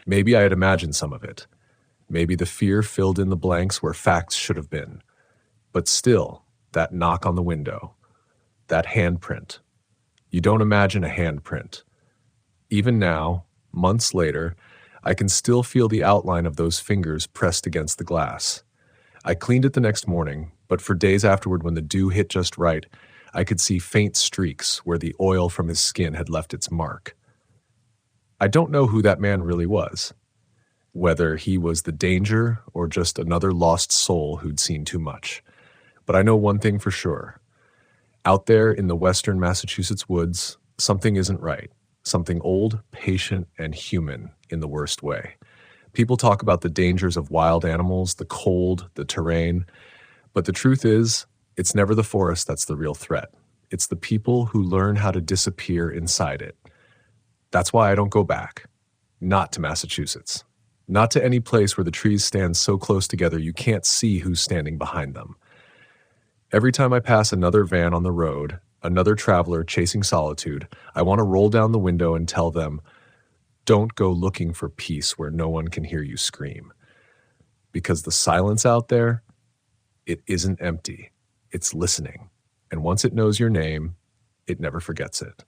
Maybe I had imagined some of it. Maybe the fear filled in the blanks where facts should have been. But still, that knock on the window, that handprint. You don't imagine a handprint. Even now, months later, I can still feel the outline of those fingers pressed against the glass. I cleaned it the next morning, but for days afterward when the dew hit just right, I could see faint streaks where the oil from his skin had left its mark. I don't know who that man really was, whether he was the danger or just another lost soul who'd seen too much. But I know one thing for sure. Out there in the western Massachusetts woods, something isn't right. Something old, patient, and human in the worst way. People talk about the dangers of wild animals, the cold, the terrain, but the truth is, it's never the forest that's the real threat. It's the people who learn how to disappear inside it. That's why I don't go back. Not to Massachusetts. Not to any place where the trees stand so close together you can't see who's standing behind them. Every time I pass another van on the road, another traveler chasing solitude, I want to roll down the window and tell them, don't go looking for peace where no one can hear you scream. Because the silence out there, it isn't empty. It's listening. And once it knows your name, it never forgets it.